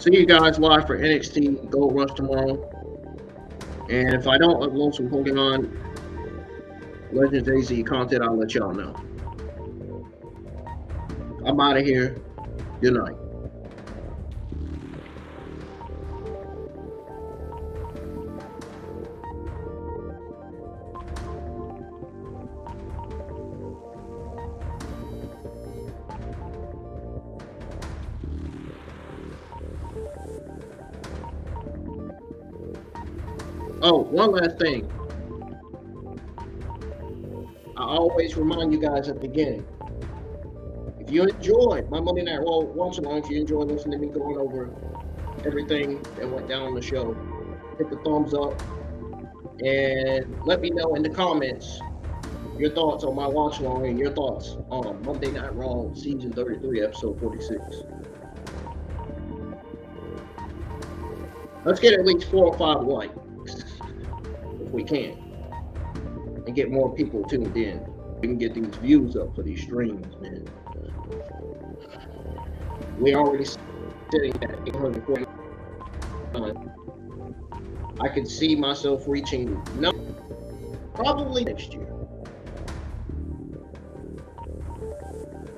see you guys live for NXT Gold Rush tomorrow. And if I don't upload some Pokemon Legends AZ content, I'll let y'all know. I'm out of here. Good night. Oh, one last thing. I always remind you guys at the beginning. If you enjoyed my Monday Night Raw watch along, if you enjoyed listening to me going over everything that went down on the show, hit the thumbs up and let me know in the comments your thoughts on my watch along and your thoughts on Monday Night Raw season 33, episode 46. Let's get at least 4 or 5 likes if we can, and get more people tuned in. We can get these views up for these streams, man. We're already sitting at 849. I can see myself reaching probably next year.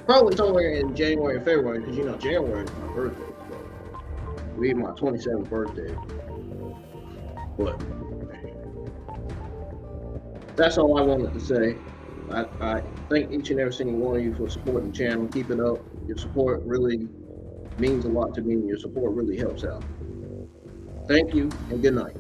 Probably somewhere in January and February, because you know January is my birthday. So it'll be my 27th birthday. But that's all I wanted to say. I thank each and every single one of you for supporting the channel. Keep it up. Your support really means a lot to me, and your support really helps out. Thank you, and good night.